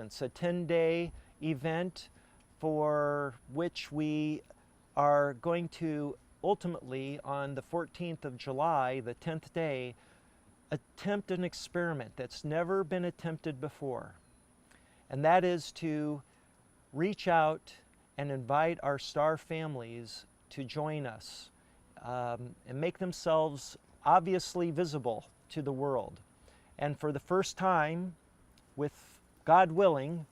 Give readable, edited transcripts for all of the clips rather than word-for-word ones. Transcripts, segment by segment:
Convergence, a 10-day event for which we are going to ultimately, on the 14th of July, the 10th day, attempt an experiment that's never been attempted before. And that is to reach out and invite our star families to join us and make themselves obviously visible to the world. And for the first time, with God willing,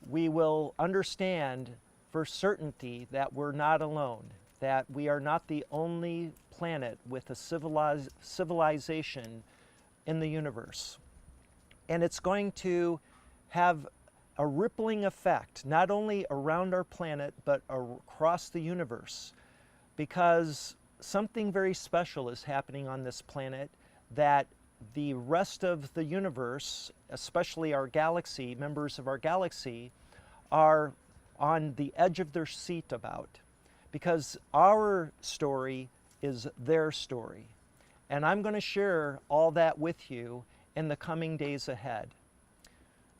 we will understand for certainty that we're not alone, that we are not the only planet with a civilization in the universe. And it's going to have a rippling effect, not only around our planet, but across the universe, because something very special is happening on this planet that the rest of the universe, especially our galaxy, members of our galaxy, are on the edge of their seat about, because our story is their story. And I'm going to share all that with you in the coming days ahead.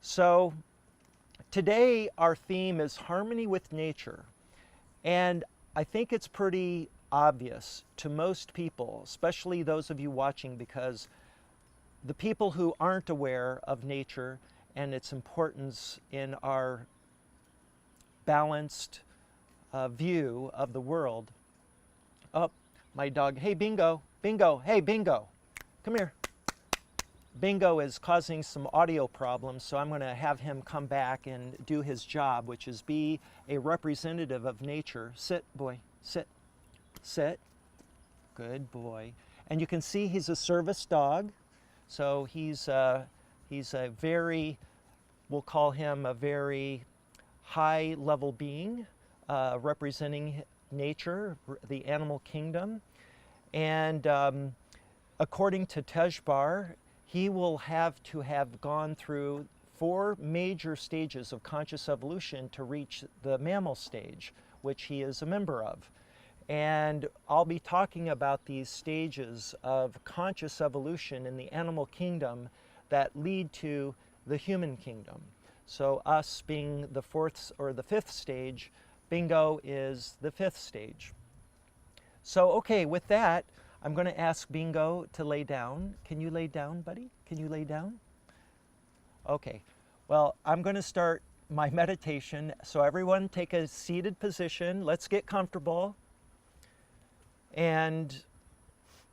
So today our theme is harmony with nature. And I think it's pretty obvious to most people, especially those of you watching, because the people who aren't aware of nature and its importance in our balanced view of the world. Oh, my dog, hey Bingo, Bingo, hey Bingo, come here. Bingo is causing some audio problems, so I'm going to have him come back and do his job, which is be a representative of nature. Sit, boy, sit, sit. Good boy. And you can see he's a service dog, so he's a very, we'll call him a very high-level being, representing nature, the animal kingdom. And according to Tejbar, he will have to have gone through 4 major stages of conscious evolution to reach the mammal stage, which he is a member of. And I'll be talking about these stages of conscious evolution in the animal kingdom that lead to the human kingdom. So us being the 4th or the 5th stage, Bingo is the 5th stage. So okay, with that, I'm going to ask Bingo to lay down. Can you lay down, buddy? Can you lay down? Okay. Well, I'm going to start my meditation. So everyone take a seated position. Let's get comfortable. And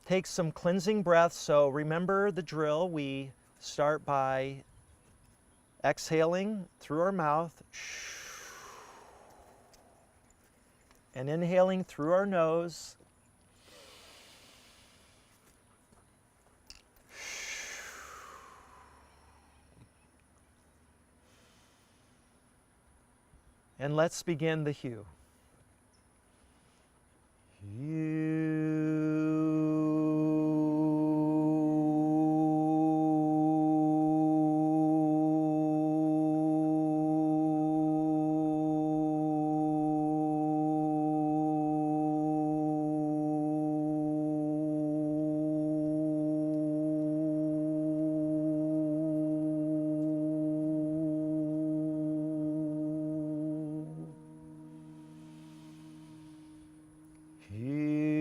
take some cleansing breaths. So remember the drill. We start by exhaling through our mouth and inhaling through our nose. And let's begin the hue. He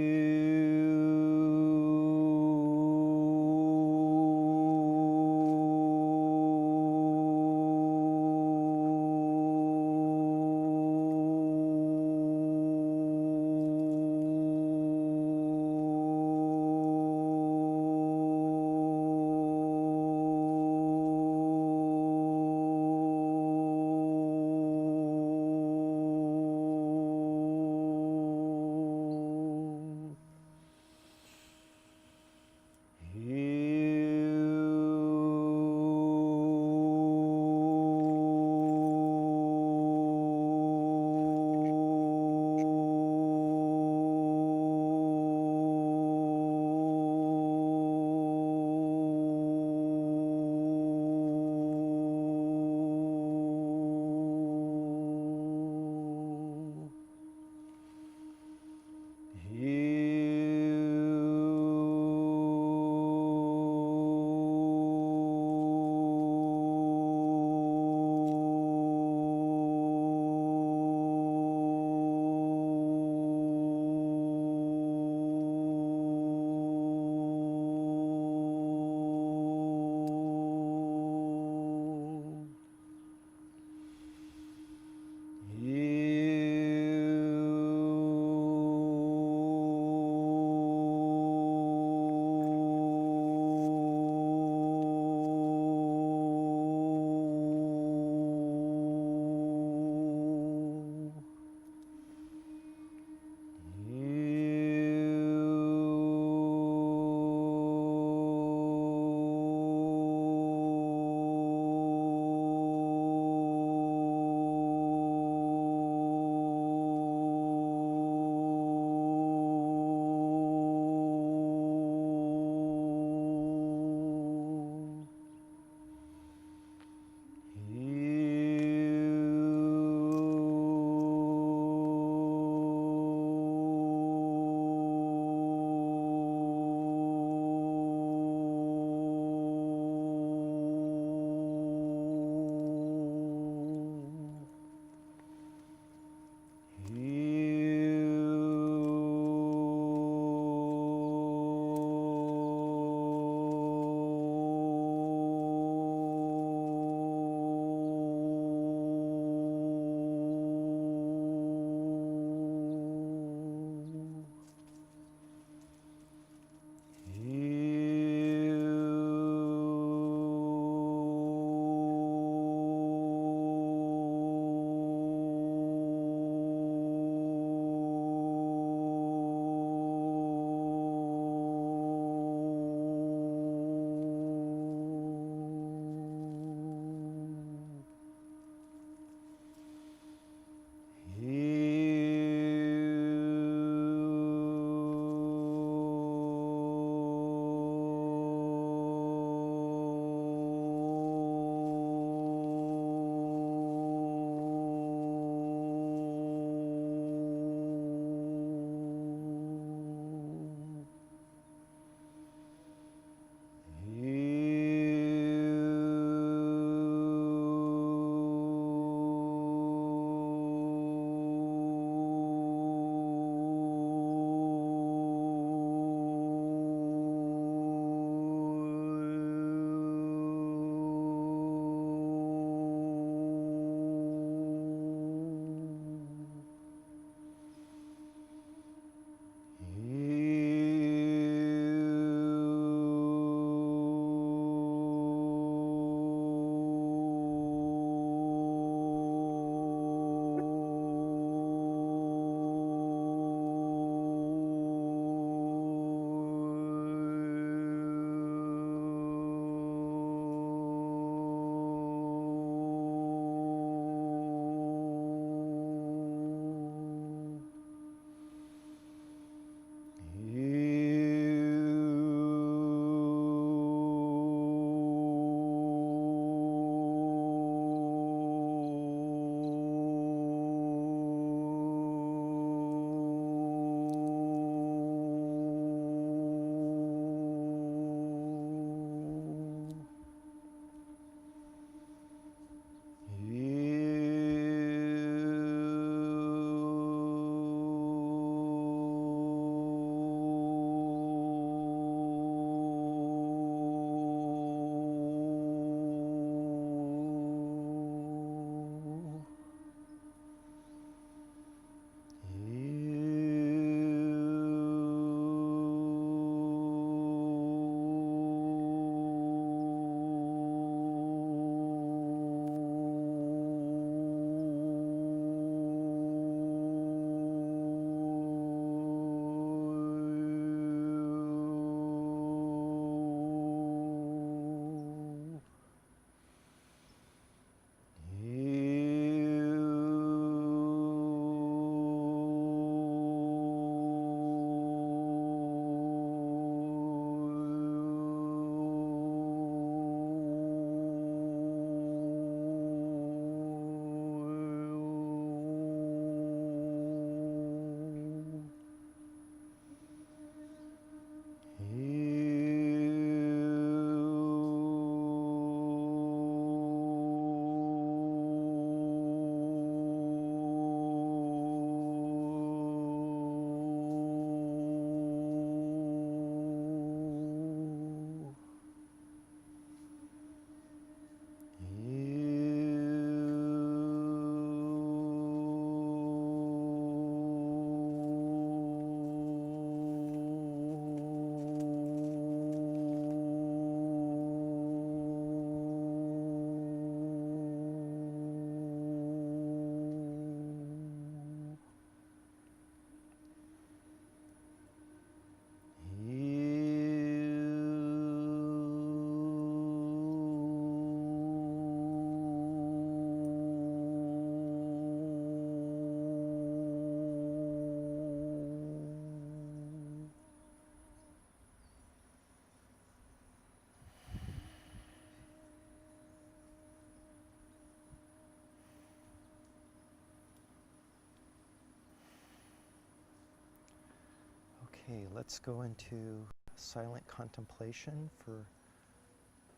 Okay, let's go into silent contemplation for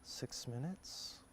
6 minutes.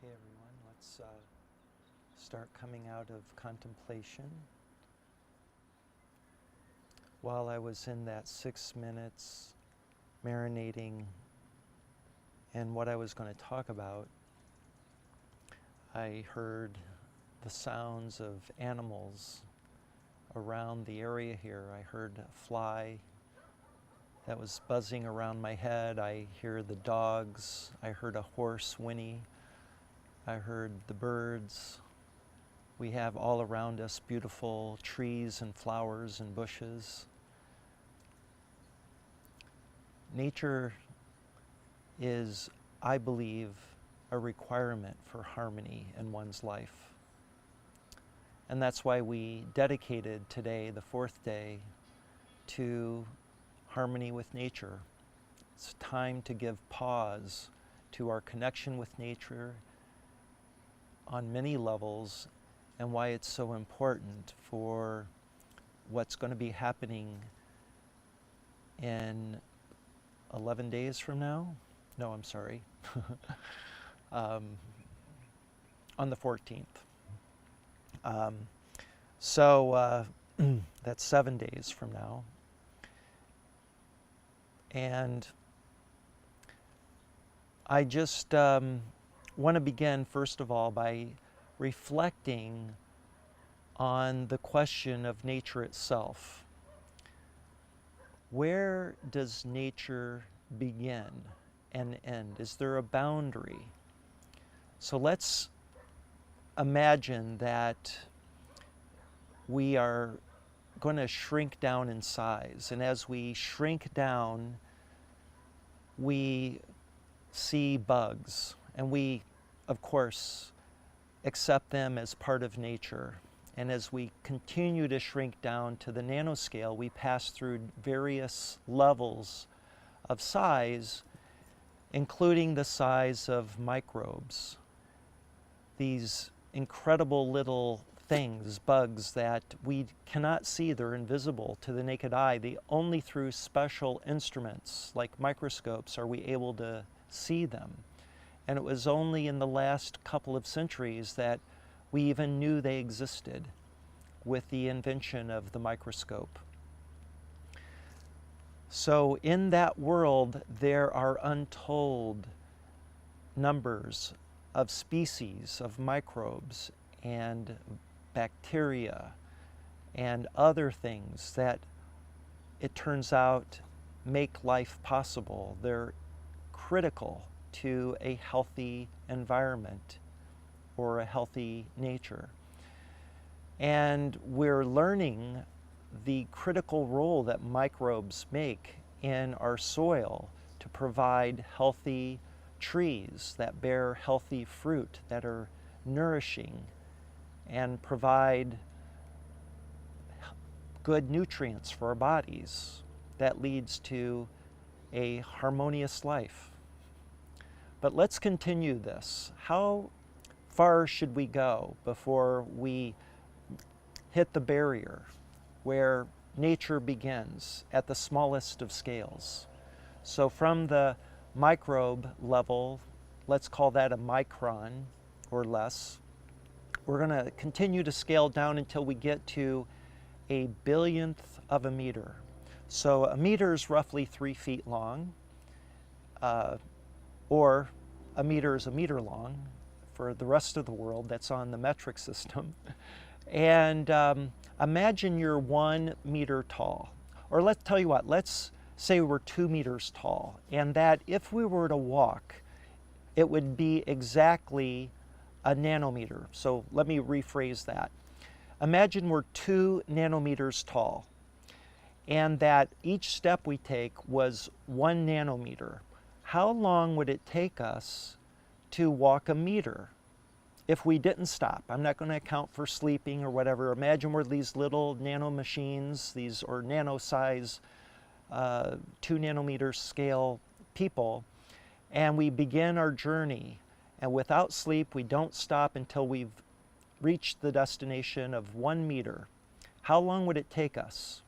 Okay, everyone, let's start coming out of contemplation. While I was in that 6 minutes marinating in what I was going to talk about, I heard the sounds of animals around the area here. I heard a fly that was buzzing around my head. I hear the dogs. I heard a horse whinny. I heard the birds. We have all around us beautiful trees and flowers and bushes. Nature is, I believe, a requirement for harmony in one's life. And that's why we dedicated today, the 4th day, to harmony with nature. It's time to give pause to our connection with nature on many levels, and why it's so important for what's going to be happening in 11 days from now. No, I'm sorry. On the 14th. That's 7 days from now. And I just want to begin, first of all, by reflecting on the question of nature itself. Where does nature begin and end? Is there a boundary? So let's imagine that we are going to shrink down in size. And as we shrink down, we see bugs. And we, of course, accept them as part of nature. And as we continue to shrink down to the nanoscale, we pass through various levels of size, including the size of microbes. These incredible little things, bugs that we cannot see, they're invisible to the naked eye. Only through special instruments like microscopes are we able to see them. And it was only in the last couple of centuries that we even knew they existed with the invention of the microscope. So in that world, there are untold numbers of species of microbes and bacteria and other things that, it turns out, make life possible. They're critical to a healthy environment or a healthy nature. And we're learning the critical role that microbes make in our soil to provide healthy trees that bear healthy fruit, that are nourishing and provide good nutrients for our bodies. That leads to a harmonious life. But let's continue this. How far should we go before we hit the barrier where nature begins at the smallest of scales? So from the microbe level, let's call that a micron or less, we're going to continue to scale down until we get to a billionth of a meter. So a meter is roughly 3 feet long, or a meter is a meter long for the rest of the world that's on the metric system. And imagine you're 1 meter tall. Or let's tell you what, let's say we're 2 meters tall, and that if we were to walk, it would be exactly a nanometer. So let me rephrase that. Imagine we're 2 nanometers tall, and that each step we take was 1 nanometer. How long would it take us to walk a meter if we didn't stop? I'm not going to account for sleeping or whatever. Imagine we're these little nano machines, or nano size, 2 nanometer scale people, and we begin our journey. And without sleep, we don't stop until we've reached the destination of 1 meter. How long would it take us?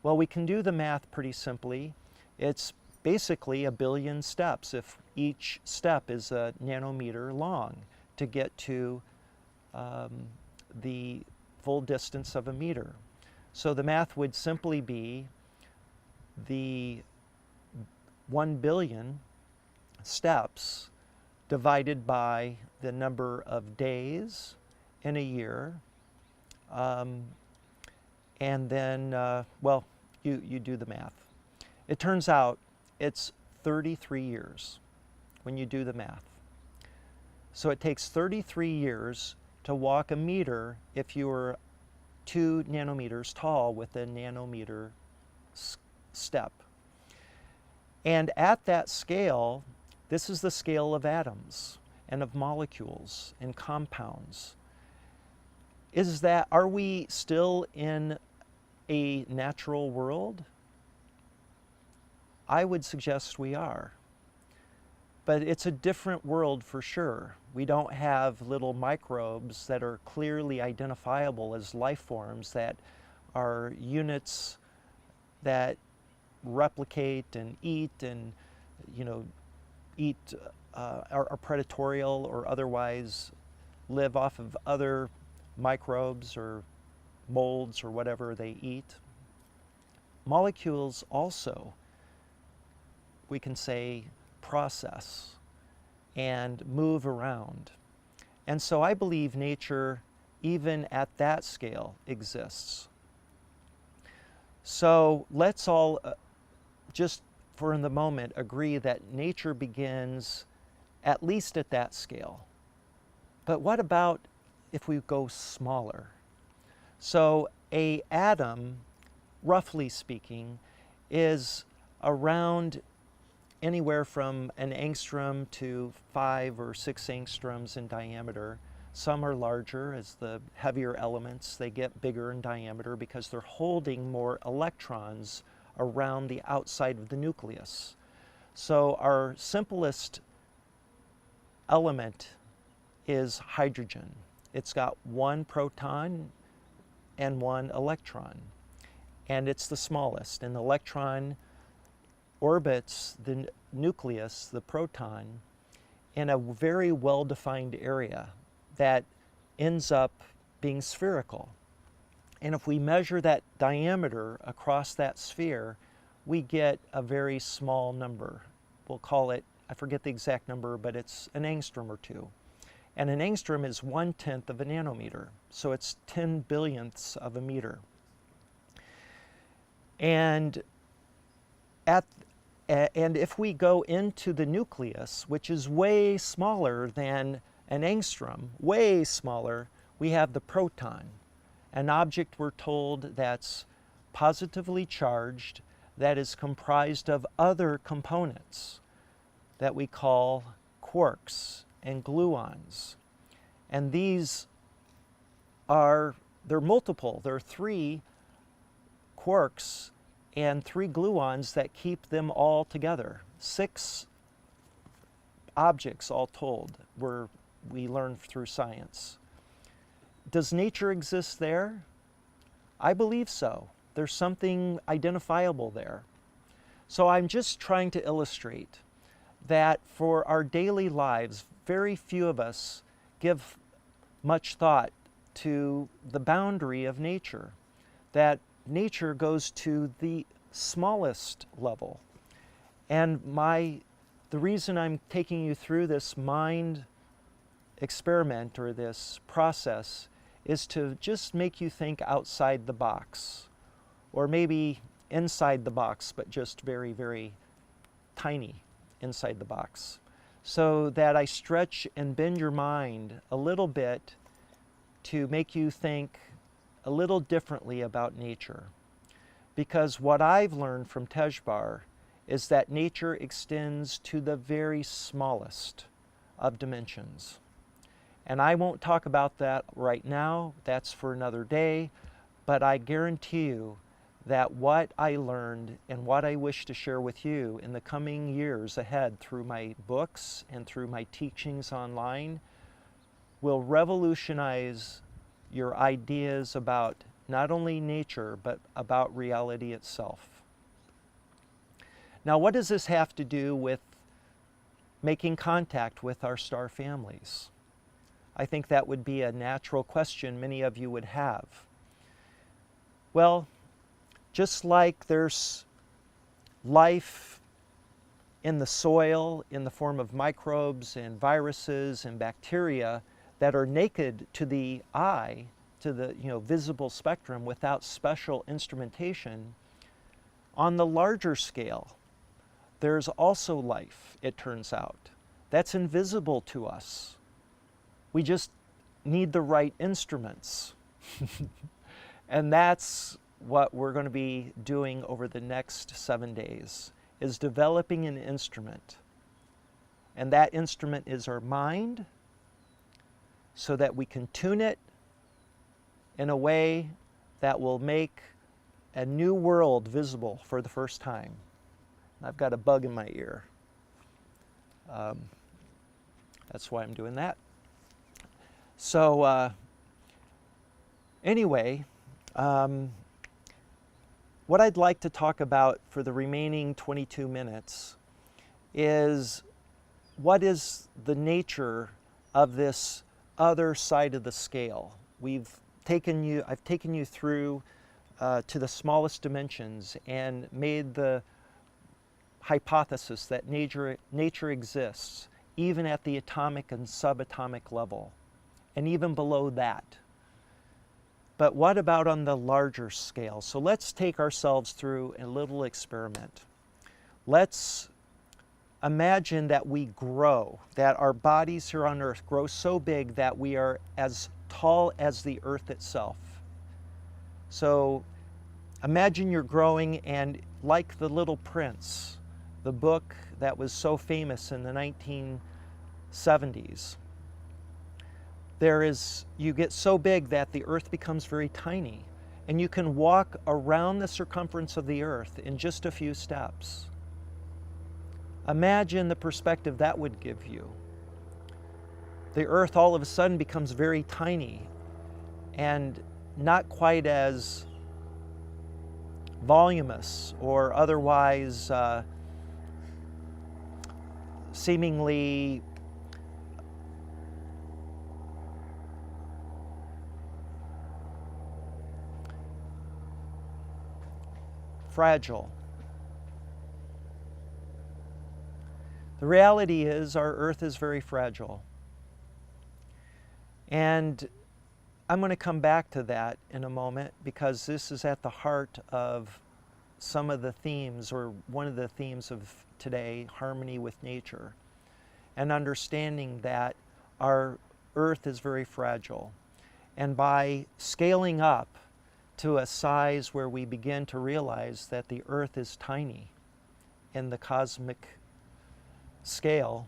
Well, we can do the math pretty simply. It's basically a billion steps if each step is a nanometer long to get to the full distance of a meter. So the math would simply be the 1 billion steps divided by the number of days in a year, and then, well, you do the math. It turns out it's 33 years when you do the math. So it takes 33 years to walk a meter if you were 2 nanometers tall with a nanometer step. And at that scale, this is the scale of atoms and of molecules and compounds. Are we still in a natural world? I would suggest we are. But it's a different world for sure. We don't have little microbes that are clearly identifiable as life forms that are units that replicate and eat and, are predatorial or otherwise live off of other microbes or molds or whatever they eat. Molecules also, we can say, process and move around. And so I believe nature, even at that scale, exists. So let's all just for the moment agree that nature begins at least at that scale. But what about if we go smaller? So an atom, roughly speaking, is around anywhere from an angstrom to 5 or 6 angstroms in diameter. Some are larger. As the heavier elements, they get bigger in diameter because they're holding more electrons around the outside of the nucleus. So our simplest element is hydrogen. It's got 1 proton and 1 electron, and it's the smallest. And the electron orbits the nucleus, the proton, in a very well-defined area that ends up being spherical. And if we measure that diameter across that sphere, we get a very small number. We'll call it, I forget the exact number, but it's an angstrom or 2. And an angstrom is 1/10 of a nanometer, so it's 10 billionths of a meter. And if we go into the nucleus, which is way smaller than an angstrom, way smaller, we have the proton, an object, we're told, that's positively charged, that is comprised of other components that we call quarks and gluons. And these they're multiple. There are 3 quarks and 3 gluons that keep them all together. 6 objects all told, we learn through science. Does nature exist there? I believe so. There's something identifiable there. So I'm just trying to illustrate that for our daily lives, very few of us give much thought to the boundary of nature, that nature goes to the smallest level. And the reason I'm taking you through this mind experiment or this process is to just make you think outside the box, or maybe inside the box, but just very, very tiny inside the box, so that I stretch and bend your mind a little bit to make you think a little differently about nature. Because what I've learned from Tejbar is that nature extends to the very smallest of dimensions. And I won't talk about that right now, that's for another day, but I guarantee you that what I learned and what I wish to share with you in the coming years ahead through my books and through my teachings online will revolutionize your ideas about not only nature, but about reality itself. Now, what does this have to do with making contact with our star families? I think that would be a natural question many of you would have. Well, just like there's life in the soil in the form of microbes and viruses and bacteria that are naked to the eye, to the visible spectrum without special instrumentation, on the larger scale, there's also life, it turns out. That's invisible to us. We just need the right instruments. And that's what we're going to be doing over the next 7 days, is developing an instrument. And that instrument is our mind, so that we can tune it in a way that will make a new world visible for the first time. I've got a bug in my ear. That's why I'm doing that. So anyway, what I'd like to talk about for the remaining 22 minutes is what is the nature of this other side of the scale. I've taken you through to the smallest dimensions and made the hypothesis that nature exists even at the atomic and subatomic level, and even below that. But what about on the larger scale? So let's take ourselves through a little experiment. Let's imagine that we grow, that our bodies here on Earth grow so big that we are as tall as the Earth itself. So imagine you're growing, and like The Little Prince, the book that was so famous in the 1970s, you get so big that the Earth becomes very tiny, and you can walk around the circumference of the Earth in just a few steps. Imagine the perspective that would give you. The Earth all of a sudden becomes very tiny and not quite as voluminous or otherwise seemingly fragile. The reality is our Earth is very fragile. And I'm going to come back to that in a moment, because this is at the heart of some of the themes, or one of the themes of today, harmony with nature, and understanding that our Earth is very fragile. And by scaling up to a size where we begin to realize that the Earth is tiny in the cosmic scale,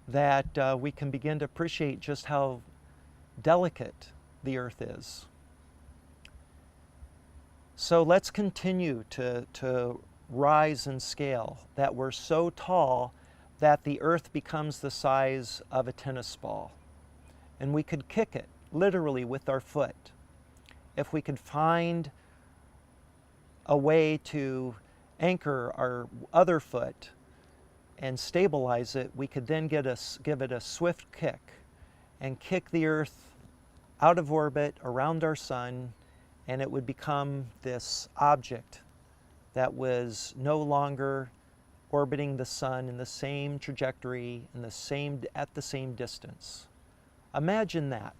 that we can begin to appreciate just how delicate the Earth is. So let's continue to rise in scale, that we're so tall that the Earth becomes the size of a tennis ball. And we could kick it, literally, with our foot. If we could find a way to anchor our other foot and stabilize it, we could then give it a swift kick and kick the Earth out of orbit around our sun, and it would become this object that was no longer orbiting the sun in the same trajectory, at the same distance. Imagine that.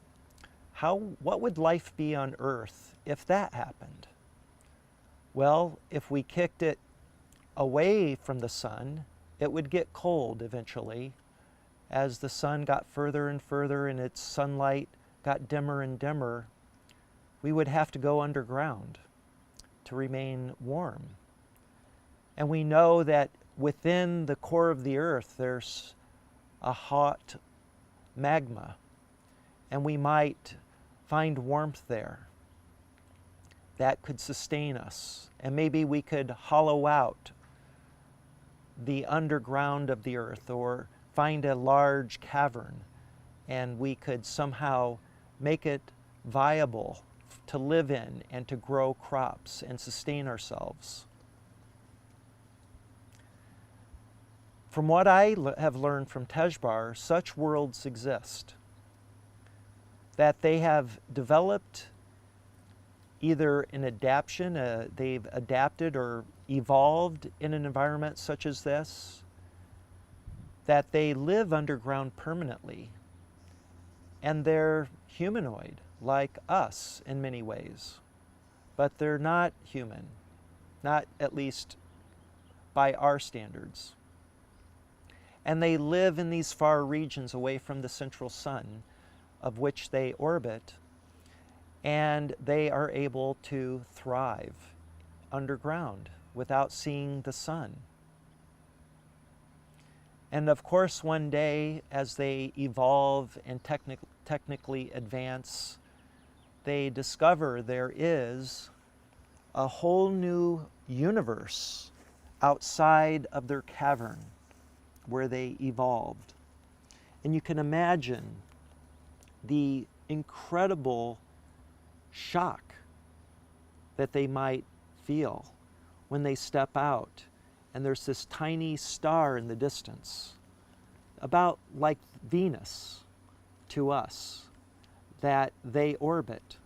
What would life be on Earth if that happened? Well, if we kicked it away from the sun, it would get cold eventually. As the sun got further and further and its sunlight got dimmer and dimmer, we would have to go underground to remain warm. And we know that within the core of the Earth there's a hot magma, and we might find warmth there that could sustain us. And maybe we could hollow out the underground of the Earth, or find a large cavern, and we could somehow make it viable to live in and to grow crops and sustain ourselves. From what I have learned from Tejbar, such worlds exist, that they have developed either an adaptation, they've adapted or evolved in an environment such as this, that they live underground permanently, and they're humanoid, like us in many ways, but they're not human, not at least by our standards. And they live in these far regions away from the central sun, of which they orbit, and they are able to thrive underground without seeing the sun. And of course, one day, as they evolve and technically advance, they discover there is a whole new universe outside of their cavern where they evolved. And you can imagine the incredible shock that they might feel when they step out and there's this tiny star in the distance, about like Venus to us, that they orbit.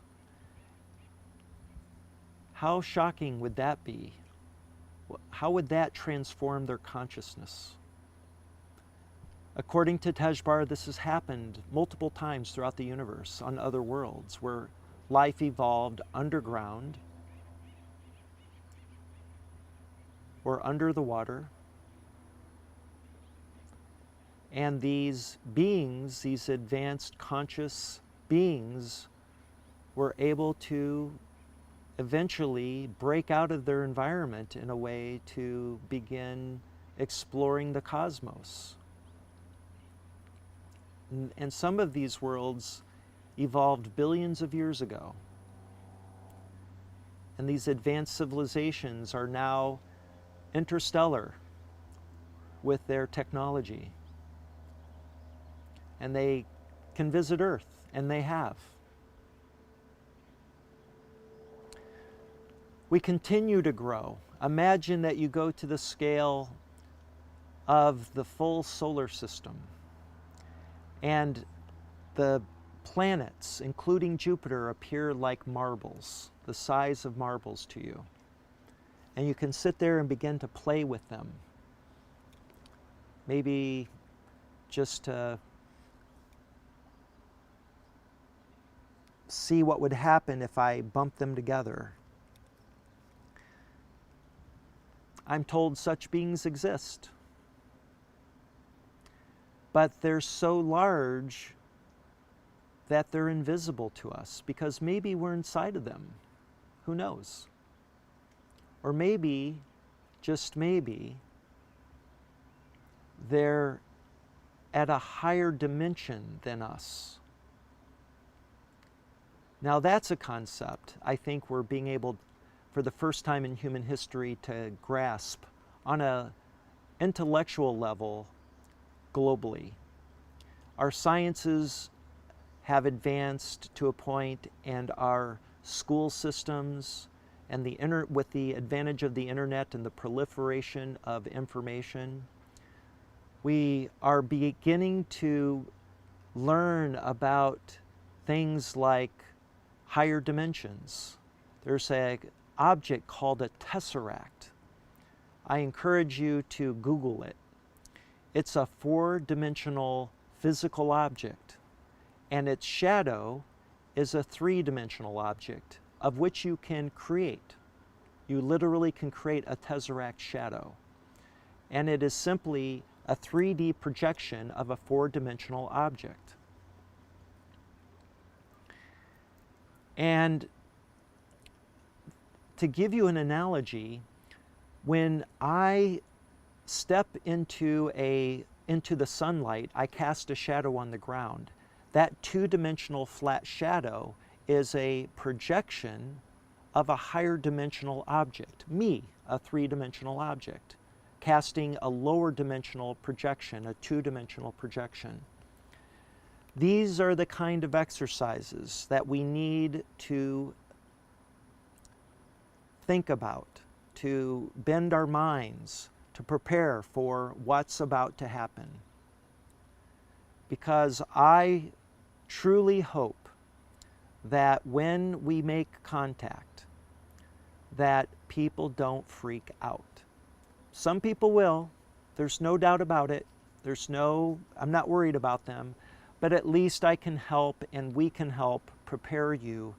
How shocking would that be? How would that transform their consciousness? According to Tejbar, this has happened multiple times throughout the universe on other worlds where life evolved underground or under the water. And these beings, these advanced conscious beings, were able to eventually break out of their environment in a way to begin exploring the cosmos. And some of these worlds evolved billions of years ago. And these advanced civilizations are now interstellar with their technology. And they can visit Earth, and they have. We continue to grow. Imagine that you go to the scale of the full solar system, and the planets, including Jupiter, appear like marbles, the size of marbles to you. And you can sit there and begin to play with them. Maybe just to see what would happen if I bumped them together. I'm told such beings exist. But they're so large that they're invisible to us, because maybe we're inside of them. Who knows? Or maybe, just maybe, they're at a higher dimension than us. Now that's a concept I think we're being able, for the first time in human history, to grasp on an intellectual level globally. Our sciences have advanced to a point, and our school systems and with the advantage of the internet and the proliferation of information, we are beginning to learn about things like higher dimensions. There's an object called a tesseract. I encourage you to Google it. It's a 4-dimensional physical object, and its shadow is a 3-dimensional object of which you can create. You literally can create a tesseract shadow. And it is simply a 3D projection of a 4-dimensional object. And to give you an analogy, when I step into the sunlight, I cast a shadow on the ground. That 2-dimensional flat shadow is a projection of a higher dimensional object, me, a 3-dimensional object, casting a lower dimensional projection, a 2-dimensional projection. These are the kind of exercises that we need to think about, to bend our minds to prepare for what's about to happen. Because I truly hope that when we make contact, that people don't freak out. Some people will. There's no doubt about it. I'm not worried about them, but at least I can help and we can help prepare you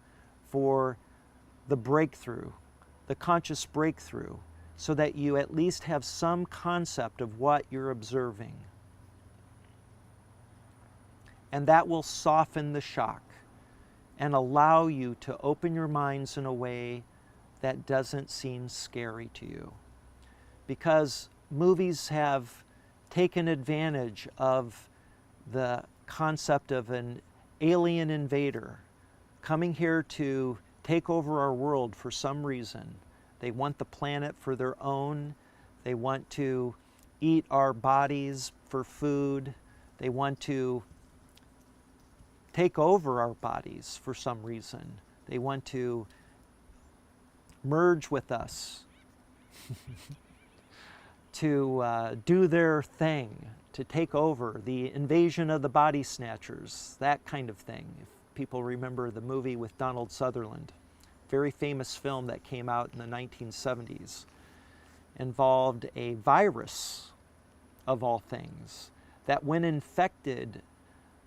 for the breakthrough, the conscious breakthrough, so that you at least have some concept of what you're observing. And that will soften the shock and allow you to open your minds in a way that doesn't seem scary to you. Because movies have taken advantage of the concept of an alien invader coming here to take over our world for some reason. They want the planet for their own. They want to eat our bodies for food. They want to take over our bodies for some reason. They want to merge with us to do their thing, to take over, the invasion of the body snatchers, that kind of thing. If people remember the movie with Donald Sutherland, very famous film that came out in the 1970s, involved a virus, of all things, that when infected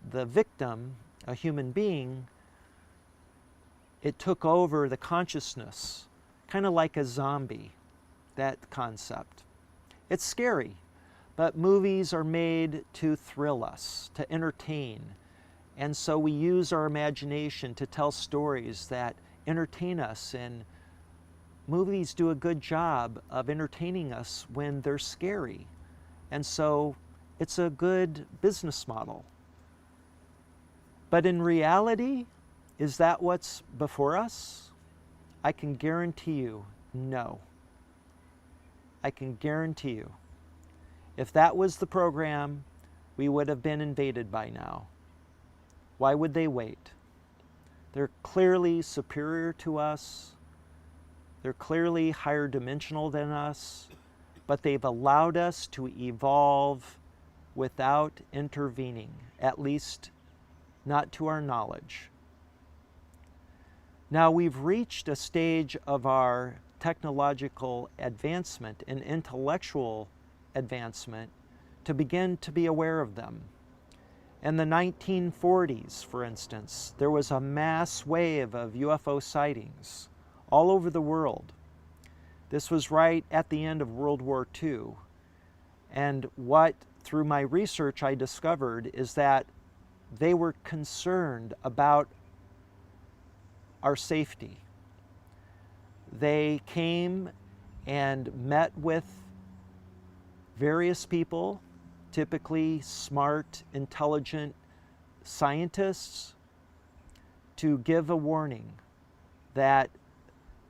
the victim, a human being, it took over the consciousness, kind of like a zombie, that concept. It's scary, but movies are made to thrill us, to entertain. And so we use our imagination to tell stories that entertain us, and movies do a good job of entertaining us when they're scary. And so it's a good business model. But in reality, is that what's before us? I can guarantee you, no. I can guarantee you. If that was the program, we would have been invaded by now. Why would they wait? They're clearly superior to us. They're clearly higher dimensional than us, but they've allowed us to evolve without intervening, at least not to our knowledge. Now we've reached a stage of our technological advancement and intellectual advancement to begin to be aware of them. In the 1940s, for instance, there was a mass wave of UFO sightings all over the world. This was right at the end of World War II. And what, through my research, I discovered is that they were concerned about our safety. They came and met with various people, typically smart, intelligent scientists, to give a warning that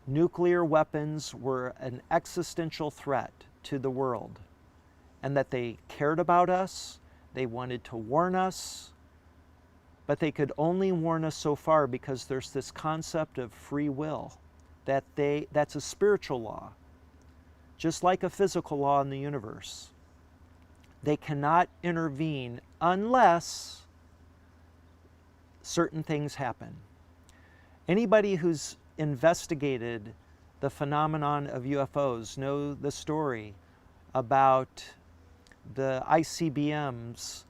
nuclear weapons were an existential threat to the world, and that they cared about us, they wanted to warn us, but they could only warn us so far because there's this concept of free will, that's a spiritual law, just like a physical law in the universe. They cannot intervene unless certain things happen. Anybody who's investigated the phenomenon of UFOs know the story about the ICBMs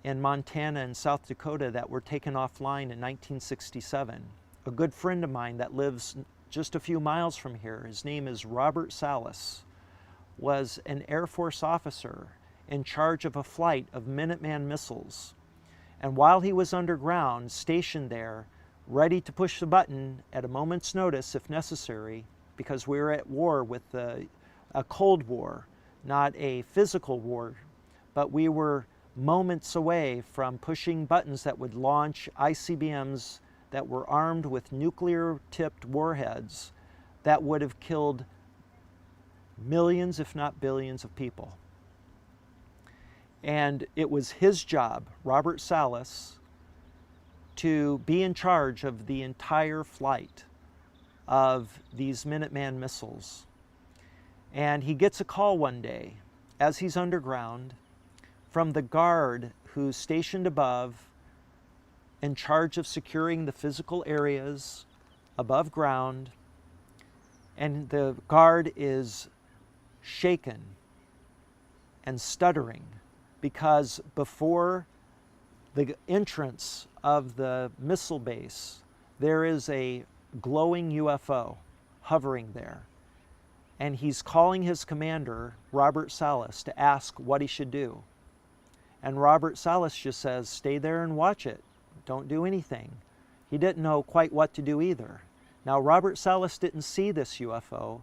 in Montana and South Dakota that were taken offline in 1967. A good friend of mine that lives just a few miles from here, his name is Robert Salas, was an Air Force officer in charge of a flight of Minuteman missiles. And while he was underground, stationed there, ready to push the button at a moment's notice if necessary, because we were at war with a Cold War, not a physical war, but we were moments away from pushing buttons that would launch ICBMs that were armed with nuclear-tipped warheads that would have killed millions, if not billions, of people. And it was his job, Robert Salas, to be in charge of the entire flight of these Minuteman missiles. And he gets a call one day as he's underground from the guard who's stationed above in charge of securing the physical areas above ground. And the guard is shaken and stuttering because before the entrance of the missile base, there is a glowing UFO hovering there. And he's calling his commander, Robert Salas, to ask what he should do. And Robert Salas just says, stay there and watch it. Don't do anything. He didn't know quite what to do either. Now, Robert Salas didn't see this UFO,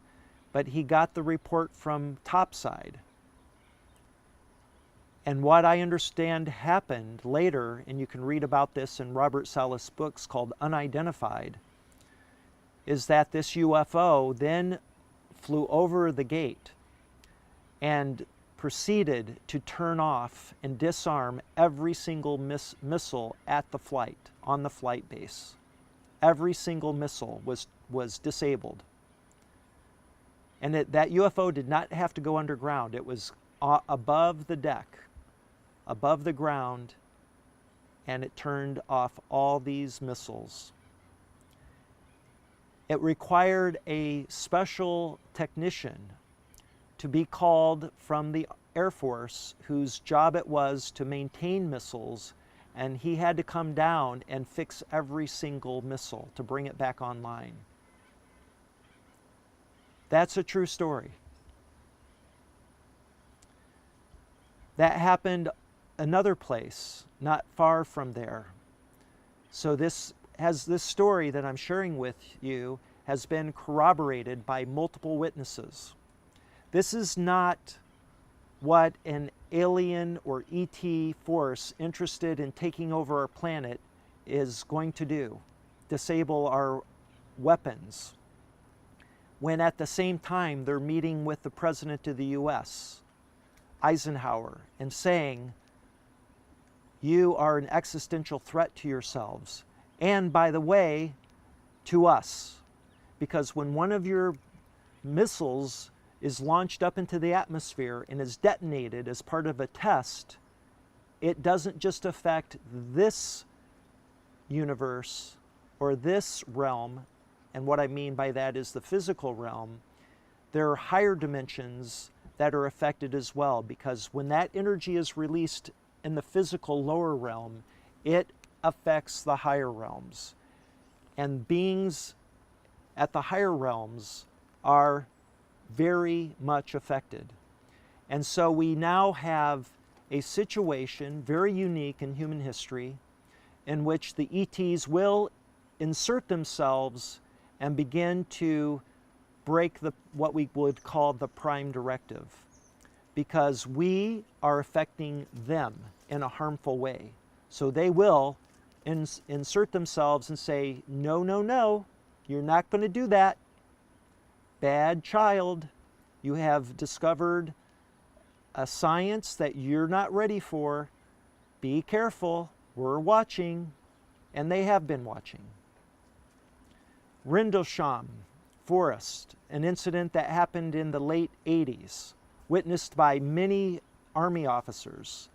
but he got the report from topside. And what I understand happened later, and you can read about this in Robert Salas' books called Unidentified, is that this UFO then flew over the gate and proceeded to turn off and disarm every single missile at the flight, on the flight base. Every single missile was disabled. And that UFO did not have to go underground. It was above the deck, above the ground, and it turned off all these missiles. It required a special technician to be called from the Air Force whose job it was to maintain missiles, and he had to come down and fix every single missile to bring it back online. That's a true story. That happened another place, not far from there. So this story that I'm sharing with you has been corroborated by multiple witnesses. This is not what an alien or ET force interested in taking over our planet is going to do, disable our weapons, when at the same time they're meeting with the President of the US, Eisenhower, and saying, you are an existential threat to yourselves, and by the way, to us. Because when one of your missiles is launched up into the atmosphere and is detonated as part of a test, it doesn't just affect this universe or this realm, and what I mean by that is the physical realm. There are higher dimensions that are affected as well, because when that energy is released in the physical lower realm, it affects the higher realms. And beings at the higher realms are very much affected. And so we now have a situation very unique in human history in which the ETs will insert themselves and begin to break what we would call the prime directive, because we are affecting them in a harmful way. So they will insert themselves and say, no, no, no, you're not going to do that. Bad child, you have discovered a science that you're not ready for. Be careful, we're watching, and they have been watching. Rendlesham Forest, an incident that happened in the late 80s, witnessed by many Army officers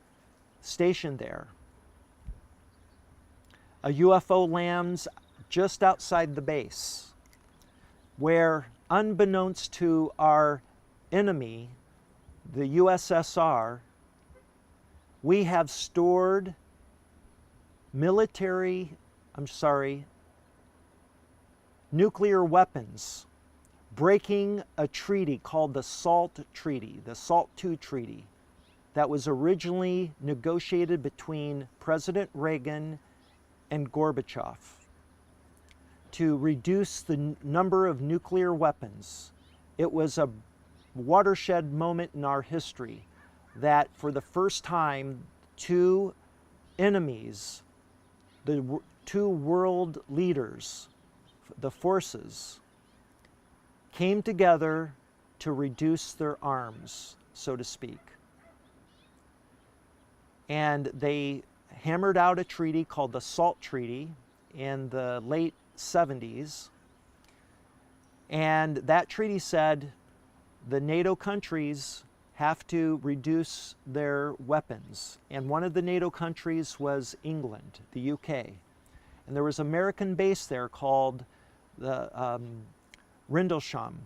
stationed there. A UFO lands just outside the base, where, unbeknownst to our enemy, the USSR, we have stored nuclear weapons, breaking a treaty called the SALT Treaty, the SALT II Treaty, that was originally negotiated between President Reagan and Gorbachev to reduce the number of nuclear weapons. It was a watershed moment in our history that for the first time, two enemies, the two world leaders, the forces, came together to reduce their arms, so to speak. And they hammered out a treaty called the SALT Treaty in the late 70s. And that treaty said, the NATO countries have to reduce their weapons. And one of the NATO countries was England, the UK. And there was an American base there called the Rendlesham.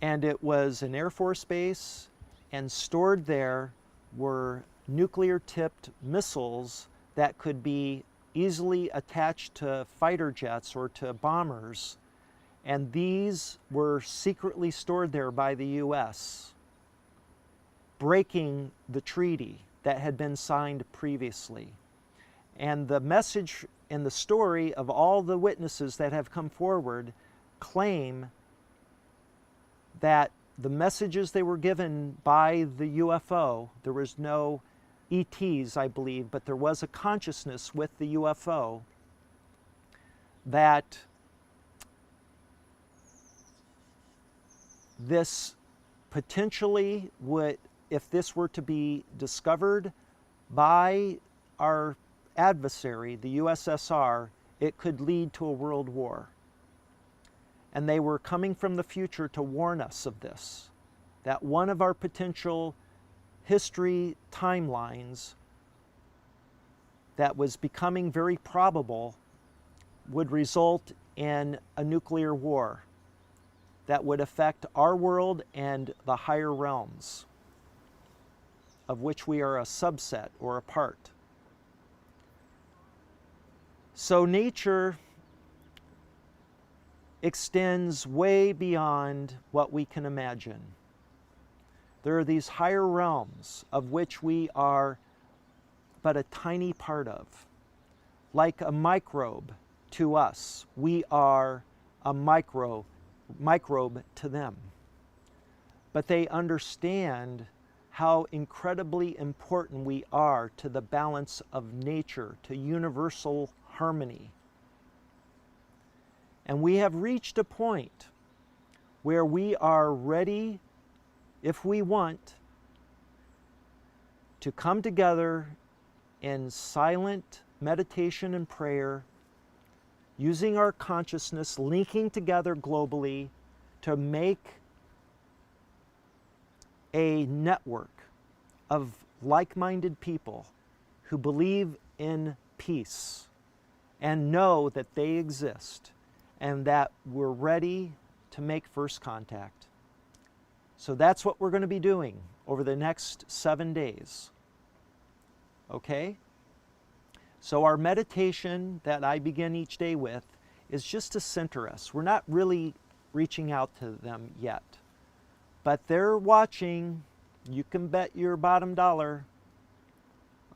And it was an Air Force base, and stored there were nuclear-tipped missiles that could be easily attached to fighter jets or to bombers. And these were secretly stored there by the US, breaking the treaty that had been signed previously. And the message and the story of all the witnesses that have come forward claim that the messages they were given by the UFO, there was no ETs, I believe, but there was a consciousness with the UFO that this potentially would, if this were to be discovered by our adversary, the USSR, it could lead to a world war. And they were coming from the future to warn us of this, that one of our potential history timelines that was becoming very probable would result in a nuclear war that would affect our world and the higher realms, of which we are a subset or a part. So nature extends way beyond what we can imagine. There are these higher realms of which we are but a tiny part of. Like a microbe to us, we are a microbe to them. But they understand how incredibly important we are to the balance of nature, to universal harmony. And we have reached a point where we are ready, if we want, to come together in silent meditation and prayer, using our consciousness, linking together globally to make a network of like-minded people who believe in peace and know that they exist and that we're ready to make first contact. So that's what we're going to be doing over the next 7 days. Okay? So our meditation that I begin each day with is just to center us. We're not really reaching out to them yet, but they're watching. You can bet your bottom dollar.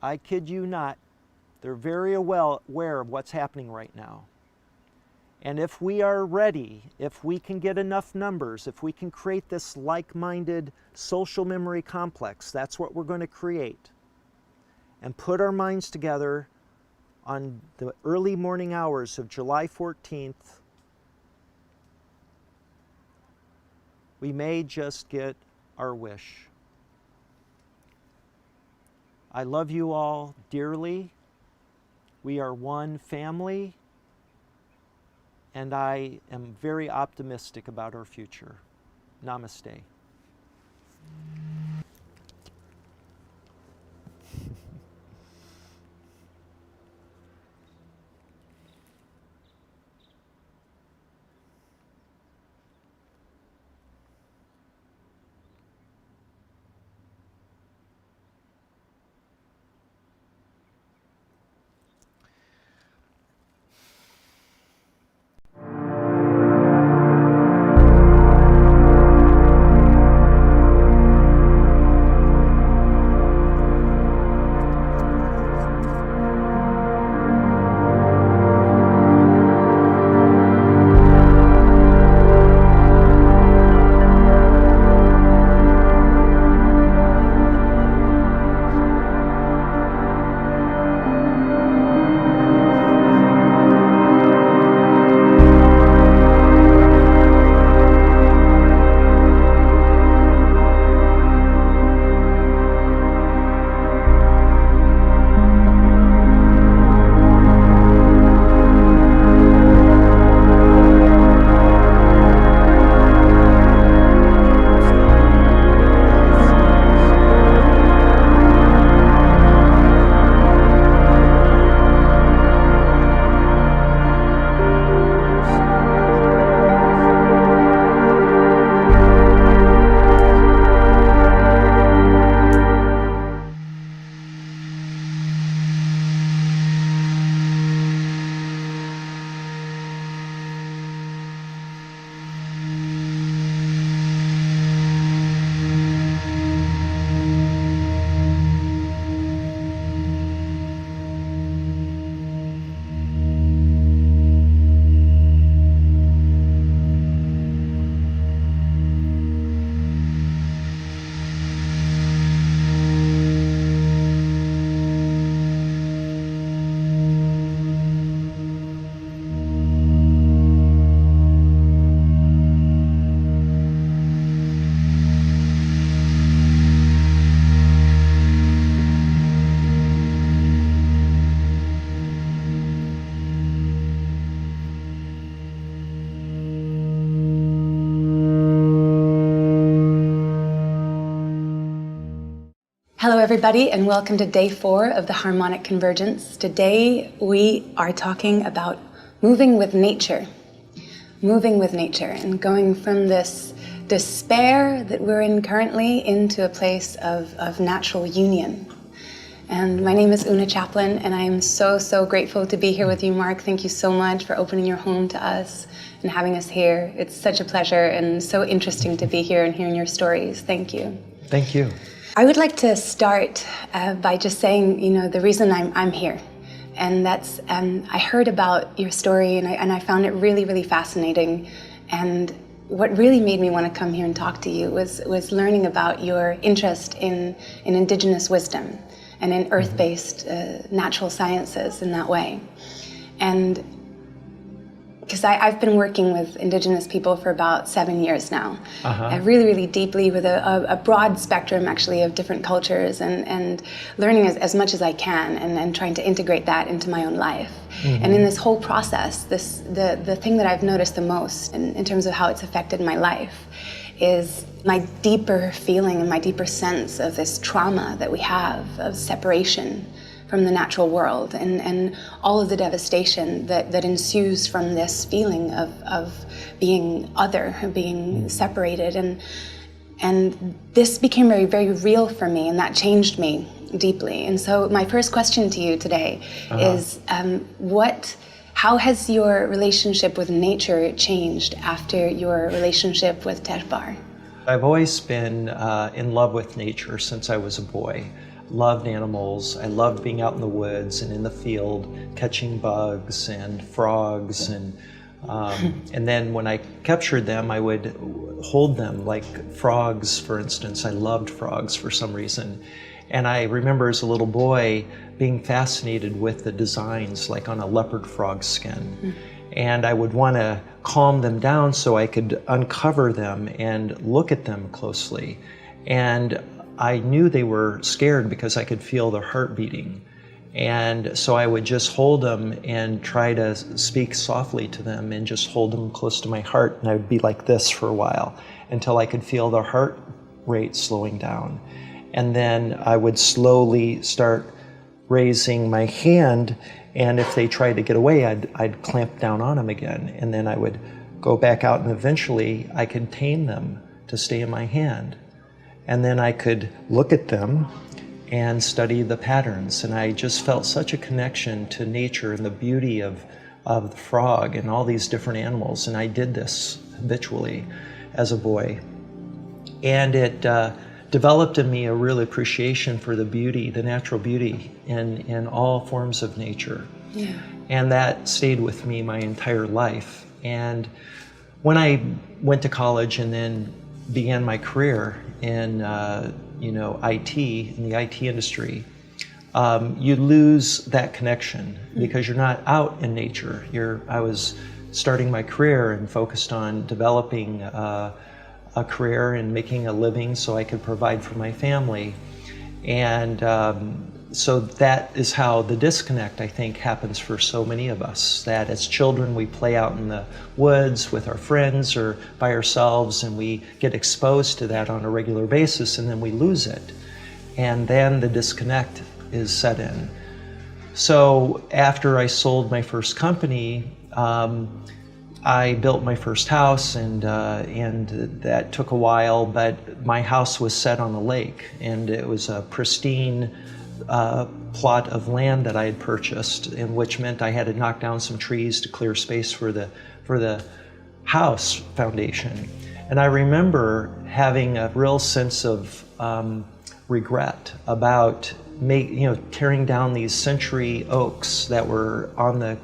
I kid you not. They're very aware of what's happening right now. And if we are ready, if we can get enough numbers, if we can create this like-minded social memory complex, that's what we're going to create. And put our minds together on the early morning hours of July 14th, we may just get our wish. I love you all dearly. We are one family. And I am very optimistic about our future. Namaste. Hello everybody, and welcome to day 4 of the Harmonic Convergence. Today we are talking about moving with nature. Moving with nature and going from this despair that we're in currently into a place of natural union. And my name is Una Chaplin, and I am so grateful to be here with you, Mark. Thank you so much for opening your home to us and having us here. It's such a pleasure and so interesting to be here and hearing your stories. Thank you. Thank you. I would like to start by just saying, the reason I'm here. And that's, I heard about your story and I found it really fascinating. And what really made me want to come here and talk to you was learning about your interest in indigenous wisdom and in earth-based natural sciences in that way. And because I've been working with indigenous people for about 7 years now, really deeply with a broad spectrum actually of different cultures and learning as much as I can and trying to integrate that into my own life. And in this whole process, the thing that I've noticed the most in terms of how it's affected my life is my deeper feeling and my deeper sense of this trauma that we have of separation from the natural world and all of the devastation that ensues from this feeling of being other, being separated. And this became very real for me, and that changed me deeply. And so my first question to you today is, how has your relationship with nature changed after your relationship with Teshbar? I've always been in love with nature since I was a boy. Loved animals. I loved being out in the woods and in the field, catching bugs and frogs, and then when I captured them, I would hold them, like frogs, for instance. I loved frogs for some reason. And I remember as a little boy being fascinated with the designs, like on a leopard frog skin. And I would want to calm them down so I could uncover them and look at them closely. And I knew they were scared because I could feel their heart beating. And so I would just hold them and try to speak softly to them and just hold them close to my heart. And I would be like this for a while until I could feel their heart rate slowing down. And then I would slowly start raising my hand, and if they tried to get away, I'd clamp down on them again. And then I would go back out, and eventually I could tame them to stay in my hand. And then I could look at them and study the patterns. And I just felt such a connection to nature and the beauty of the frog and all these different animals. And I did this habitually as a boy. And it developed in me a real appreciation for the beauty, the natural beauty in all forms of nature. Yeah. And that stayed with me my entire life. And when I went to college and then began my career in IT, in the IT industry, you lose that connection because you're not out in nature. I was starting my career and focused on developing a career and making a living so I could provide for my family. And so that is how the disconnect, I think, happens for so many of us, that as children we play out in the woods with our friends or by ourselves, and we get exposed to that on a regular basis, and then we lose it. And then the disconnect is set in. So after I sold my first company, I built my first house, and that took a while, but my house was set on a lake, and it was a pristine plot of land that I had purchased, and which meant I had to knock down some trees to clear space for the house foundation. And I remember having a real sense of regret about tearing down these century oaks that were on the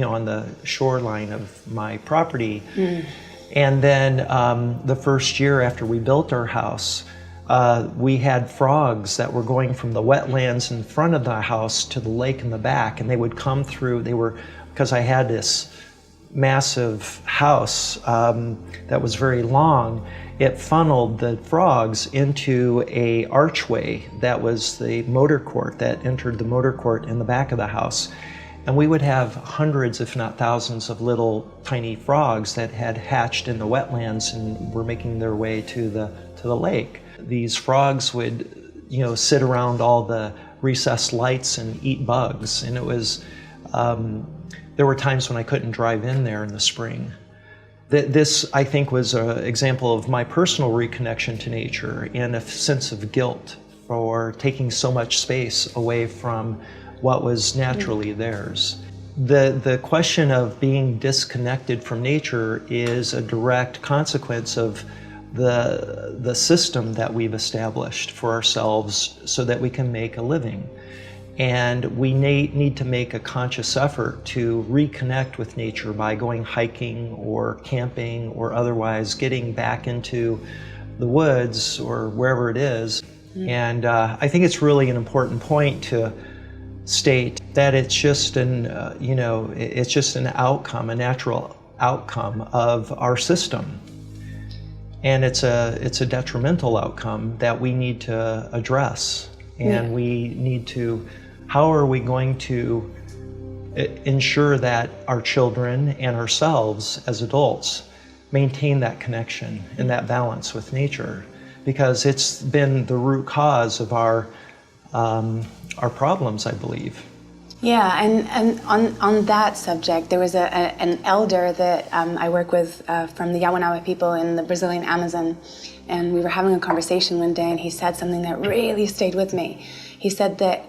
on the shoreline of my property. And then the first year after we built our house, we had frogs that were going from the wetlands in front of the house to the lake in the back, and they would come through. Because I had this massive house that was very long, it funneled the frogs into a archway that was the motor court that entered the motor court in the back of the house. And we would have hundreds, if not thousands, of little tiny frogs that had hatched in the wetlands and were making their way to the lake. These frogs would sit around all the recessed lights and eat bugs. And it was, there were times when I couldn't drive in there in the spring. This, I think, was an example of my personal reconnection to nature and a sense of guilt for taking so much space away from what was naturally theirs. The question of being disconnected from nature is a direct consequence of the system that we've established for ourselves so that we can make a living. And we need to make a conscious effort to reconnect with nature by going hiking or camping or otherwise getting back into the woods or wherever it is. And I think it's really an important point to state that it's just it's just an outcome, a natural outcome of our system. And it's a detrimental outcome that we need to address. And we need to, how are we going to ensure that our children and ourselves as adults maintain that connection and that balance with nature? Because it's been the root cause of our problems, I believe. Yeah, and on that subject, there was an elder that I work with from the Yawanawa people in the Brazilian Amazon, and we were having a conversation one day, and he said something that really stayed with me. He said that,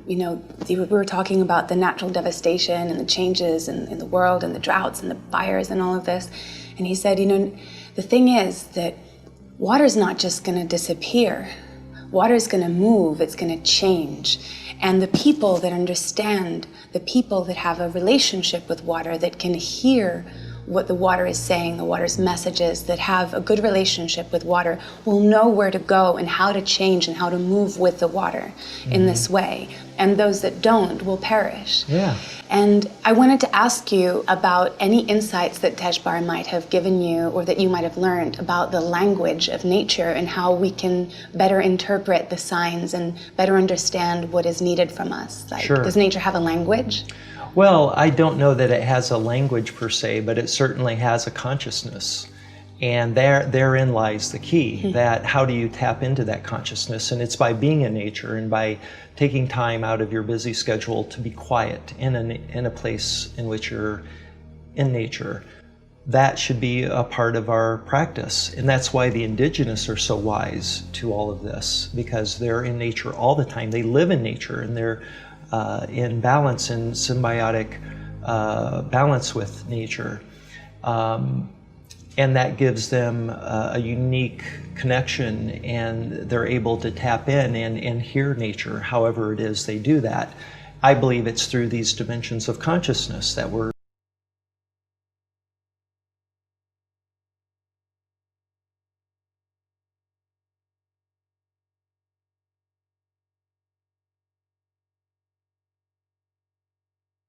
we were talking about the natural devastation and the changes in the world and the droughts and the fires and all of this, and he said, the thing is that water's not just going to disappear. Water's going to move, it's going to change. And the people that understand, the people that have a relationship with water, that can hear what the water is saying, the water's messages, that have a good relationship with water, will know where to go and how to change and how to move with the water in this way. And those that don't will perish. Yeah. And I wanted to ask you about any insights that Tejbar might have given you or that you might have learned about the language of nature and how we can better interpret the signs and better understand what is needed from us. Sure. Does nature have a language? Well, I don't know that it has a language per se, but it certainly has a consciousness. And therein lies the key, that how do you tap into that consciousness? And it's by being in nature and by taking time out of your busy schedule to be quiet in a place in which you're in nature. That should be a part of our practice. And that's why the indigenous are so wise to all of this, because they're in nature all the time. They live in nature and they're in balance, in symbiotic balance with nature. And that gives them a unique connection, and they're able to tap in and hear nature however it is they do that. I believe it's through these dimensions of consciousness that we're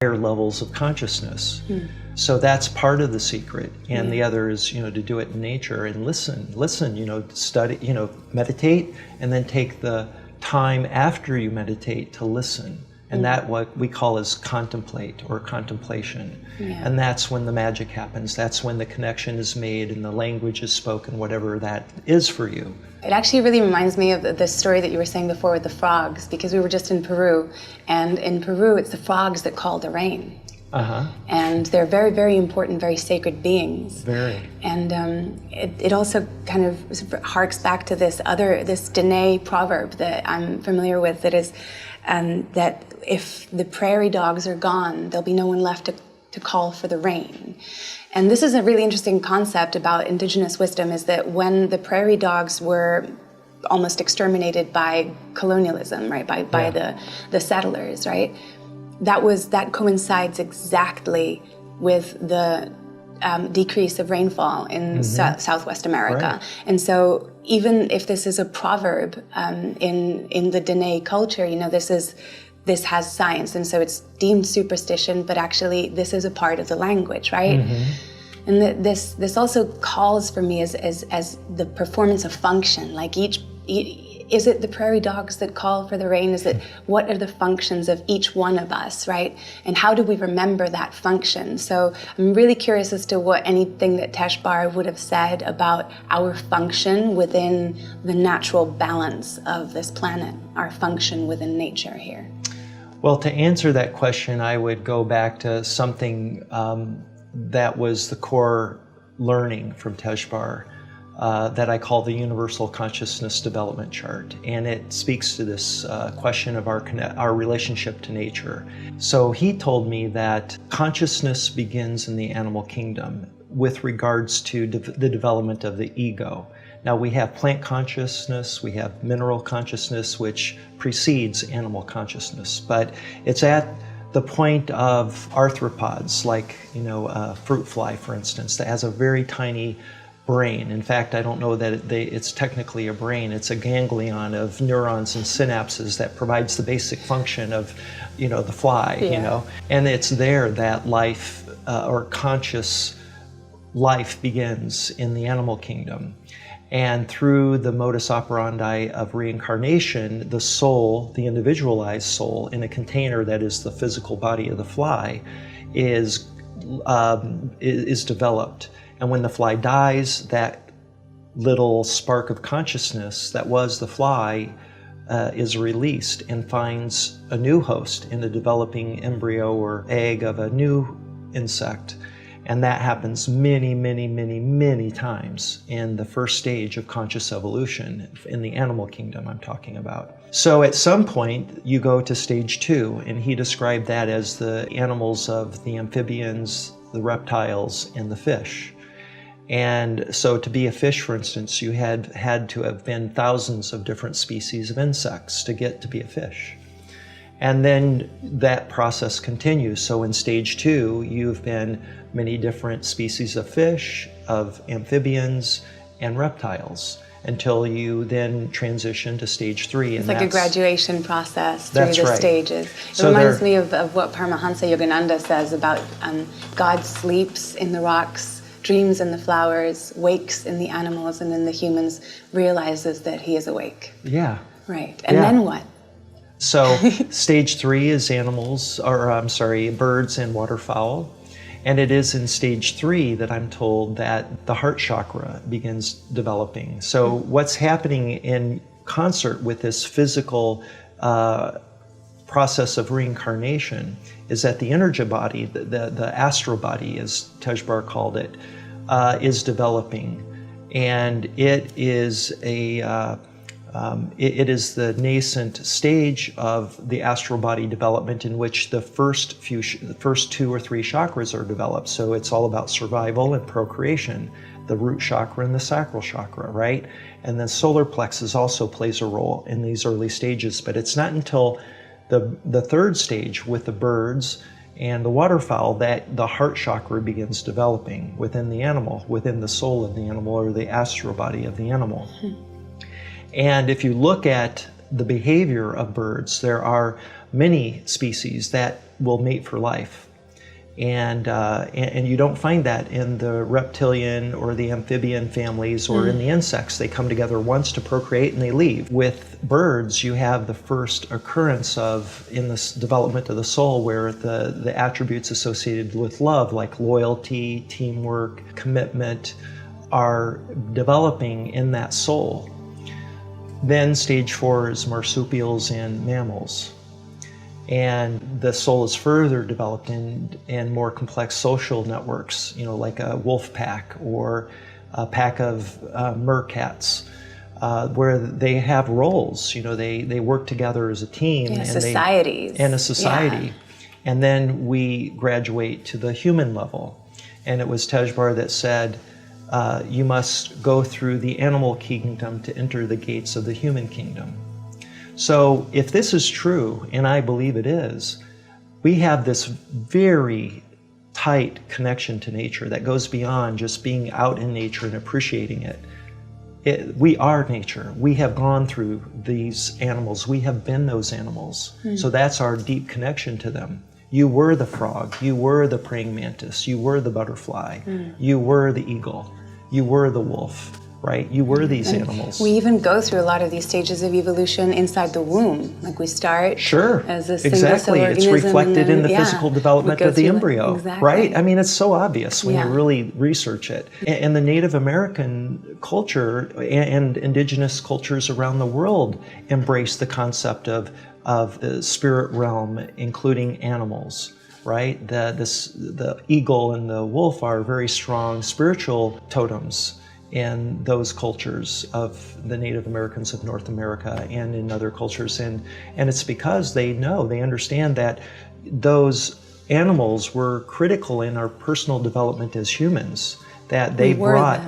higher levels of consciousness. So that's part of the secret. And the other is, to do it in nature and listen, study, meditate, and then take the time after you meditate to listen. And that what we call is contemplate or contemplation. And that's when the magic happens. That's when the connection is made and the language is spoken, whatever that is for you. It actually really reminds me of the story that you were saying before with the frogs, because we were just in Peru, and in Peru it's the frogs that call the rain. And they're very, very important, very sacred beings. Very. And it also kind of harks back to this Dene proverb that I'm familiar with, that is that if the prairie dogs are gone, there'll be no one left to call for the rain. And this is a really interesting concept about indigenous wisdom, is that when the prairie dogs were almost exterminated by colonialism, right, by the settlers, right, that coincides exactly with the decrease of rainfall in Southwest America. Right. And so even if this is a proverb in the Dene culture, this has science, and so it's deemed superstition, but actually this is a part of the language, right? And this also calls for me as the performance of function. Like is it the prairie dogs that call for the rain? What are the functions of each one of us, right? And how do we remember that function? So I'm really curious as to what anything that Teshbar would have said about our function within the natural balance of this planet, our function within nature here. Well, to answer that question, I would go back to something that was the core learning from Teshbar that I call the Universal Consciousness Development Chart. And it speaks to this question of our relationship to nature. So he told me that consciousness begins in the animal kingdom with regards to the development of the ego. Now we have plant consciousness, we have mineral consciousness, which precedes animal consciousness, but it's at the point of arthropods, like a fruit fly, for instance, that has a very tiny brain. In fact, I don't know that it's technically a brain. It's a ganglion of neurons and synapses that provides the basic function of, the fly. And it's there that life or conscious life begins in the animal kingdom. And through the modus operandi of reincarnation, the soul, the individualized soul in a container that is the physical body of the fly, is developed. And when the fly dies, that little spark of consciousness that was the fly is released and finds a new host in the developing embryo or egg of a new insect. And that happens many, many, many, many times in the first stage of conscious evolution, in the animal kingdom I'm talking about. So at some point, you go to stage 2, and he described that as the animals of the amphibians, the reptiles, and the fish. And so to be a fish, for instance, you had to have been thousands of different species of insects to get to be a fish. And then that process continues. So in stage 2, you've been many different species of fish, of amphibians, and reptiles, until you then transition to stage 3. It's like a graduation process through the stages. It So reminds me of what Paramahansa Yogananda says about God sleeps in the rocks, dreams in the flowers, wakes in the animals, and then the humans realizes that he is awake. Yeah. Right. And then what? So stage 3 is birds and waterfowl. And it is in stage 3 that I'm told that the heart chakra begins developing. So what's happening in concert with this physical process of reincarnation is that the energy body, the astral body, as Teshbar called it, is developing. And it is it is the nascent stage of the astral body development in which the first 2 or 3 chakras are developed. So it's all about survival and procreation, the root chakra and the sacral chakra, right? And then solar plexus also plays a role in these early stages, but it's not until the third stage with the birds and the waterfowl that the heart chakra begins developing within the animal, within the soul of the animal or the astral body of the animal. And if you look at the behavior of birds, there are many species that will mate for life. And you don't find that in the reptilian or the amphibian families or in the insects. They come together once to procreate and they leave. With birds, you have the first occurrence in this development of the soul where the attributes associated with love, like loyalty, teamwork, commitment, are developing in that soul. Then stage 4 is marsupials and mammals. And the soul is further developed in more complex social networks, like a wolf pack or a pack of meerkats, where they have roles. They work together as a team. And societies. And a society. Yeah. And then we graduate to the human level. And it was Teshbar that said, you must go through the animal kingdom to enter the gates of the human kingdom. So if this is true, and I believe it is, we have this very tight connection to nature that goes beyond just being out in nature and appreciating it. We are nature. We have gone through these animals. We have been those animals. So that's our deep connection to them. You were the frog. You were the praying mantis. You were the butterfly. You were the eagle. You were the wolf. right? You were these animals. We even go through a lot of these stages of evolution inside the womb. Like we start Sure, as a single exactly. cell organism. It's reflected in the yeah, physical development of the embryo, exactly. right? I mean, it's so obvious when Yeah. you really research it. And the Native American culture and indigenous cultures around the world embrace the concept of the spirit realm, including animals. Right? The eagle and the wolf are very strong spiritual totems in those cultures of the Native Americans of North America and in other cultures. And it's because they understand that those animals were critical in our personal development as humans, that they brought,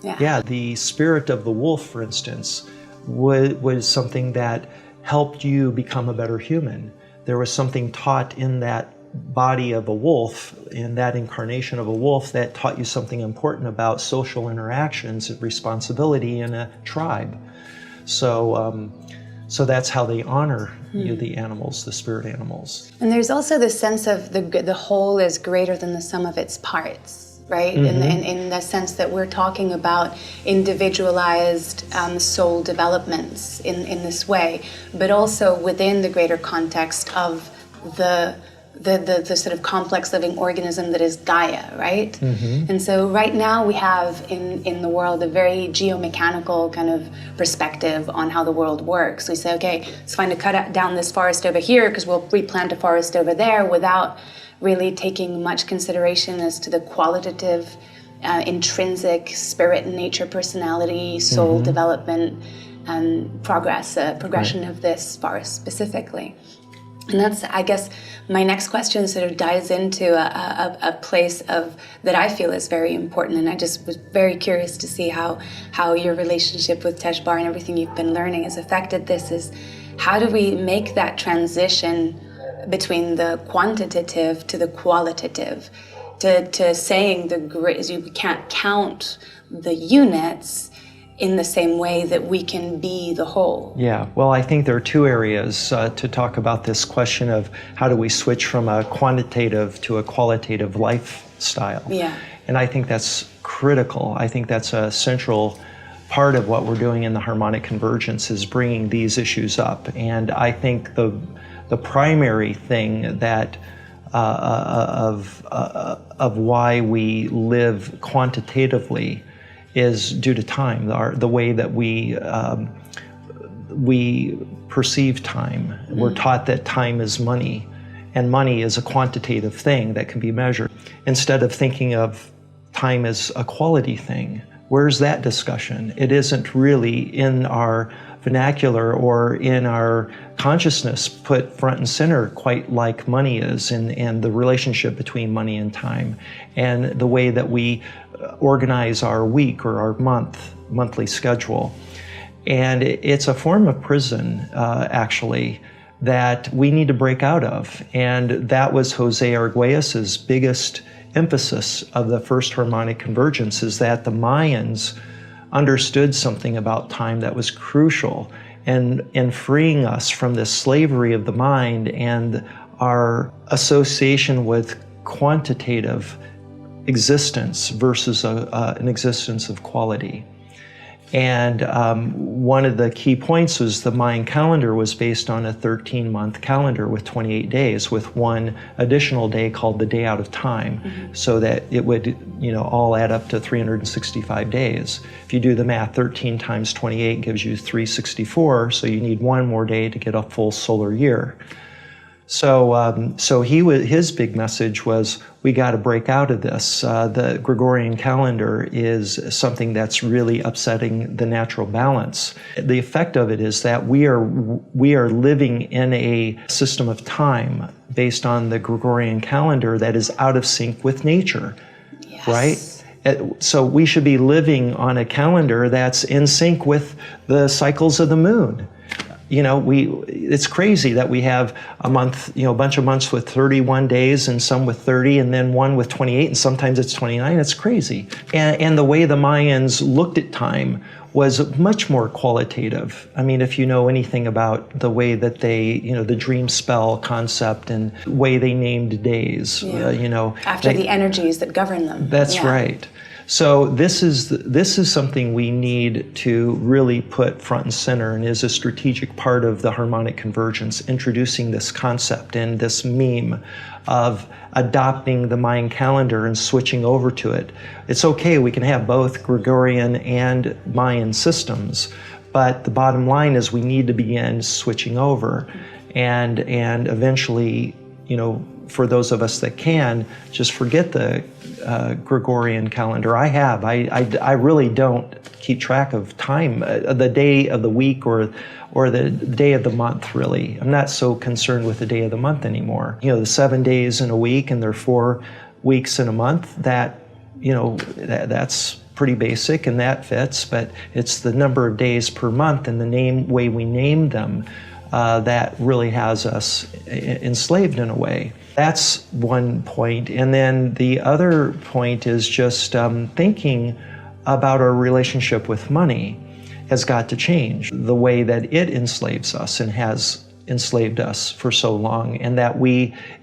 the spirit of the wolf, for instance, was something that helped you become a better human. There was something taught in that body of a wolf, in that incarnation of a wolf, that taught you something important about social interactions and responsibility in a tribe. So that's how they honor the animals, the spirit animals. And there's also this sense of the whole is greater than the sum of its parts, right? In the sense that we're talking about individualized soul developments in this way, but also within the greater context of the sort of complex living organism that is Gaia, right? And so right now we have in the world a very geomechanical kind of perspective on how the world works. We say, okay, it's fine to cut down this forest over here because we'll replant a forest over there, without really taking much consideration as to the qualitative, intrinsic spirit, nature, personality, soul development, progression of this forest specifically. And that's, I guess, my next question sort of dives into a place that I feel is very important. And I just was very curious to see how your relationship with Teshbar and everything you've been learning has affected this. Is how do we make that transition between the quantitative to the qualitative, to saying you can't count the units in the same way that we can be the whole? Yeah, well, I think there are two areas to talk about this question of how do we switch from a quantitative to a qualitative lifestyle. Yeah. And I think that's critical. I think that's a central part of what we're doing in the Harmonic Convergence, is bringing these issues up. And I think the primary thing that of why we live quantitatively is due to time, the way that we perceive time. We're taught that time is money, and money is a quantitative thing that can be measured, instead of thinking of time as a quality thing. Where's that discussion? It isn't really in our vernacular or in our consciousness put front and center quite like money is, and the relationship between money and time, and the way that we organize our week or our monthly schedule. And it's a form of prison, actually, that we need to break out of. And that was Jose Arguelles's biggest emphasis of the first Harmonic Convergence, is that the Mayans understood something about time that was crucial in freeing us from this slavery of the mind and our association with quantitative existence versus an existence of quality. And one of the key points was the Mayan calendar was based on a 13-month calendar with 28 days, with one additional day called the day out of time, so that it would, all add up to 365 days. If you do the math, 13 times 28 gives you 364, so you need one more day to get a full solar year. So, his big message was, we got to break out of this. The Gregorian calendar is something that's really upsetting the natural balance. The effect of it is that we are living in a system of time based on the Gregorian calendar that is out of sync with nature, yes. Right? So we should be living on a calendar that's in sync with the cycles of the moon. It's crazy that we have a month, a bunch of months with 31 days and some with 30, and then one with 28, and sometimes it's 29. It's crazy. And the way the Mayans looked at time was much more qualitative. I mean, if you know anything about the way that they, the dream spell concept and the way they named days, After the energies that govern them. That's right. So this is something we need to really put front and center, and is a strategic part of the Harmonic Convergence, introducing this concept and this meme of adopting the Mayan calendar and switching over to it. It's okay, we can have both Gregorian and Mayan systems, but the bottom line is we need to begin switching over, and eventually, for those of us that can, just forget the Gregorian calendar. I really don't keep track of time, the day of the week or the day of the month, really. I'm not so concerned with the day of the month anymore. The 7 days in a week, and there are 4 weeks in a month, that's pretty basic and that fits, but it's the number of days per month and the way we name them that really has us enslaved in a way. That's one point. And then the other point is just thinking about our relationship with money has got to change. The way that it enslaves us and has enslaved us for so long, and that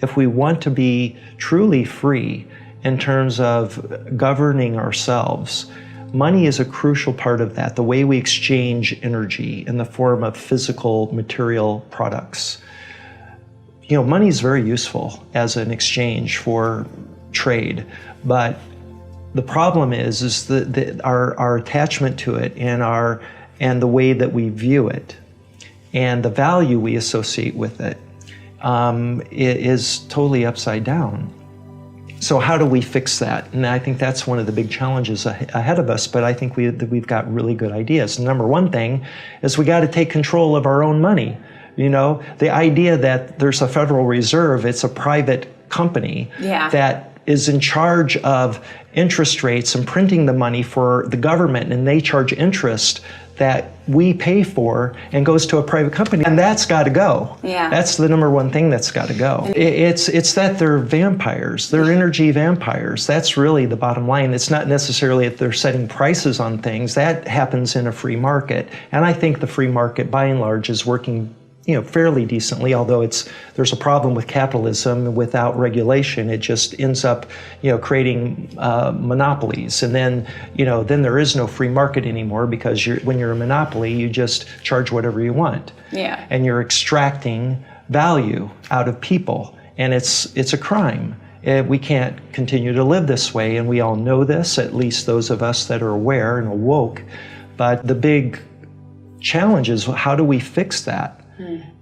if we want to be truly free in terms of governing ourselves, money is a crucial part of that, the way we exchange energy in the form of physical material products. Money is very useful as an exchange for trade, but the problem is that our attachment to it and the way that we view it and the value we associate with it is totally upside down. So how do we fix that? And I think that's one of the big challenges ahead of us, but I think we've got really good ideas. Number one thing is we got to take control of our own money. The idea that there's a Federal Reserve, it's a private company that is in charge of interest rates and printing the money for the government, and they charge interest that we pay for and goes to a private company, and that's got to go. Yeah. That's the number one thing that's got to go. It's that they're vampires, they're energy vampires. That's really the bottom line. It's not necessarily that they're setting prices on things. That happens in a free market, and I think the free market by and large is working fairly decently, although there's a problem with capitalism without regulation. It just ends up, creating monopolies, and then there is no free market anymore, because when you're a monopoly, you just charge whatever you want, and you're extracting value out of people, and it's a crime. We can't continue to live this way, and we all know this, at least those of us that are aware and awoke. But the big challenge is, how do we fix that?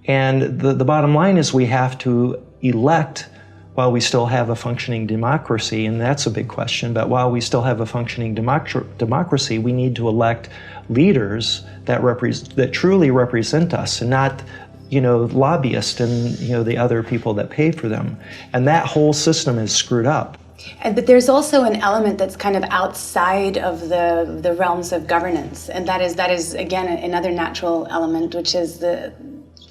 And the bottom line is we have to elect while we still have a functioning democracy, and that's a big question, but while we still have a functioning democracy, we need to elect leaders that truly represent us, and not lobbyists and the other people that pay for them. And that whole system is screwed up. But there's also an element that's kind of outside of the realms of governance, and that is again another natural element, which is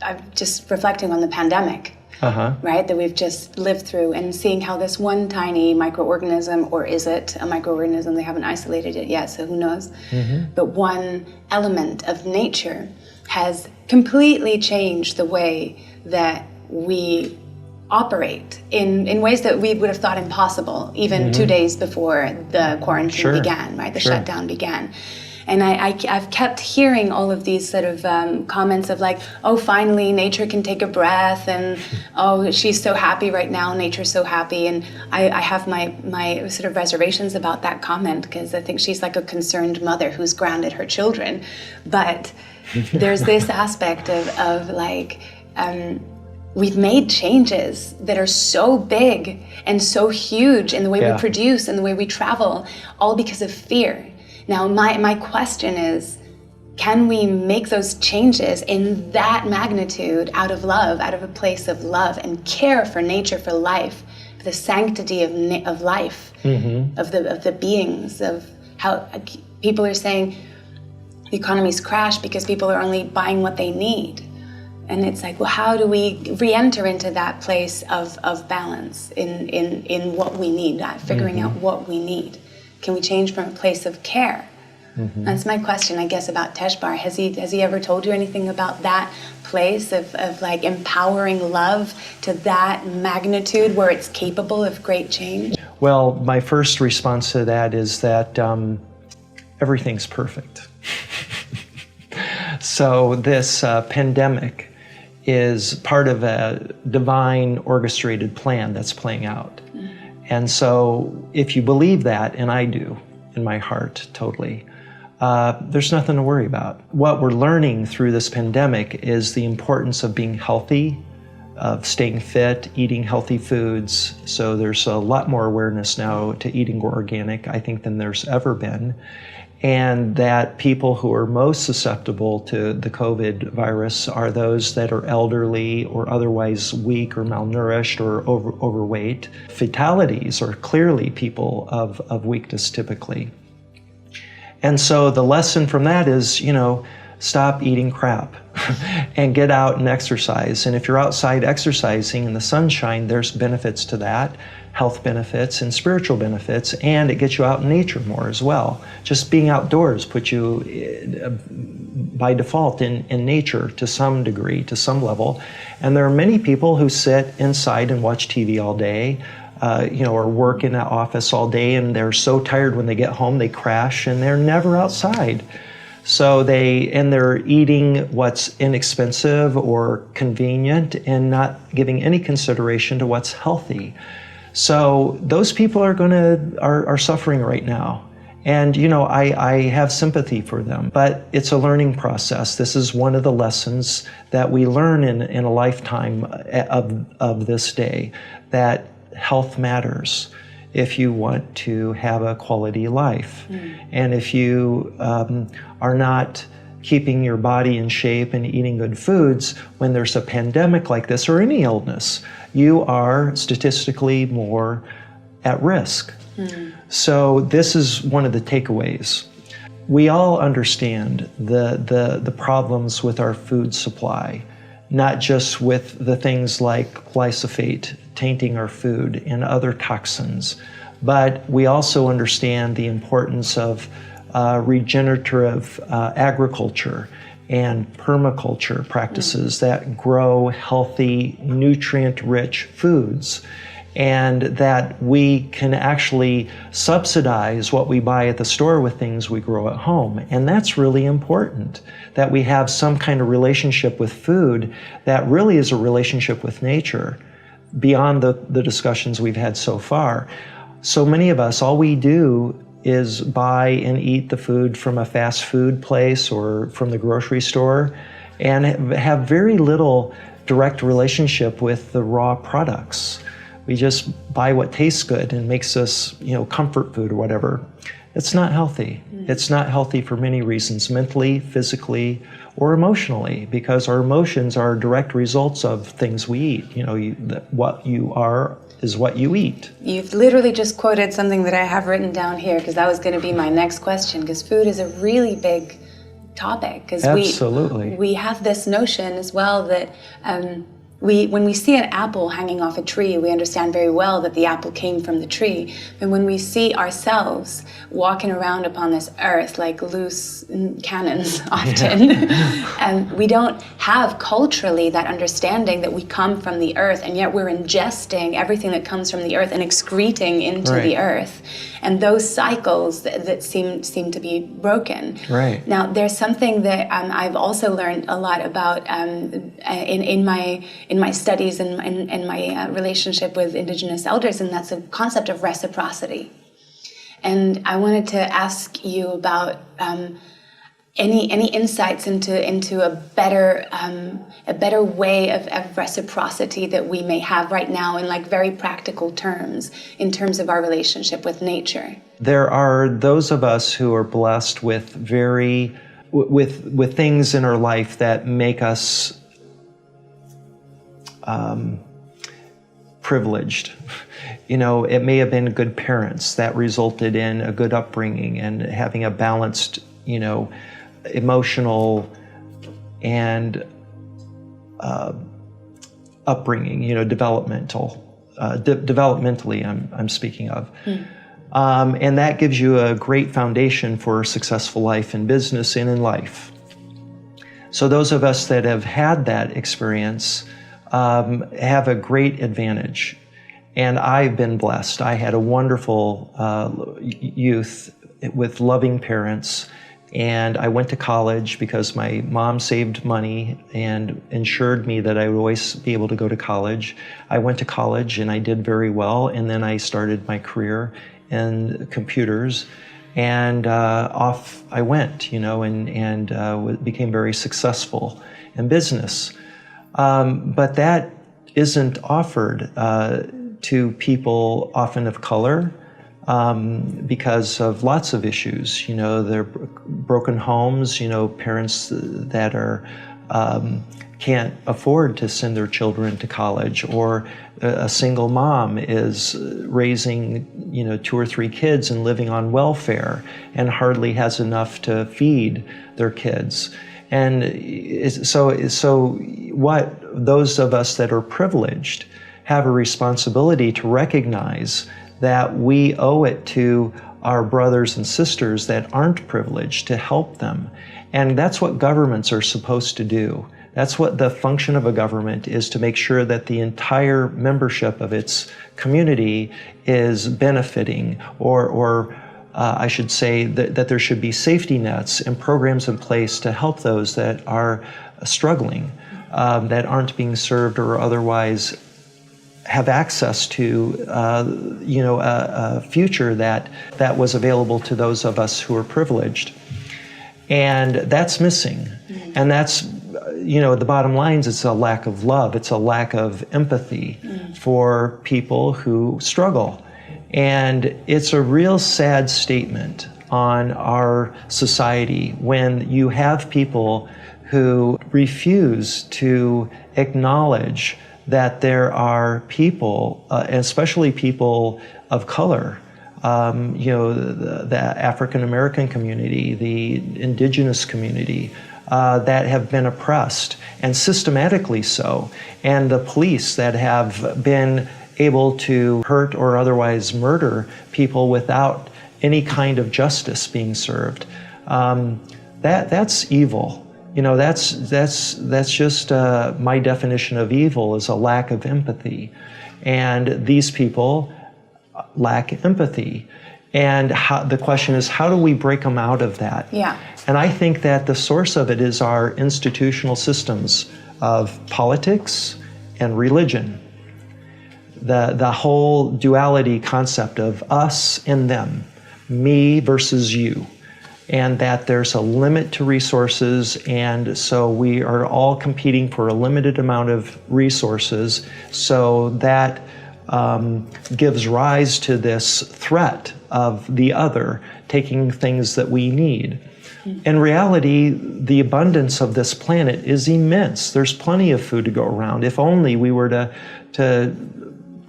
I'm just reflecting on the pandemic, right, that we've just lived through, and seeing how this one tiny microorganism, or is it a microorganism? They haven't isolated it yet, so who knows? But one element of nature has completely changed the way that we operate in ways that we would have thought impossible even 2 days before the quarantine began, right? The shutdown began. And I've kept hearing all of these sort of comments of like, oh, finally nature can take a breath, and oh, she's so happy right now, nature's so happy. And I have my sort of reservations about that comment, because I think she's like a concerned mother who's grounded her children. But there's this aspect of like, we've made changes that are so big and so huge in the way we produce and the way we travel, all because of fear. Now, my question is, can we make those changes in that magnitude out of love, out of a place of love and care for nature, for life, for the sanctity of life, of the beings, of how people are saying the economy's crashed because people are only buying what they need. And it's like, well, how do we re-enter into that place of balance in what we need, figuring out what we need? Can we change from a place of care, That's my question, I guess, about Teshbar. Has he ever told you anything about that place of like empowering love to that magnitude where it's capable of great change? Well, my first response to that is that everything's perfect. So this pandemic is part of a divine orchestrated plan that's playing out. And so if you believe that, and I do in my heart totally, there's nothing to worry about. What we're learning through this pandemic is the importance of being healthy, of staying fit, eating healthy foods. So there's a lot more awareness now to eating organic, I think, than there's ever been. And that people who are most susceptible to the COVID virus are those that are elderly or otherwise weak or malnourished or overweight. Fatalities are clearly people of weakness typically. And so the lesson from that is, stop eating crap and get out and exercise. And if you're outside exercising in the sunshine, there's benefits to that, health benefits and spiritual benefits, and it gets you out in nature more as well. Just being outdoors puts you by default in nature to some degree, to some level. And there are many people who sit inside and watch TV all day, or work in an office all day, and they're so tired when they get home, they crash, and they're never outside. So they're eating what's inexpensive or convenient and not giving any consideration to what's healthy. So those people are suffering right now. And I have sympathy for them, but it's a learning process. This is one of the lessons that we learn in a lifetime of this day, that health matters if you want to have a quality life. And if you are not keeping your body in shape and eating good foods when there's a pandemic like this or any illness, you are statistically more at risk. So this is one of the takeaways. We all understand the problems with our food supply, not just with the things like glyphosate tainting our food and other toxins, but we also understand the importance of regenerative agriculture and permaculture practices that grow healthy, nutrient-rich foods, and that we can actually subsidize what we buy at the store with things we grow at home. And that's really important, that we have some kind of relationship with food that really is a relationship with nature, beyond the discussions we've had so far. So many of us, all we do is buy and eat the food from a fast food place or from the grocery store and have very little direct relationship with the raw products. We just buy what tastes good and makes us, comfort food or whatever. It's not healthy. It's not healthy for many reasons, mentally, physically, or emotionally, because our emotions are direct results of things we eat. What you are is what you eat. You've literally just quoted something that I have written down here, because that was going to be my next question, because food is a really big topic. Absolutely. We have this notion as well that when we see an apple hanging off a tree, we understand very well that the apple came from the tree. And when we see ourselves walking around upon this earth like loose cannons often, and we don't have culturally that understanding that we come from the earth, and yet we're ingesting everything that comes from the earth and excreting into the earth. And those cycles that seem to be broken. Right. Now, there's something that I've also learned a lot about in my studies and my relationship with Indigenous elders, and that's a concept of reciprocity. And I wanted to ask you about any insights into a better way of reciprocity that we may have right now in like very practical terms, in terms of our relationship with nature. There are those of us who are blessed with with things in our life that make us privileged. It may have been good parents that resulted in a good upbringing and having a balanced, emotional and upbringing, developmentally I'm speaking of. And that gives you a great foundation for a successful life in business and in life. So those of us that have had that experience have a great advantage. And I've been blessed. I had a wonderful youth with loving parents. And I went to college because my mom saved money and ensured me that I would always be able to go to college. I went to college and I did very well. And then I started my career in computers. And off I went, and became very successful in business. But that isn't offered to people often of color because of lots of issues. They're broken homes, parents that are can't afford to send their children to college, or a single mom is raising 2 or 3 kids and living on welfare and hardly has enough to feed their kids. And so what those of us that are privileged have a responsibility to recognize that we owe it to our brothers and sisters that aren't privileged to help them. And that's what governments are supposed to do. That's what the function of a government is, to make sure that the entire membership of its community is benefiting, or I should say that there should be safety nets and programs in place to help those that are struggling, that aren't being served or otherwise have access to a future that was available to those of us who are privileged. And that's missing. And that's, the bottom line is it's a lack of love. It's a lack of empathy for people who struggle. And it's a real sad statement on our society when you have people who refuse to acknowledge that there are people, especially people of color, the African American community, the indigenous community, that have been oppressed, and systematically so, and the police that have been able to hurt or otherwise murder people without any kind of justice being served. That's evil. That's just my definition of evil, is a lack of empathy. And these people lack empathy. And the question is, how do we break them out of that? Yeah. And I think that the source of it is our institutional systems of politics and religion. The whole duality concept of us and them, me versus you, and that there's a limit to resources, and so we are all competing for a limited amount of resources, so that gives rise to this threat of the other taking things that we need. In reality, the abundance of this planet is immense. There's plenty of food to go around. If only we were to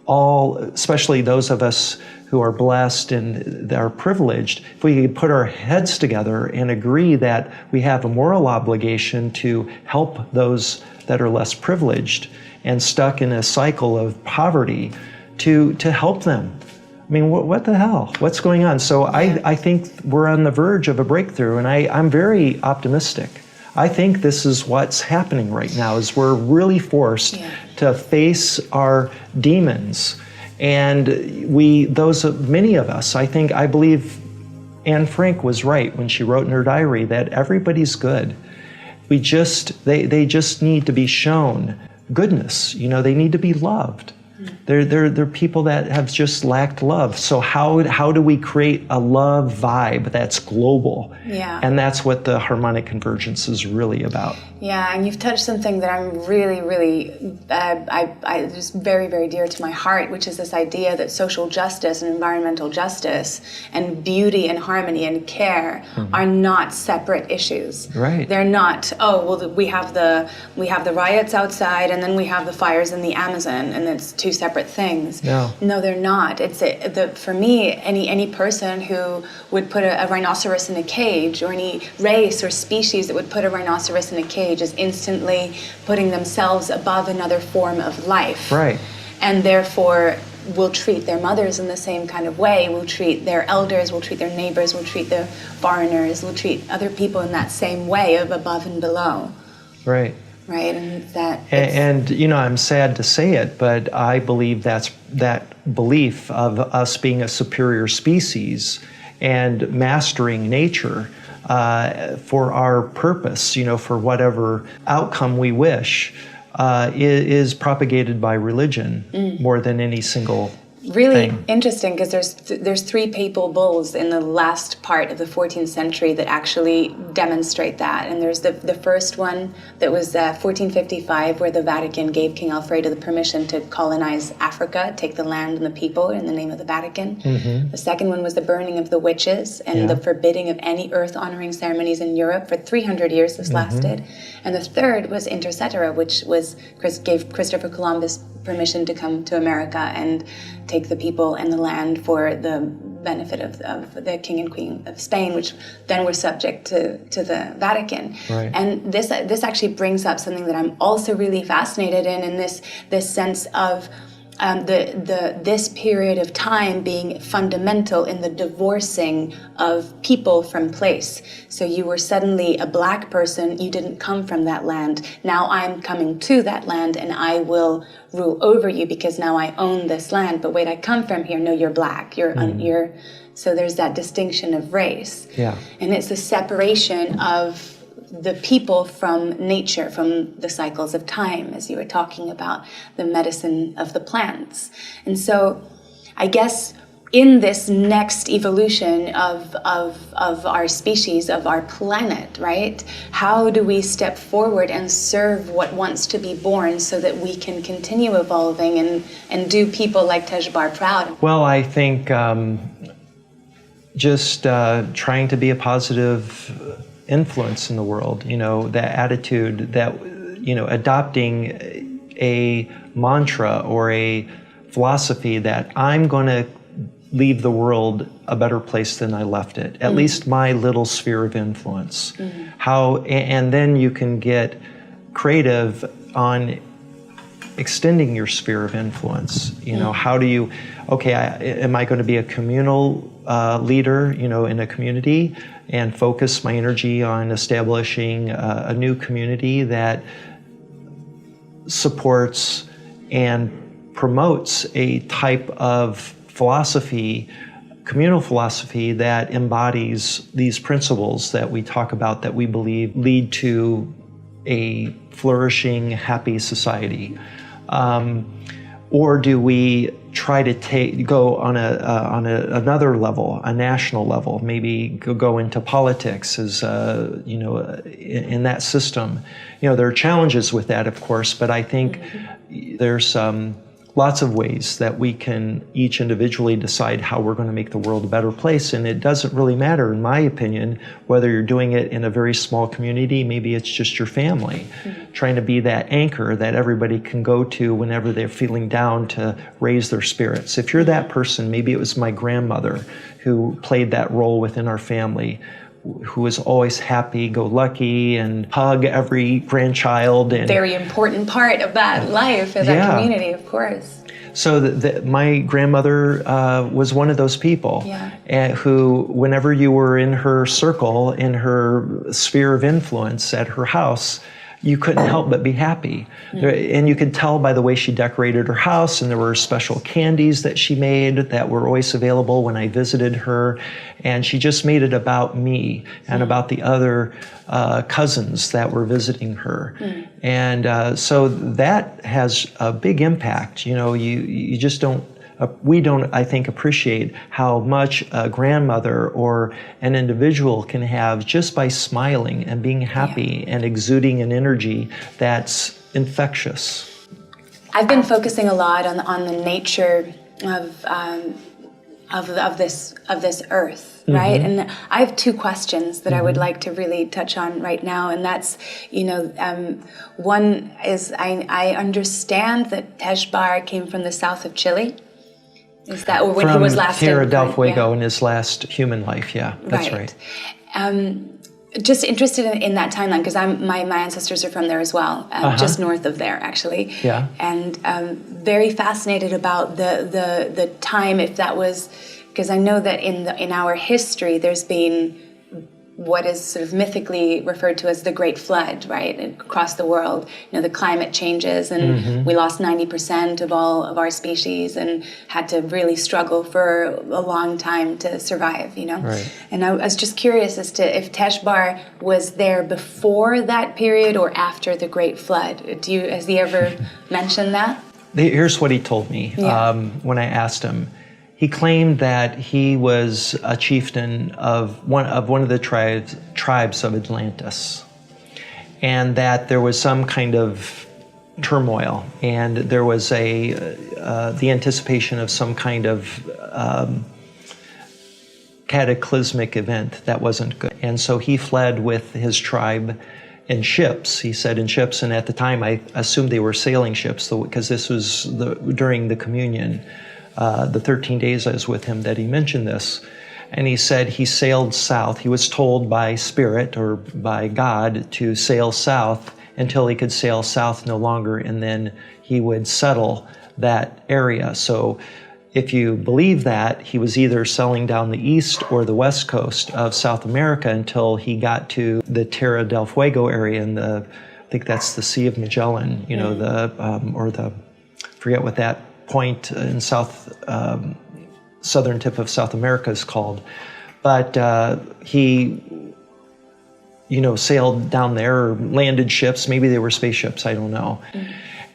all, especially those of us who are blessed and are privileged, if we could put our heads together and agree that we have a moral obligation to help those that are less privileged and stuck in a cycle of poverty, to help them. I mean, what the hell? What's going on? So I think we're on the verge of a breakthrough, and I'm very optimistic. I think this is what's happening right now, is we're really forced to face our demons. And many of us, I believe Anne Frank was right when she wrote in her diary that everybody's good. They just need to be shown goodness. They need to be loved. They're people that have just lacked love. So how do we create a love vibe that's global? Yeah. And that's what the Harmonic Convergence is really about. Yeah, and you've touched something that I'm really, is very, very dear to my heart, which is this idea that social justice and environmental justice and beauty and harmony and care are not separate issues. Right. They're not, we have the riots outside and then we have the fires in the Amazon, and it's two separate things. No, they're not. For me, any person who would put a rhinoceros in a cage, or any race or species that would put a rhinoceros in a cage, is instantly putting themselves above another form of life. Right. And therefore will treat their mothers in the same kind of way, will treat their elders, will treat their neighbors, will treat the foreigners, will treat other people in that same way of above and below. Right. Right, and that. And you know, I'm sad to say it, but I believe that belief of us being a superior species and mastering nature for our purpose, you know, for whatever outcome we wish, is propagated by religion more than any single Really thing. interesting, because there's three papal bulls in the last part of the 14th century that actually demonstrate that. And there's the first one that was 1455, where the Vatican gave King Alfredo the permission to colonize Africa, take the land and the people in the name of the Vatican. Mm-hmm. The second one was the burning of the witches and the forbidding of any earth-honoring ceremonies in Europe. For 300 years this lasted. And the third was Inter Cetera, which gave Christopher Columbus permission to come to America and take the people and the land for the benefit of the King and Queen of Spain, which then were subject to the Vatican. Right. And this actually brings up something that I'm also really fascinated in this sense of this period of time being fundamental in the divorcing of people from place. So you were suddenly a black person, you didn't come from that land. Now I'm coming to that land and I will rule over you because now I own this land. But wait, I come from here. No, you're black. You're so there's that distinction of race. Yeah. And it's the separation of the people from nature, from the cycles of time, as you were talking about, the medicine of the plants. And so I guess in this next evolution of our species, of our planet, right, how do we step forward and serve what wants to be born so that we can continue evolving and do people like Tejbar proud? Well, I think just trying to be a positive influence in the world, you know, that attitude, that, you know, adopting a mantra or a philosophy that I'm going to leave the world a better place than I left it, at least my little sphere of influence. And then you can get creative on extending your sphere of influence. You know, how do you, am I going to be a communal leader, you know, in a community and focus my energy on establishing a new community that supports and promotes a type of philosophy, communal philosophy, that embodies these principles that we talk about, that we believe lead to a flourishing, happy society? Or do we try to go on another level, a national level, maybe go into politics as you know, in that system? You know, there are challenges with that, of course, but I think there's lots of ways that we can each individually decide how we're going to make the world a better place. And it doesn't really matter, in my opinion, whether you're doing it in a very small community, maybe it's just your family, trying to be that anchor that everybody can go to whenever they're feeling down to raise their spirits. If you're that person, maybe it was my grandmother who played that role within our family, who was always happy-go-lucky and hug every grandchild. And very important part of that life, of that community, of course. So my grandmother was one of those people who, whenever you were in her circle, in her sphere of influence at her house, you couldn't help but be happy. And you could tell by the way she decorated her house, and there were special candies that she made that were always available when I visited her. And she just made it about me and about the other cousins that were visiting her. And so that has a big impact. You know, you just don't, we don't, I think, appreciate how much a grandmother or an individual can have just by smiling and being happy and exuding an energy that's infectious. I've been focusing a lot on the nature of this earth, right? And I have two questions that I would like to really touch on right now, and that's, you know, one is I understand that Tejbar came from the south of Chile. Is that, or when he was last Tierra del Fuego in his last human life? Yeah, that's right. just interested in that timeline, because my ancestors are from there as well, just north of there, actually. Yeah. And very fascinated about the time, if that was, because I know that in our history there's been what is sort of mythically referred to as the Great Flood, right, across the world. You know, the climate changes, and we lost 90% of all of our species, and had to really struggle for a long time to survive, you know. Right. And I was just curious as to if Teshbar was there before that period or after the Great Flood. Has he ever mentioned that? Here's what he told me when I asked him. He claimed that he was a chieftain of one of the tribes of Atlantis, and that there was some kind of turmoil, and there was the anticipation of some kind of cataclysmic event that wasn't good. And so he fled with his tribe in ships. He said in ships, and at the time I assumed they were sailing ships, because this was during the communion. The 13 days I was with him that he mentioned this. And he said he sailed south. He was told by Spirit or by God to sail south until he could sail south no longer, and then he would settle that area. So if you believe that, he was either sailing down the east or the west coast of South America until he got to the Tierra del Fuego area, and I think that's the Sea of Magellan, you know, forget what that point in southern tip of South America is called. But he, you know, sailed down there, or landed ships. Maybe they were spaceships, I don't know.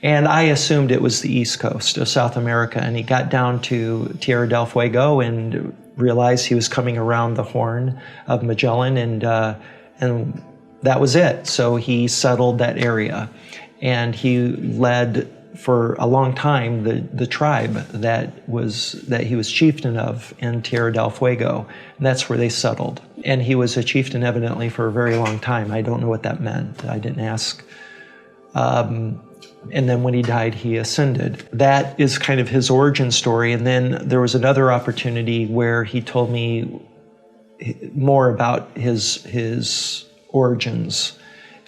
And I assumed it was the east coast of South America. And he got down to Tierra del Fuego and realized he was coming around the Horn of Magellan, and that was it. So he settled that area, and he led for a long time the tribe that he was chieftain of in Tierra del Fuego, and that's where they settled. And he was a chieftain evidently for a very long time. I don't know what that meant. I didn't ask. And then when he died, he ascended. That is kind of his origin story. And then there was another opportunity where he told me more about his origins.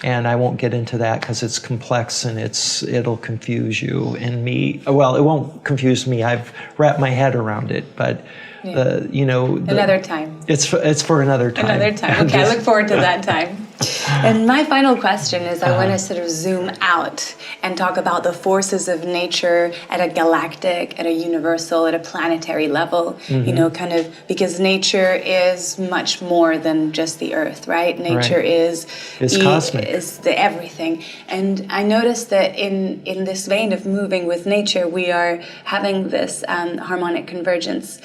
And I won't get into that because it's complex and it'll confuse you and me. Well, it won't confuse me. I've wrapped my head around it, but another time. It's for another time. Another time. Okay, I look forward to that time. And my final question is, I want to sort of zoom out and talk about the forces of nature at a galactic, at a universal, at a planetary level, you know, kind of, because nature is much more than just the Earth, right? Nature is cosmic. Is the everything. And I noticed that in this vein of moving with nature, we are having this harmonic convergence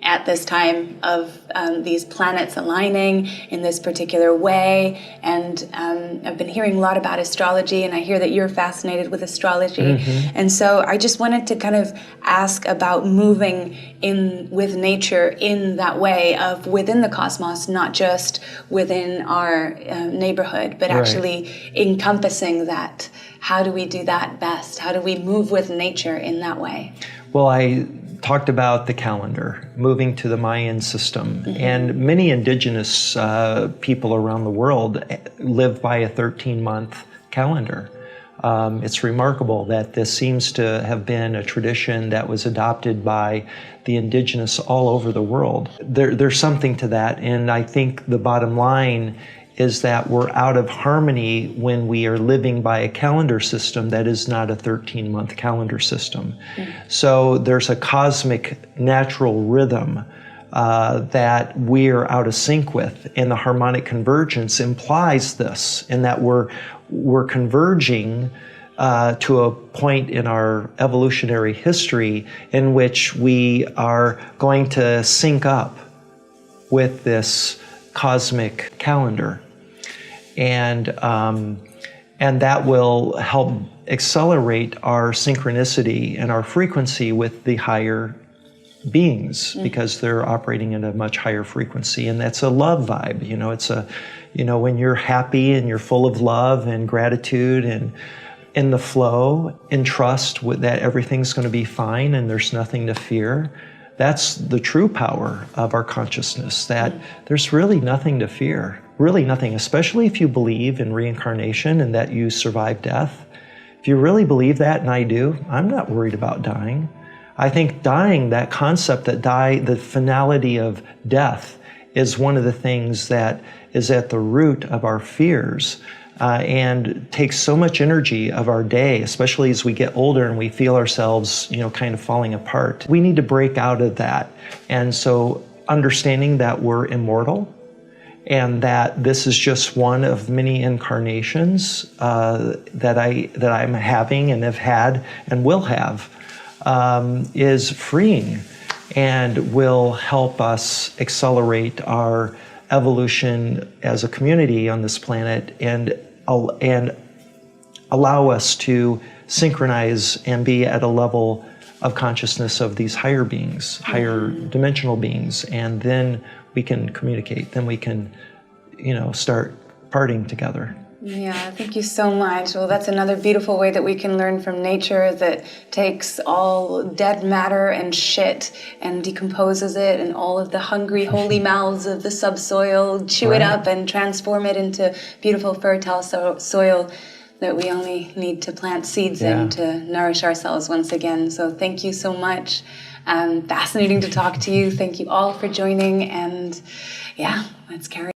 at this time of these planets aligning in this particular way. And I've been hearing a lot about astrology, and I hear that you're fascinated with astrology. And so I just wanted to kind of ask about moving in with nature in that way of within the cosmos, not just within our neighborhood, but actually encompassing that. How do we do that best? How do we move with nature in that way? Well, I talked about the calendar, moving to the Mayan system. And many indigenous people around the world live by a 13-month calendar. It's remarkable that this seems to have been a tradition that was adopted by the indigenous all over the world. There's something to that, and I think the bottom line is that we're out of harmony when we are living by a calendar system that is not a 13-month calendar system. So there's a cosmic natural rhythm that we're out of sync with, and the harmonic convergence implies this, in that we're converging to a point in our evolutionary history in which we are going to sync up with this cosmic calendar. And that will help accelerate our synchronicity and our frequency with the higher beings, because they're operating at a much higher frequency. And that's a love vibe. You know, it's when you're happy and you're full of love and gratitude and in the flow, in trust with that everything's going to be fine and there's nothing to fear, That's the true power of our consciousness, that there's really nothing to fear, really nothing, especially if you believe in reincarnation and that you survive death. If you really believe that, and I do, I'm not worried about dying. I think dying, that concept that the finality of death, is one of the things that is at the root of our fears. And takes so much energy of our day, especially as we get older and we feel ourselves, kind of falling apart. We need to break out of that. And so understanding that we're immortal and that this is just one of many incarnations that I'm having and have had and will have is freeing and will help us accelerate our evolution as a community on this planet and allow us to synchronize and be at a level of consciousness of these higher beings, higher dimensional beings, and then we can communicate, then we can, start partying together. Yeah, thank you so much. Well, that's another beautiful way that we can learn from nature that takes all dead matter and shit and decomposes it, and all of the hungry, holy mouths of the subsoil, chew it up and transform it into beautiful, fertile soil that we only need to plant seeds in to nourish ourselves once again. So thank you so much. Fascinating to talk to you. Thank you all for joining, and let's carry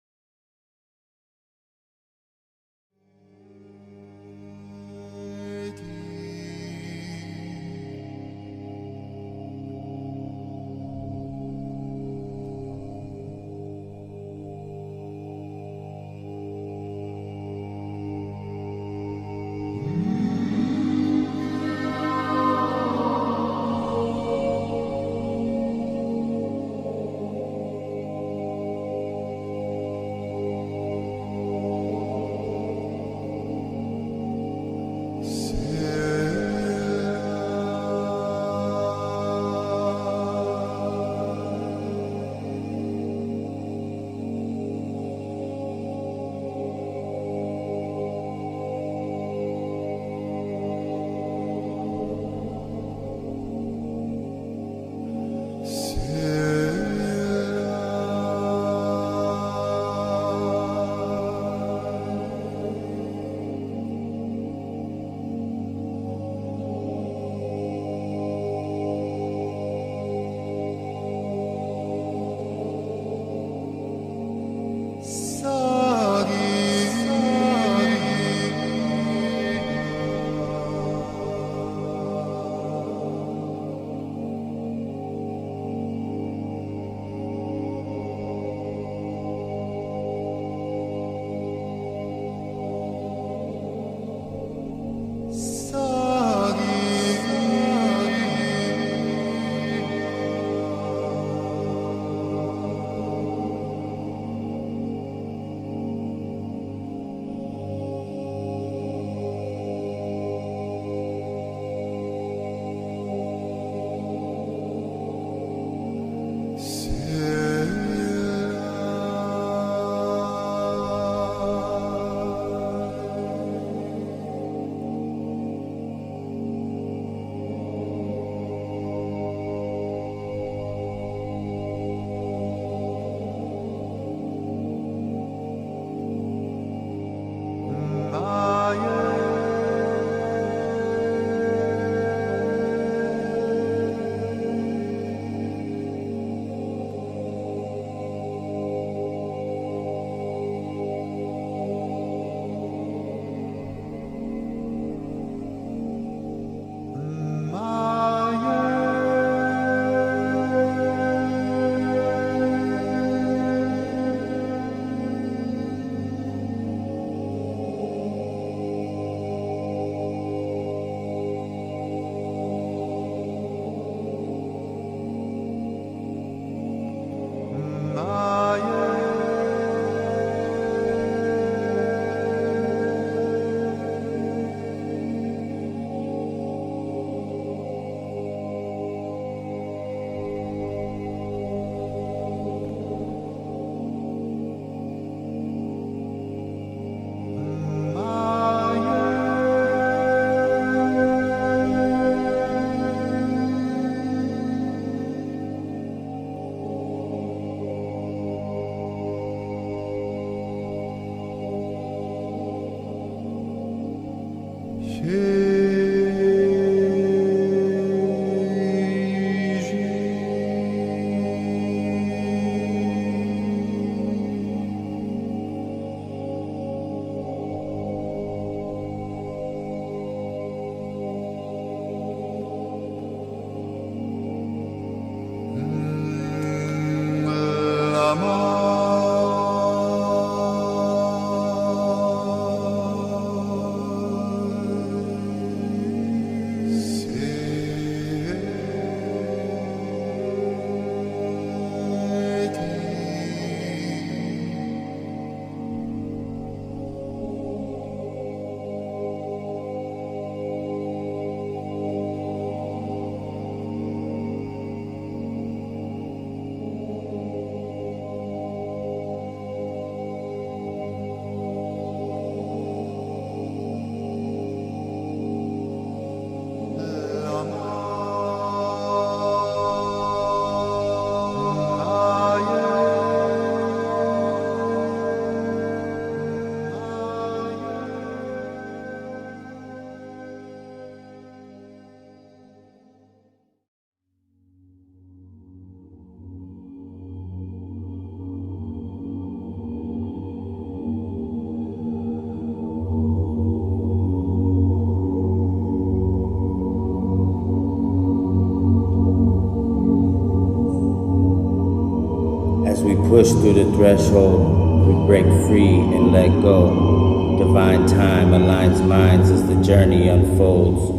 As we push through the threshold, we break free and let go. Divine time aligns minds as the journey unfolds.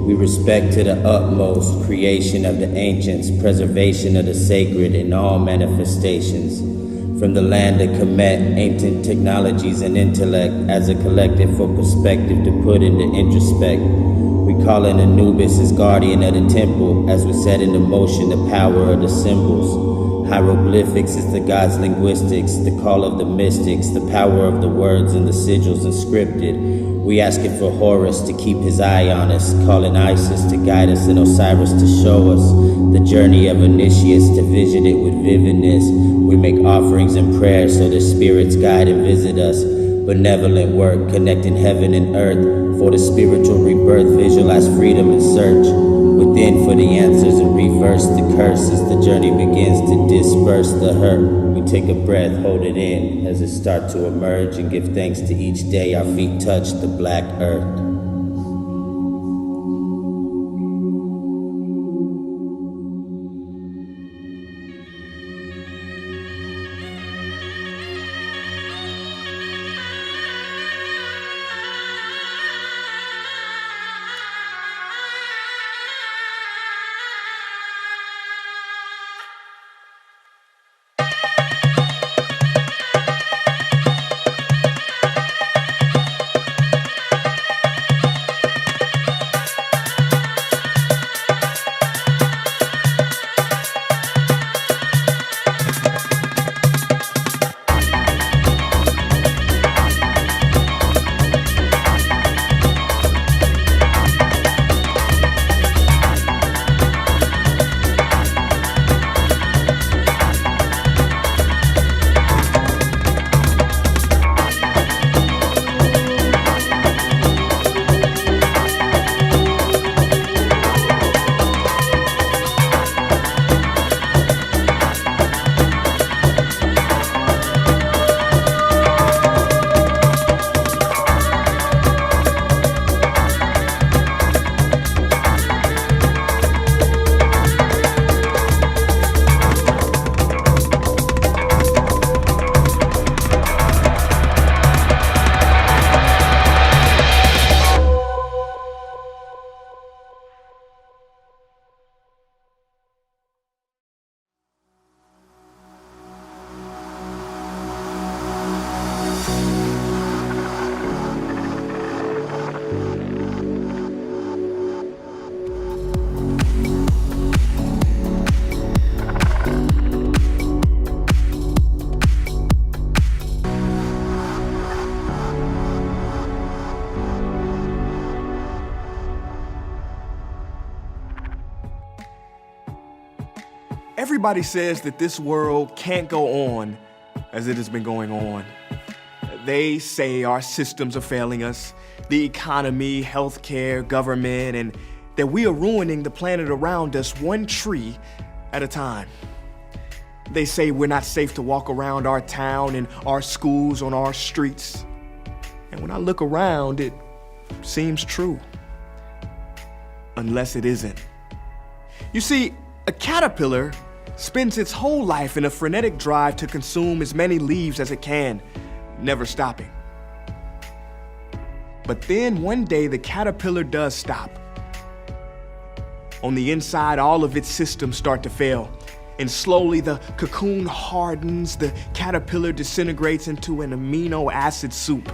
We respect to the utmost creation of the ancients, preservation of the sacred in all manifestations. From the land of Kemet, ancient technologies and intellect as a collective for perspective to put into introspect. We call in Anubis as guardian of the temple as we set into motion the power of the symbols. Hieroglyphics is the gods' linguistics, the call of the mystics, the power of the words and the sigils inscripted. We asking for Horus to keep his eye on us, calling Isis to guide us and Osiris to show us the journey of initiates to vision it with vividness. We make offerings and prayers so the spirits guide and visit us. Benevolent work connecting heaven and earth for the spiritual rebirth, visualize freedom and search within for the answers and reverse the curse as the journey begins to disperse the hurt. We take a breath, hold it in as it starts to emerge and give thanks to each day our feet touch the black earth. Everybody says that this world can't go on as it has been going on. They say our systems are failing us, the economy, healthcare, government, and that we are ruining the planet around us one tree at a time. They say we're not safe to walk around our town and our schools on our streets. And when I look around, it seems true. Unless it isn't. You see, a caterpillar spends its whole life in a frenetic drive to consume as many leaves as it can, never stopping. But then one day the caterpillar does stop. On the inside, all of its systems start to fail, and slowly the cocoon hardens, the caterpillar disintegrates into an amino acid soup,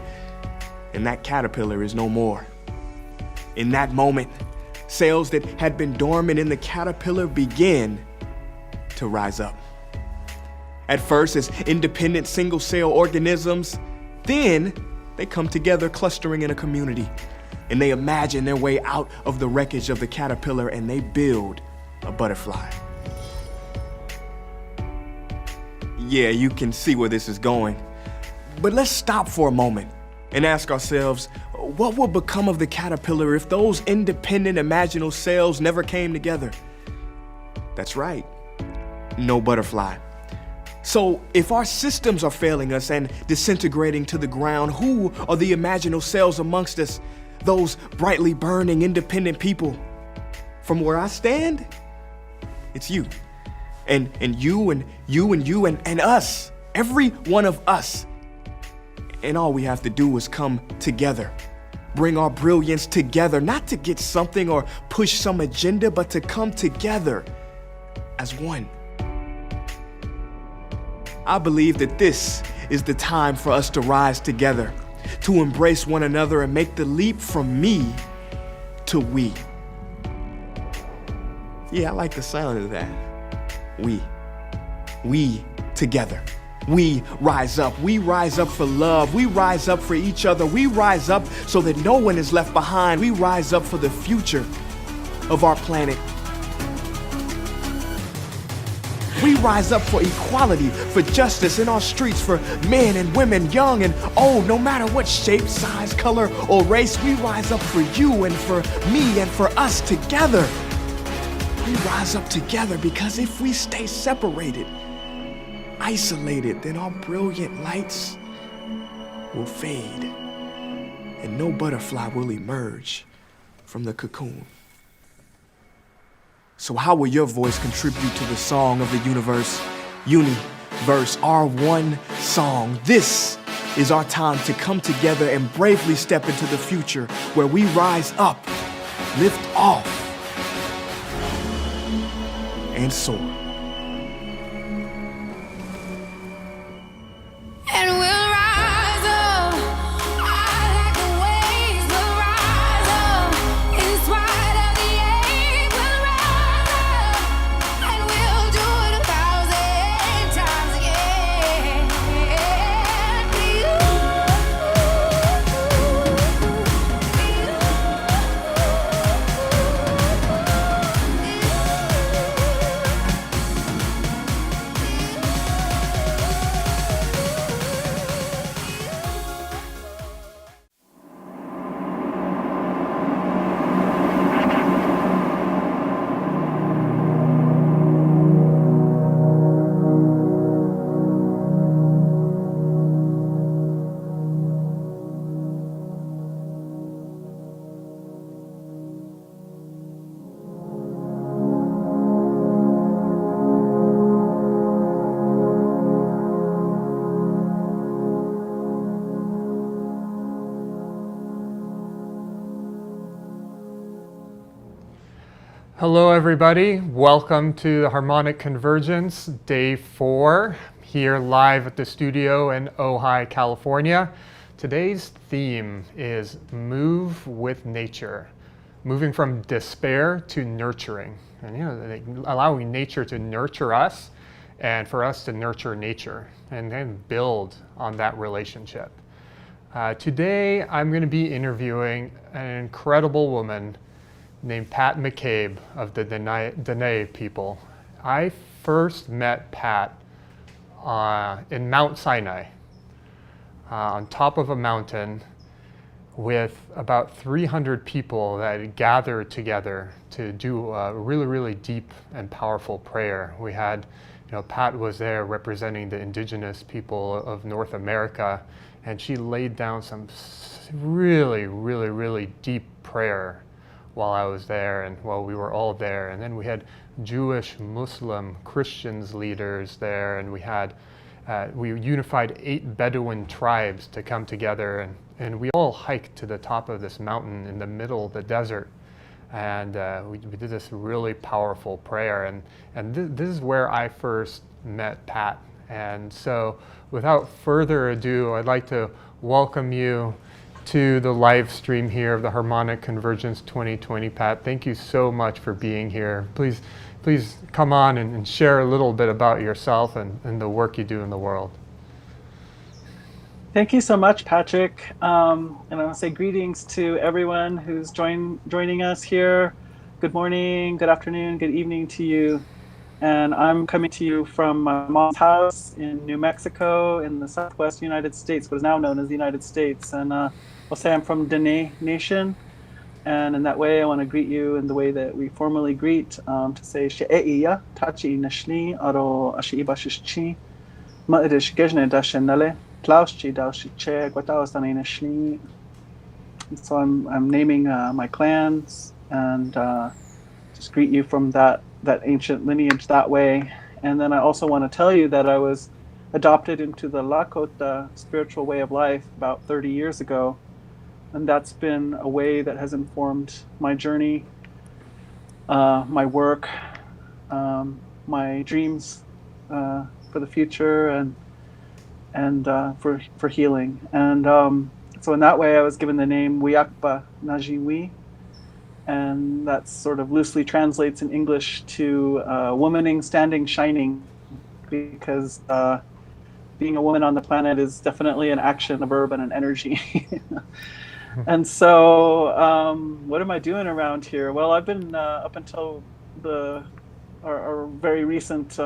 and that caterpillar is no more. In that moment, cells that had been dormant in the caterpillar begin to rise up. At first as independent single-cell organisms, then they come together clustering in a community, and they imagine their way out of the wreckage of the caterpillar, and they build a butterfly. Yeah, you can see where this is going. But let's stop for a moment and ask ourselves, what would become of the caterpillar if those independent imaginal cells never came together? That's right, no butterfly. So if our systems are failing us and disintegrating to the ground, who are the imaginal cells amongst us, those brightly burning independent people? From where I stand, it's you. And you and you and you and us, every one of us. And all we have to do is come together, bring our brilliance together, not to get something or push some agenda, but to come together as one. I believe that this is the time for us to rise together, to embrace one another and make the leap from me to we. Yeah, I like the sound of that. We together. We rise up. We rise up for love. We rise up for each other. We rise up so that no one is left behind. We rise up for the future of our planet. We rise up for equality, for justice in our streets, for men and women, young and old, no matter what shape, size, color, or race. We rise up for you and for me and for us together. We rise up together because if we stay separated, isolated, then our brilliant lights will fade and no butterfly will emerge from the cocoon. So how will your voice contribute to the song of the universe? Universe, our one song. This is our time to come together and bravely step into the future where we rise up, lift off, and soar. And we'll rise up, like the waves will rise up. In spite of the ache, we'll rise up, and we'll do it 1,000 times again. Hello everybody, welcome to the Harmonic Convergence, Day 4, here live at the studio in Ojai, California. Today's theme is Move with Nature, moving from despair to nurturing. And allowing nature to nurture us and for us to nurture nature and then build on that relationship. Today I'm going to be interviewing an incredible woman named Pat McCabe of the Dene people. I first met Pat in Mount Sinai, on top of a mountain with about 300 people that had gathered together to do a really, really deep and powerful prayer. We had, Pat was there representing the indigenous people of North America, and she laid down some really, really, really deep prayer while I was there and while we were all there. And then we had Jewish, Muslim, Christians leaders there, and we unified 8 Bedouin tribes to come together, and we all hiked to the top of this mountain in the middle of the desert. And we did this really powerful prayer, and this is where I first met Pat. And so without further ado, I'd like to welcome you to the live stream here of the Harmonic Convergence 2020. Pat, thank you so much for being here. Please come on and share a little bit about yourself and the work you do in the world. Thank you so much, Patrick. And I want to say greetings to everyone who's joining us here. Good morning, good afternoon, good evening to you. And I'm coming to you from my mom's house in New Mexico in the Southwest United States, what is now known as the United States. And I'll say I'm from Dene Nation. And in that way, I want to greet you in the way that we formally greet, to say She'e'iya, Tachi Nashni, Aro Ashi'ibashishchi, Ma'irish Gejne Dashenale. So I'm naming my clans and just greet you from that ancient lineage that way. And then I also want to tell you that I was adopted into the Lakota spiritual way of life about 30 years ago. And that's been a way that has informed my journey, my work, my dreams for the future, and for healing. And so in that way, I was given the name Wiakpa Najiwi, and that sort of loosely translates in English to womaning, standing, shining, because being a woman on the planet is definitely an action, a verb, and an energy. And so what am I doing around here? Well, I've been up until our very recent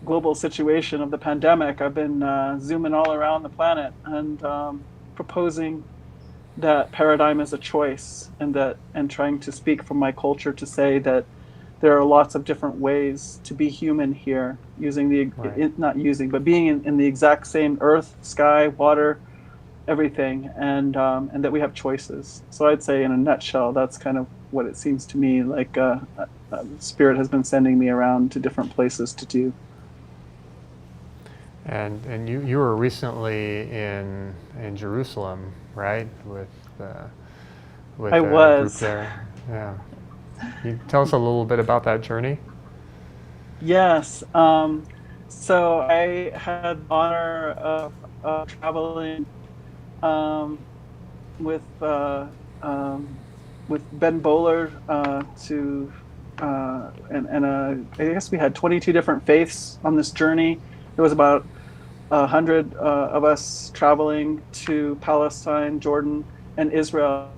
global situation of the pandemic, I've been zooming all around the planet and proposing that paradigm as a choice, and trying to speak from my culture to say that there are lots of different ways to be human here, but being in the exact same earth, sky, water, everything, and that we have choices. So I'd say in a nutshell, that's kind of what it seems to me like Spirit has been sending me around to different places to do. And you were recently in Jerusalem, right? With I was. Group there. Yeah. Can you tell us a little bit about that journey? Yes. So I had the honor of traveling with Ben Bowler to and I guess we had 22 different faiths on this journey. There was about 100 of us traveling to Palestine, Jordan, and Israel,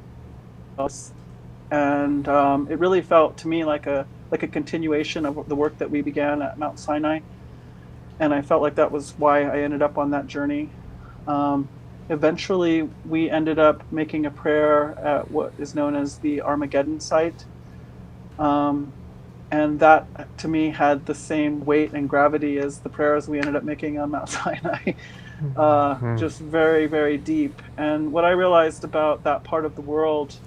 and it really felt to me like a continuation of the work that we began at Mount Sinai, and I felt like that was why I ended up on that journey. Eventually, we ended up making a prayer at what is known as the Armageddon site. And that, to me, had the same weight and gravity as the prayers we ended up making on Mount Sinai. Just very, very deep. And what I realized about that part of the world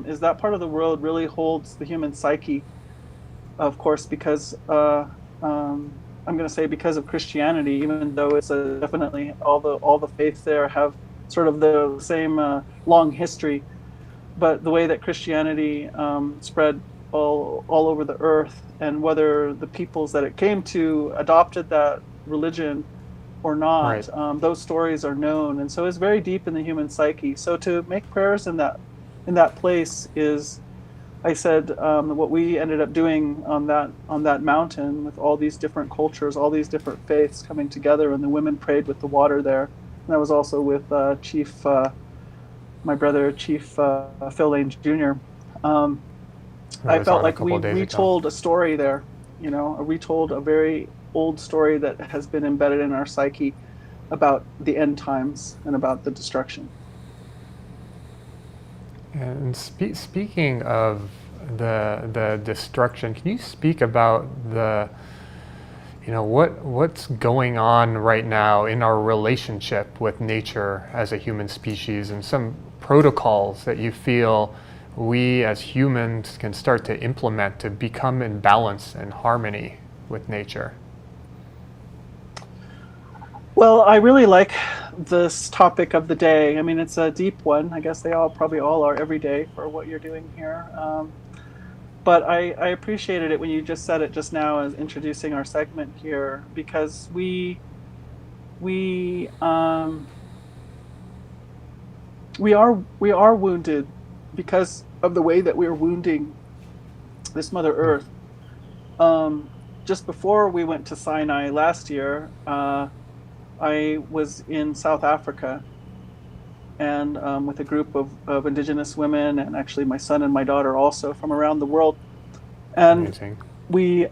is that part of the world really holds the human psyche, of course, because I'm going to say because of Christianity, even though it's definitely all the faiths there have sort of the same long history, but the way that Christianity spread all over the earth, and whether the peoples that it came to adopted that religion or not, right. Those stories are known, and so it's very deep in the human psyche. So to make prayers in that place is, I said, what we ended up doing on that mountain with all these different cultures, all these different faiths coming together, and the women prayed with the water there. And that was also with my brother, Chief Phil Lane Jr. I felt like we retold a story there, retold a very old story that has been embedded in our psyche about the end times and about the destruction. And speaking of the destruction, can you speak about what's going on right now in our relationship with nature as a human species, and some protocols that you feel we as humans can start to implement to become in balance and harmony with nature? Well, I really like this topic of the day. I mean, it's a deep one. I guess they all probably all are every day for what you're doing here. But I appreciated it when you just said it just now as introducing our segment here, because we are wounded because of the way that we're wounding this Mother Earth. Just before we went to Sinai last year, I was in South Africa, and with a group of indigenous women, and actually my son and my daughter also from around the world. And Amazing. we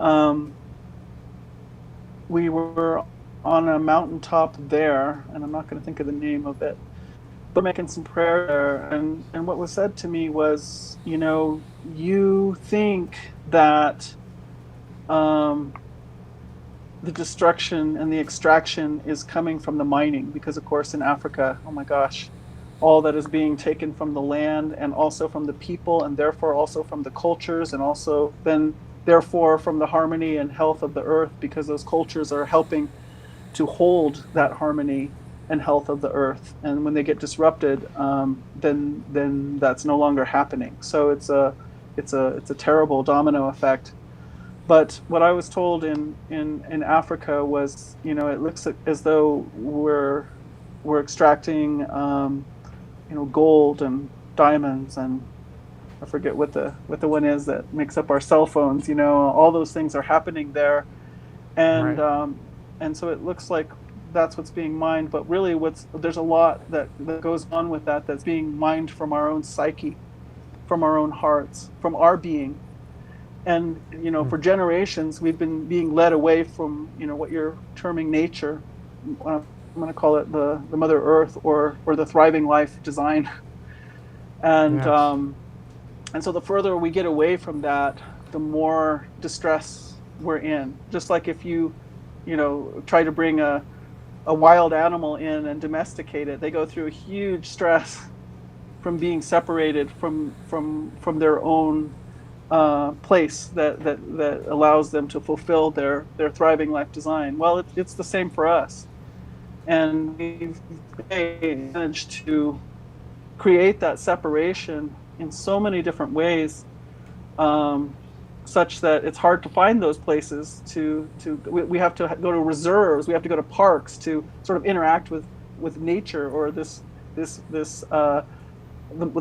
were on a mountaintop there, and I'm not going to think of the name of it, but making some prayer there. And what was said to me was, you think that the destruction and the extraction is coming from the mining, because of course in Africa, oh my gosh, all that is being taken from the land and also from the people, and therefore also from the cultures, and also then therefore from the harmony and health of the earth, because those cultures are helping to hold that harmony and health of the earth. And when they get disrupted, then that's no longer happening. So it's a terrible domino effect. But what I was told in Africa was, it looks as though we're extracting, gold and diamonds, and I forget what the one is that makes up our cell phones. All those things are happening there, and Right. And so it looks like that's what's being mined. But really, there's a lot that goes on with that's being mined from our own psyche, from our own hearts, from our being. And for generations we've been being led away from what you're terming nature. I'm going to call it the Mother Earth, or the thriving life design. And Yes. and so the further we get away from that, the more distress we're in. Just like if you try to bring a wild animal in and domesticate it, they go through a huge stress from being separated from their own place that allows them to fulfill their thriving life design. Well, it's the same for us, and we've managed to create that separation in so many different ways, such that it's hard to find those places. We have to go to reserves, we have to go to parks to sort of interact with nature, or this the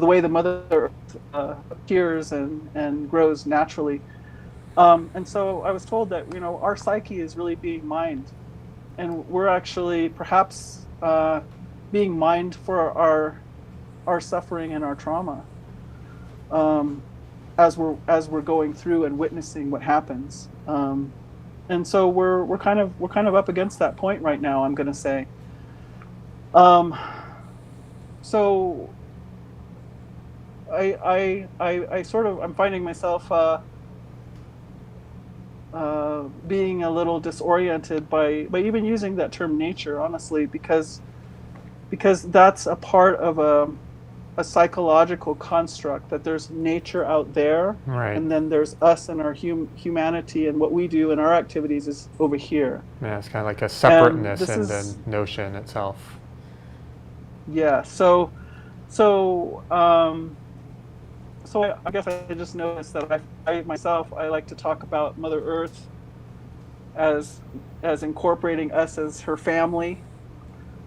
way the Mother Earth appears and grows naturally. And so I was told that our psyche is really being mined, and we're actually perhaps being mined for our suffering and our trauma, as we're going through and witnessing what happens. And so we're kind of up against that point right now, I'm going to say. So I sort of, I'm finding myself being a little disoriented by even using that term nature, honestly, because that's a part of a psychological construct, that there's nature out there, Right. and then there's us and our humanity, and what we do in our activities is over here. Yeah, it's kind of like a And separateness this in is, the notion itself. yeah, so I guess I just noticed that I myself, I like to talk about Mother Earth as incorporating us as her family.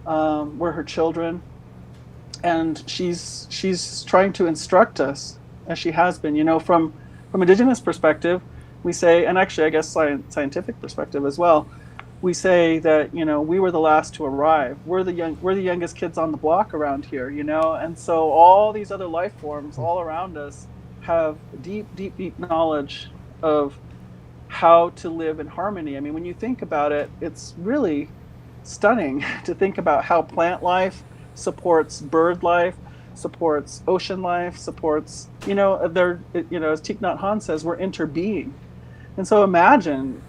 We're her children, and she's trying to instruct us, as she has been. From indigenous perspective, we say, and actually I guess scientific perspective as well, we say that we were the last to arrive. We're the youngest kids on the block around here, and so all these other life forms all around us have deep knowledge of how to live in harmony. I mean, when you think about it, it's really stunning to think about how plant life supports bird life, supports ocean life, supports as Thich Nhat Hanh says, we're interbeing. And so imagine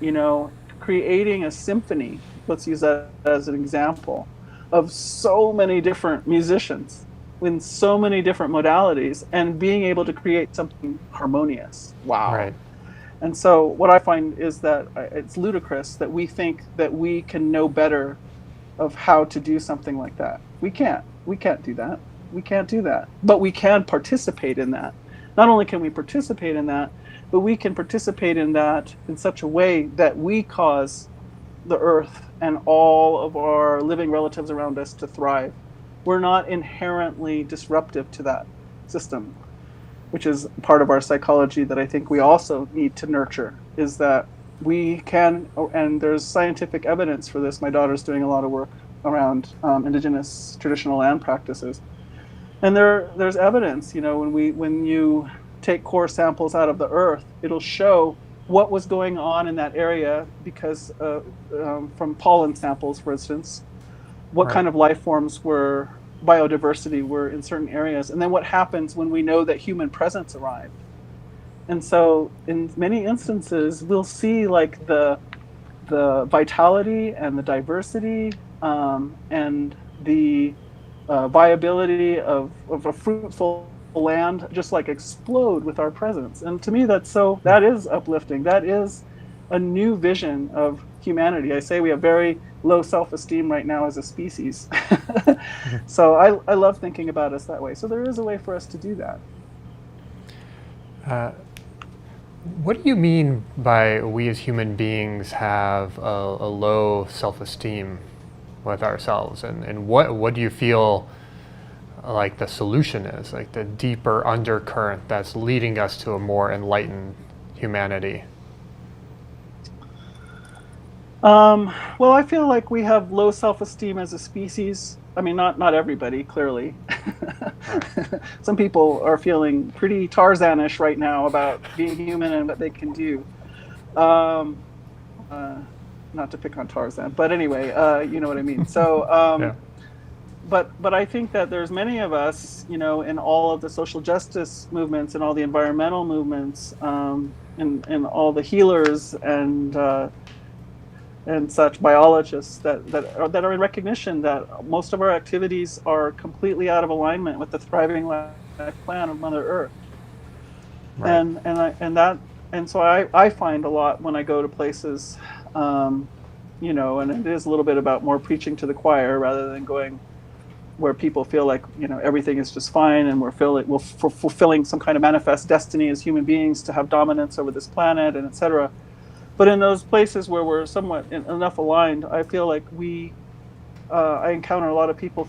creating a symphony, let's use that as an example, of so many different musicians in so many different modalities and being able to create something harmonious. Wow. Right. And so what I find is that it's ludicrous that we think that we can know better of how to do something like that. We can't. We can't do that. We can't do that. But we can participate in that. Not only can we participate in that, but we can participate in that in such a way that we cause the earth and all of our living relatives around us to thrive. We're not inherently disruptive to that system, which is part of our psychology that I think we also need to nurture, is that we can, and there's scientific evidence for this. My daughter's doing a lot of work around indigenous traditional land practices. And there's evidence, when you take core samples out of the earth, it'll show what was going on in that area because from pollen samples, for instance, what Right. kind of life forms biodiversity were in certain areas, and then what happens when we know that human presence arrived. And so in many instances, we'll see like the vitality and the diversity and the viability of a fruitful land just like explode with our presence. And to me, that is uplifting. That is a new vision of humanity. I say we have very low self-esteem right now as a species. So I love thinking about us that way. So there is a way for us to do that. What do you mean by we as human beings have a low self-esteem with ourselves, and what do you feel like the solution is, like the deeper undercurrent that's leading us to a more enlightened humanity? Well, I feel like we have low self-esteem as a species. I mean, not everybody, clearly. Some people are feeling pretty Tarzanish right now about being human and what they can do. Not to pick on Tarzan, but anyway, you know what I mean. So, Yeah. but I think that there's many of us, in all of the social justice movements and all the environmental movements, and all the healers and such biologists that are in recognition that most of our activities are completely out of alignment with the thriving life plan of Mother Earth. Right. And so I find a lot when I go to places, and it is a little bit about more preaching to the choir rather than going where people feel like everything is just fine and we're fulfilling some kind of manifest destiny as human beings to have dominance over this planet and etc. But in those places where we're somewhat enough aligned, I feel like I encounter a lot of people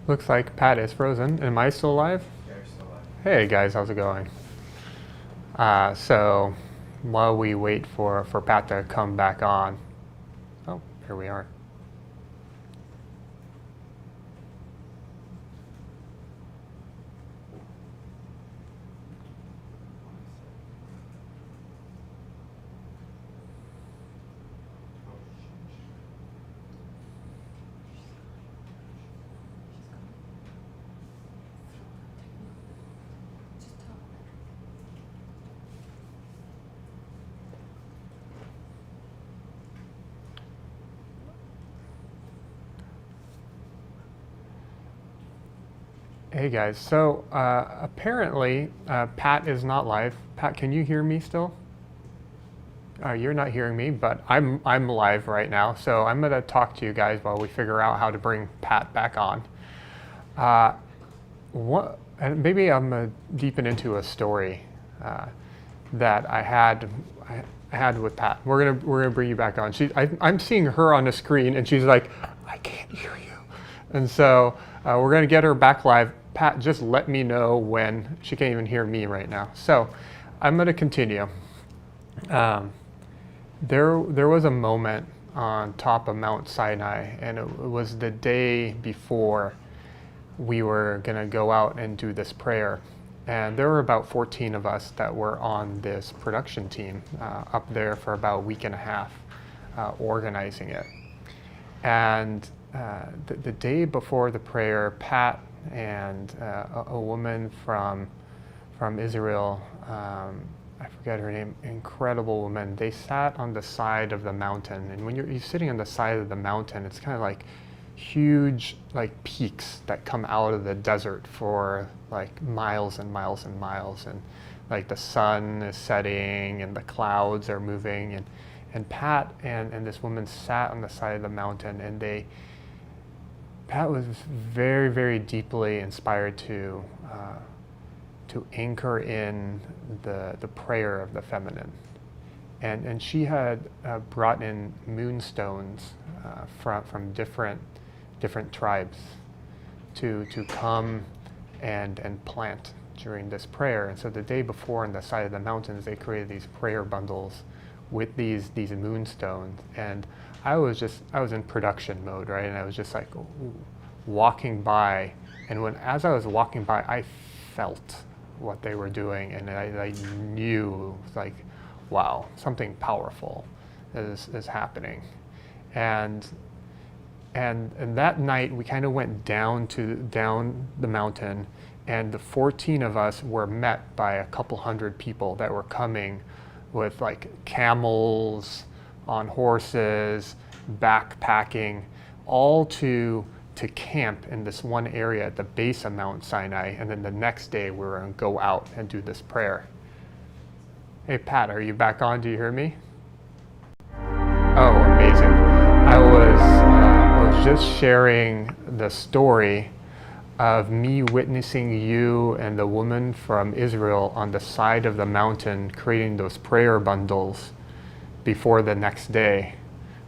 Looks like Pat is frozen. Am I still alive? Hey guys, how's it going? So while we wait for Pat to come back on, oh, here we are. Hey guys, so apparently Pat is not live. Pat, can you hear me still? You're not hearing me, but I'm live right now, so I'm gonna talk to you guys while we figure out how to bring Pat back on. And maybe I'm gonna deepen into a story that I had with Pat. We're gonna bring you back on. I'm seeing her on the screen, and she's like, I can't hear you, and so we're gonna get her back live. Pat, just let me know when. She can't even hear me right now. So I'm going to continue. There was a moment on top of Mount Sinai, and it was the day before we were going to go out and do this prayer. And there were about 14 of us that were on this production team up there for about a week and a half organizing it. And the day before the prayer, Pat and a woman from Israel I forget her name, incredible woman. They sat on the side of the mountain, and when you're sitting on the side of the mountain, it's kind of like huge like peaks that come out of the desert for like miles and miles and miles, and like the sun is setting and the clouds are moving, and Pat and this woman sat on the side of the mountain, and Pat was very, very deeply inspired to anchor in the prayer of the feminine. And she had brought in moonstones from different tribes to come and plant during this prayer. And so the day before on the side of the mountains, they created these prayer bundles with these moonstones. And I was in production mode, right? And I was just like walking by, and as I was walking by, I felt what they were doing, and I knew, like, wow, something powerful is happening. And that night we kind of went down the mountain, and the 14 of us were met by a couple hundred people that were coming with like camels, on horses, backpacking, all to camp in this one area at the base of Mount Sinai, and then the next day we were going to go out and do this prayer. Hey Pat, are you back on? Do you hear me? Oh, amazing. I was just sharing the story of me witnessing you and the woman from Israel on the side of the mountain creating those prayer bundles before the next day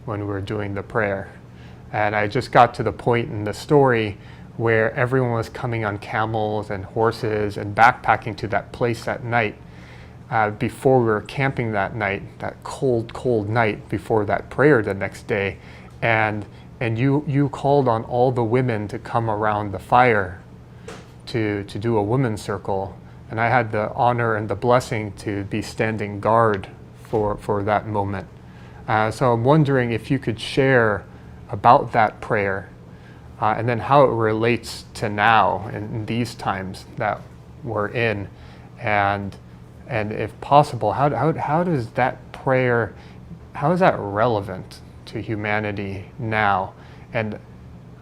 when we were doing the prayer. And I just got to the point in the story where everyone was coming on camels and horses and backpacking to that place at night before we were camping that night, that cold night before that prayer the next day. And you called on all the women to come around the fire to do a women's circle. And I had the honor and the blessing to be standing guard for that moment. So I'm wondering if you could share about that prayer, and then how it relates to now in these times that we're in, and if possible, how does that prayer, how is that relevant to humanity now, and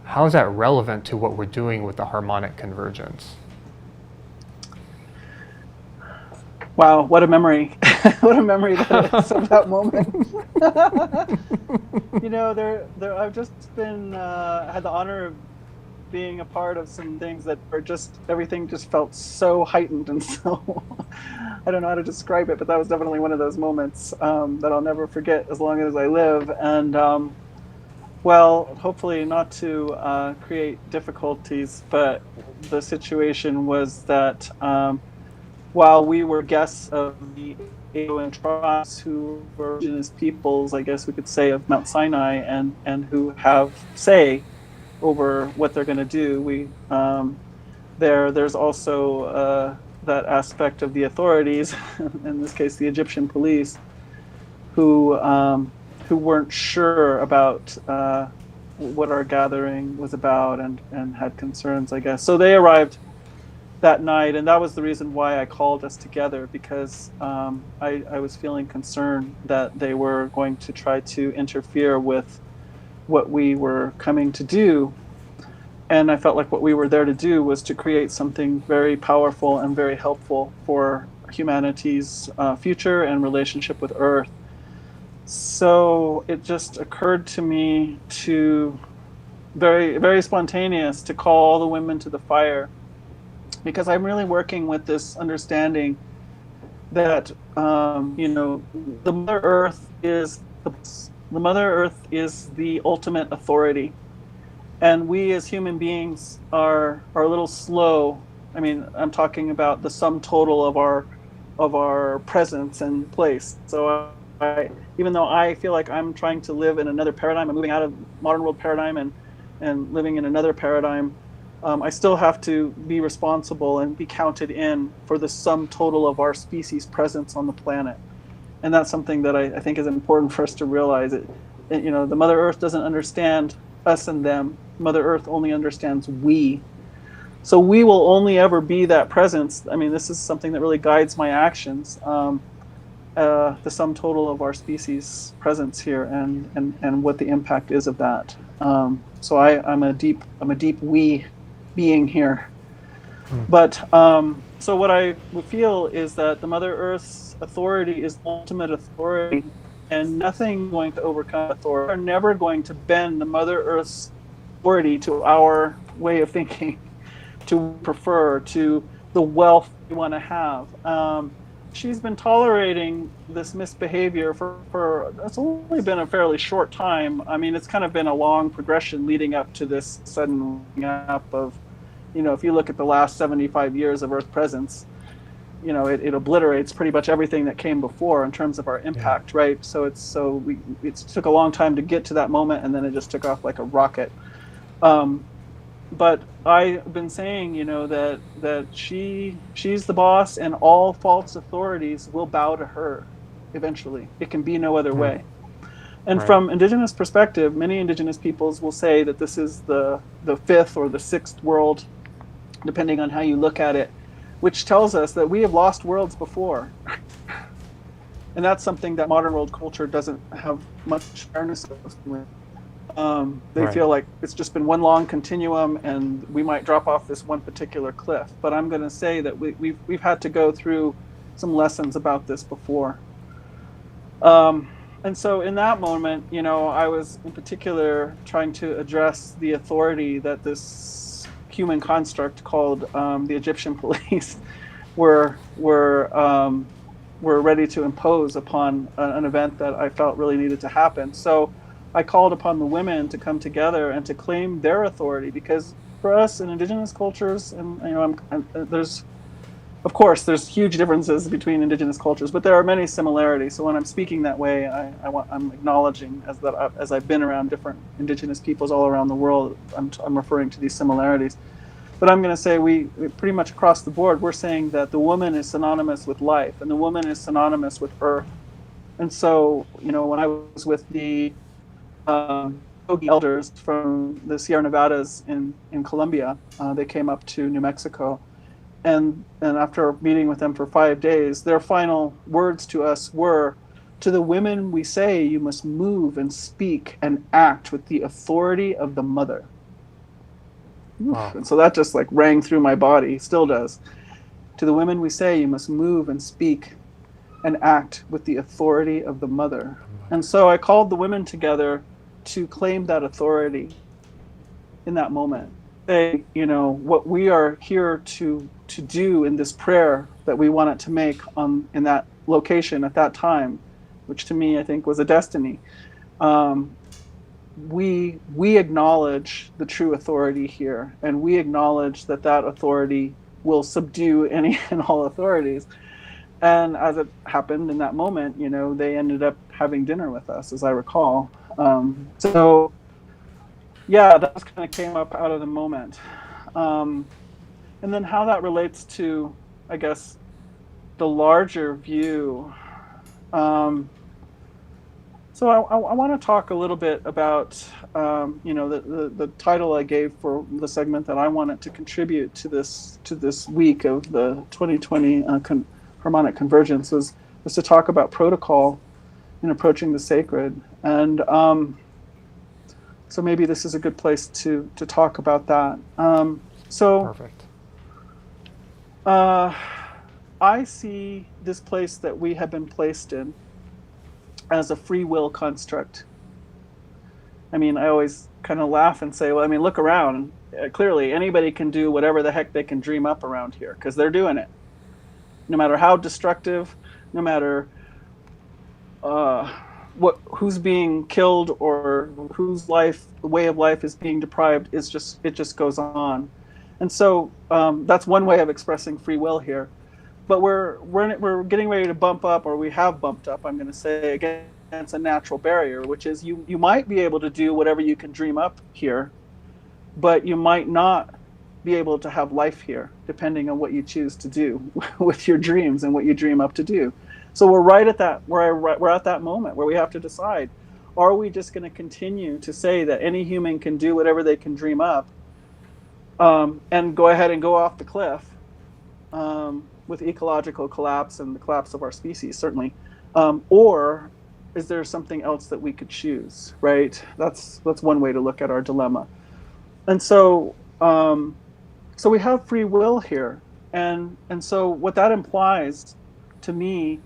how is that relevant to what we're doing with the harmonic convergence? Wow, what a memory. What a memory that is of that moment. You know, I've just been, had the honor of being a part of some things that are just, everything just felt so heightened and so, I don't know how to describe it, but that was definitely one of those moments that I'll never forget as long as I live. And well, hopefully not to create difficulties, but the situation was that while we were guests of the Aoan tribes, who were indigenous peoples, I guess we could say, of Mount Sinai, and who have say over what they're going to do, there's also that aspect of the authorities, in this case the Egyptian police, who weren't sure about what our gathering was about, and had concerns, I guess. So they arrived that night, and that was the reason why I called us together, because I was feeling concerned that they were going to try to interfere with what we were coming to do. And I felt like what we were there to do was to create something very powerful and very helpful for humanity's future and relationship with Earth. So it just occurred to me to, very, very spontaneous, to call all the women to the fire, because I'm really working with this understanding that you know, the Mother Earth is the ultimate authority, and we as human beings are a little slow. I mean, I'm talking about the sum total of our presence and place. So even though I feel like I'm trying to live in another paradigm, I'm moving out of modern world paradigm and living in another paradigm, I still have to be responsible and be counted in for the sum total of our species' presence on the planet. And that's something that I think is important for us to realize. You know, the Mother Earth doesn't understand us and them. Mother Earth only understands we. So we will only ever be that presence. I mean, this is something that really guides my actions. the sum total of our species' presence here, and what the impact is of that. So I'm a deep we being here. But so what I would feel is that the Mother Earth's authority is ultimate authority, and nothing is going to overcome authority. We're never going to bend the Mother Earth's authority to our way of thinking, to prefer, to the wealth we want to have. She's been tolerating this misbehavior for it's only been a fairly short time. I mean, it's kind of been a long progression leading up to this sudden up of, if you look at the last 75 years of Earth presence, it obliterates pretty much everything that came before in terms of our impact, right? So it took a long time to get to that moment, and then it just took off like a rocket. But I've been saying, that she's the boss, and all false authorities will bow to her eventually. It can be no other way. And Right. from Indigenous perspective, many Indigenous peoples will say that this is the fifth or the sixth world, depending on how you look at it, which tells us that we have lost worlds before. And that's something that modern world culture doesn't have much awareness of. They Right. feel like it's just been one long continuum, and we might drop off this one particular cliff. But I'm going to say that we've had to go through some lessons about this before. And so in that moment, I was in particular trying to address the authority that this human construct called the Egyptian police were ready to impose upon an event that I felt really needed to happen. So I called upon the women to come together and to claim their authority, because for us in Indigenous cultures, and there's huge differences between Indigenous cultures, but there are many similarities. So when I'm speaking that way, I'm acknowledging as I've been around different Indigenous peoples all around the world, I'm referring to these similarities. But I'm going to say we pretty much across the board, we're saying that the woman is synonymous with life, and the woman is synonymous with earth. And so, when I was with the Kogi elders from the Sierra Nevadas in Colombia, they came up to New Mexico. And after meeting with them for 5 days, their final words to us were, "To the women we say, you must move and speak and act with the authority of the mother." Wow. And so that just like rang through my body, still does. "To the women we say, you must move and speak and act with the authority of the mother." And so I called the women together to claim that authority in that moment. Say, what we are here to do in this prayer that we wanted to make in that location at that time, which to me I think was a destiny. We acknowledge the true authority here, and we acknowledge that authority will subdue any and all authorities. And as it happened in that moment, they ended up having dinner with us, as I recall. So yeah, that just kind of came up out of the moment. And then how that relates to, I guess, the larger view. So I want to talk a little bit about, the title I gave for the segment that I wanted to contribute to this week of the 2020 Harmonic Convergence was to talk about protocol in approaching the sacred. And so maybe this is a good place to talk about that. Perfect. I see this place that we have been placed in as a free will construct. I mean, I always kind of laugh and say, well, I mean, look around. Clearly, anybody can do whatever the heck they can dream up around here, because they're doing it. No matter how destructive, no matter who's being killed or whose way of life is being deprived, it just goes on. And so that's one way of expressing free will here. But we're getting ready to bump up, or we have bumped up, I'm going to say, against a natural barrier, which is you might be able to do whatever you can dream up here, but you might not be able to have life here, depending on what you choose to do with your dreams and what you dream up to do. So we're right at that. We're at that moment where we have to decide: are we just going to continue to say that any human can do whatever they can dream up, and go ahead and go off the cliff with ecological collapse and the collapse of our species, certainly, Or is there something else that we could choose, right? That's one way to look at our dilemma. And so so we have free will here, and so what that implies to me,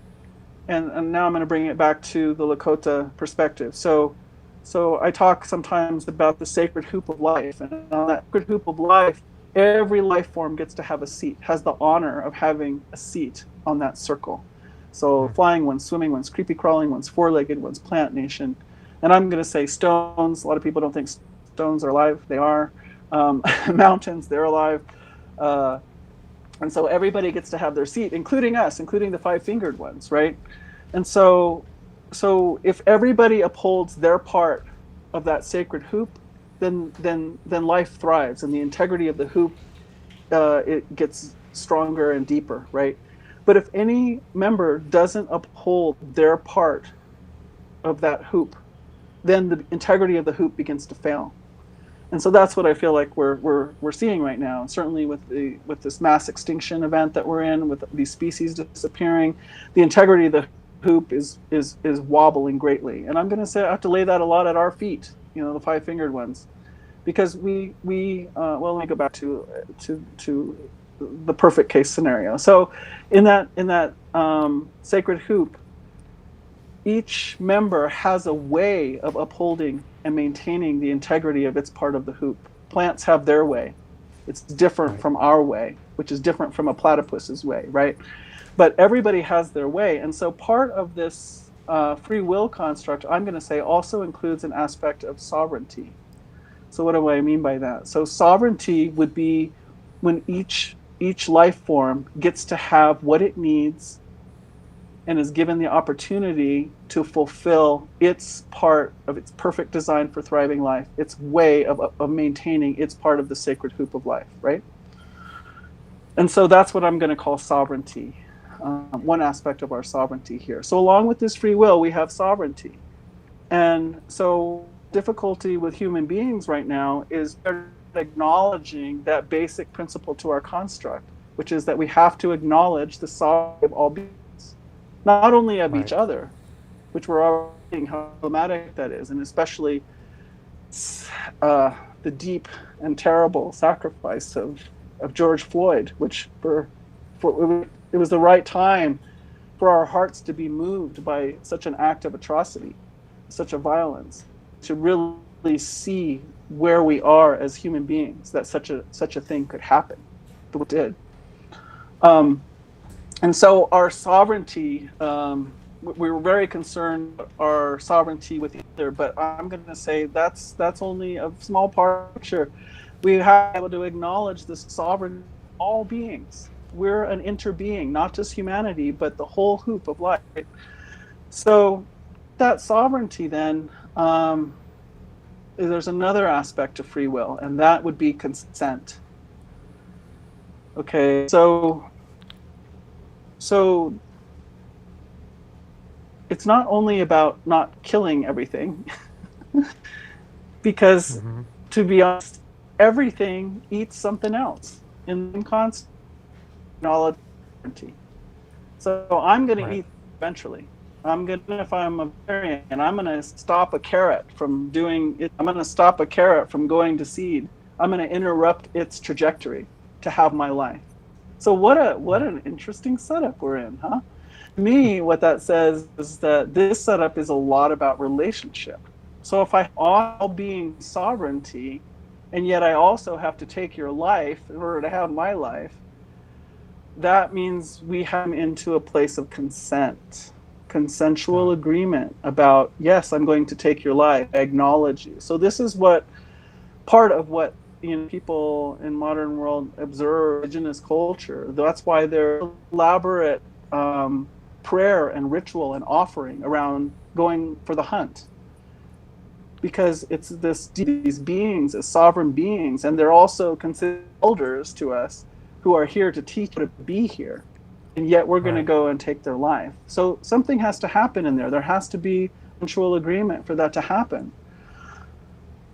and now I'm going to bring it back to the Lakota perspective. So I talk sometimes about the sacred hoop of life, and on that sacred hoop of life, every life form gets to have a seat, has the honor of having a seat on that circle. So flying ones, swimming ones, creepy crawling ones, four-legged ones, plant nation. And I'm going to say stones. A lot of people don't think stones are alive. They are. Mountains, they're alive. And so everybody gets to have their seat, including us, including the five-fingered ones, right? And so if everybody upholds their part of that sacred hoop, then life thrives, and the integrity of the hoop it gets stronger and deeper, right? But if any member doesn't uphold their part of that hoop, then the integrity of the hoop begins to fail. And so that's what I feel like we're seeing right now. And certainly with this mass extinction event that we're in, with these species disappearing, the integrity of the hoop is wobbling greatly. And I'm going to say I have to lay that a lot at our feet, the five-fingered ones, because we well, let me go back to the perfect case scenario. So in that sacred hoop, each member has a way of upholding and maintaining the integrity of its part of the hoop. Plants have their way. It's different from our way, which is different from a platypus's way, right? But everybody has their way. And so part of this free will construct, I'm going to say, also includes an aspect of sovereignty. So what do I mean by that? So sovereignty would be when each life form gets to have what it needs and is given the opportunity to fulfill its part of its perfect design for thriving life, its way of maintaining its part of the sacred hoop of life, right? And so that's what I'm going to call sovereignty, one aspect of our sovereignty here. So along with this free will, we have sovereignty. And so difficulty with human beings right now is acknowledging that basic principle to our construct, which is that we have to acknowledge the sovereignty of all beings. Not only of each other, which we're already seeing how problematic that is, and especially the deep and terrible sacrifice of George Floyd, which for it was the right time for our hearts to be moved by such an act of atrocity, such a violence, to really see where we are as human beings, that such a thing could happen. It did. And so our sovereignty, we were very concerned about our sovereignty with each other, but I'm going to say that's only a small part of the picture. We have to be able to acknowledge this sovereignty of all beings. We're an interbeing, not just humanity, but the whole hoop of life. So that sovereignty then, there's another aspect of free will, and that would be consent. Okay, so it's not only about not killing everything, because to be honest, everything eats something else in constant knowledge. So I'm going to eat eventually. If I'm a vegetarian, I'm going to stop a carrot from doing it. I'm going to stop a carrot from going to seed. I'm going to interrupt its trajectory to have my life. So what an interesting setup we're in, huh? To me, what that says is that this setup is a lot about relationship. So if I all being sovereignty, and yet I also have to take your life in order to have my life, that means we have into a place of consent, consensual agreement about, yes, I'm going to take your life, I acknowledge you. So this is part of what people in modern world observe indigenous culture. That's why there's elaborate prayer and ritual and offering around going for the hunt, because it's these beings as sovereign beings, and they're also considered elders to us who are here to teach how to be here, and yet we're going to go and take their life. So something has to happen in there. There has to be mutual agreement for that to happen.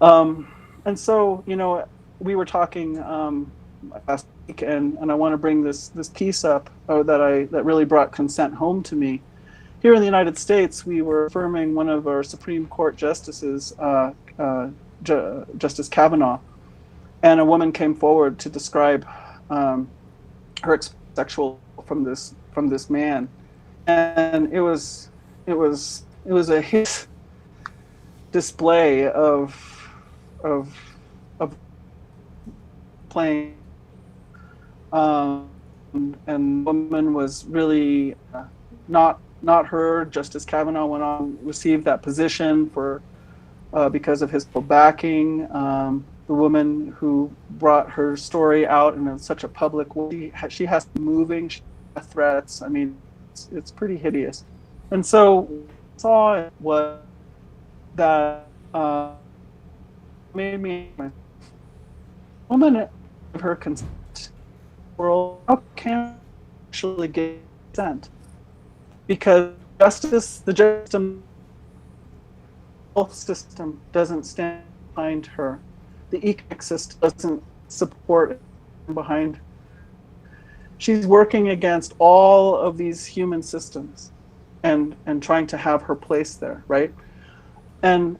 And so, we were talking last week, and I want to bring this piece up that really brought consent home to me. here in the United States, we were affirming one of our Supreme Court justices, Justice Kavanaugh, and a woman came forward to describe her sexual from this man, and it was a hit display of playing, and the woman was really not heard. Justice Kavanaugh went on received that position for because of his backing. The woman who brought her story out in such a public way, she has moving, she has threats. I mean, it's pretty hideous. And so saw was that made me woman of her consent world. How can actually get consent? Because the justice health system doesn't stand behind her. The economic system doesn't support behind her. She's working against all of these human systems and trying to have her place there, right? And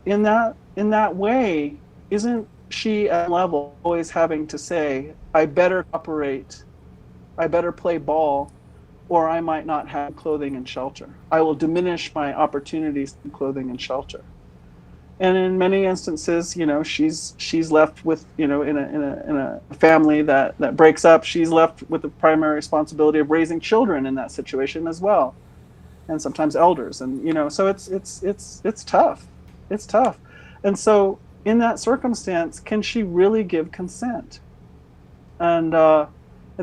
in that way, isn't she at level always having to say, I better operate, I better play ball, or I might not have clothing and shelter. I will diminish my opportunities in clothing and shelter. And in many instances, she's left with, in a family that breaks up, she's left with the primary responsibility of raising children in that situation as well, and sometimes elders, and so it's tough. It's tough. And so in that circumstance, can she really give consent? And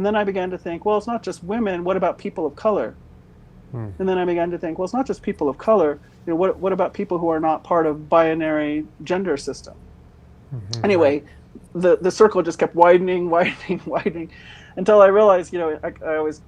then I began to think, well, it's not just women. What about people of color? And then I began to think, well, it's not just people of color. What about people who are not part of binary gender system? Anyway, the circle just kept widening until I realized, I always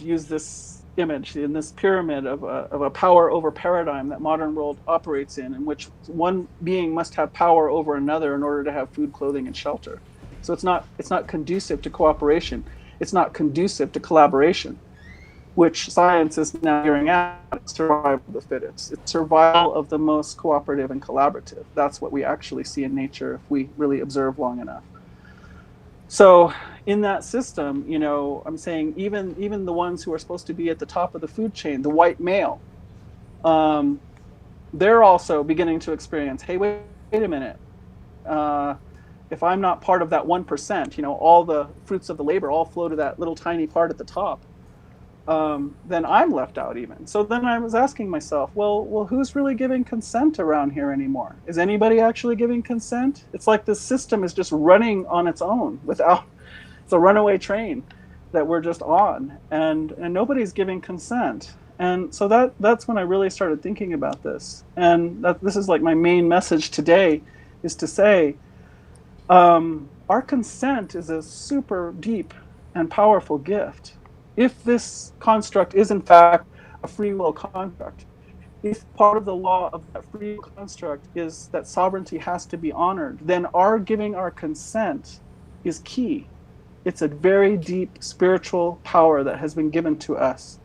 use this image in this pyramid of a power over paradigm that modern world operates in which one being must have power over another in order to have food, clothing, and shelter. So it's not conducive to cooperation. It's not conducive to collaboration, which science is now figuring out. It's survival of the fittest. It's survival of the most cooperative and collaborative. That's what we actually see in nature if we really observe long enough. So in that system, I'm saying even the ones who are supposed to be at the top of the food chain, the white male, they're also beginning to experience, hey, wait a minute. If I'm not part of that 1%, all the fruits of the labor all flow to that little tiny part at the top, then I'm left out even. So then I was asking myself, well, who's really giving consent around here anymore? Is anybody actually giving consent? It's like this system is just running on its own it's a runaway train that we're just on, and nobody's giving consent. And so that's when I really started thinking about this. And this is like my main message today, is to say, our consent is a super deep and powerful gift. If this construct is in fact a free will construct, if part of the law of that free will construct is that sovereignty has to be honored, then our giving our consent is key. It's a very deep spiritual power that has been given to us.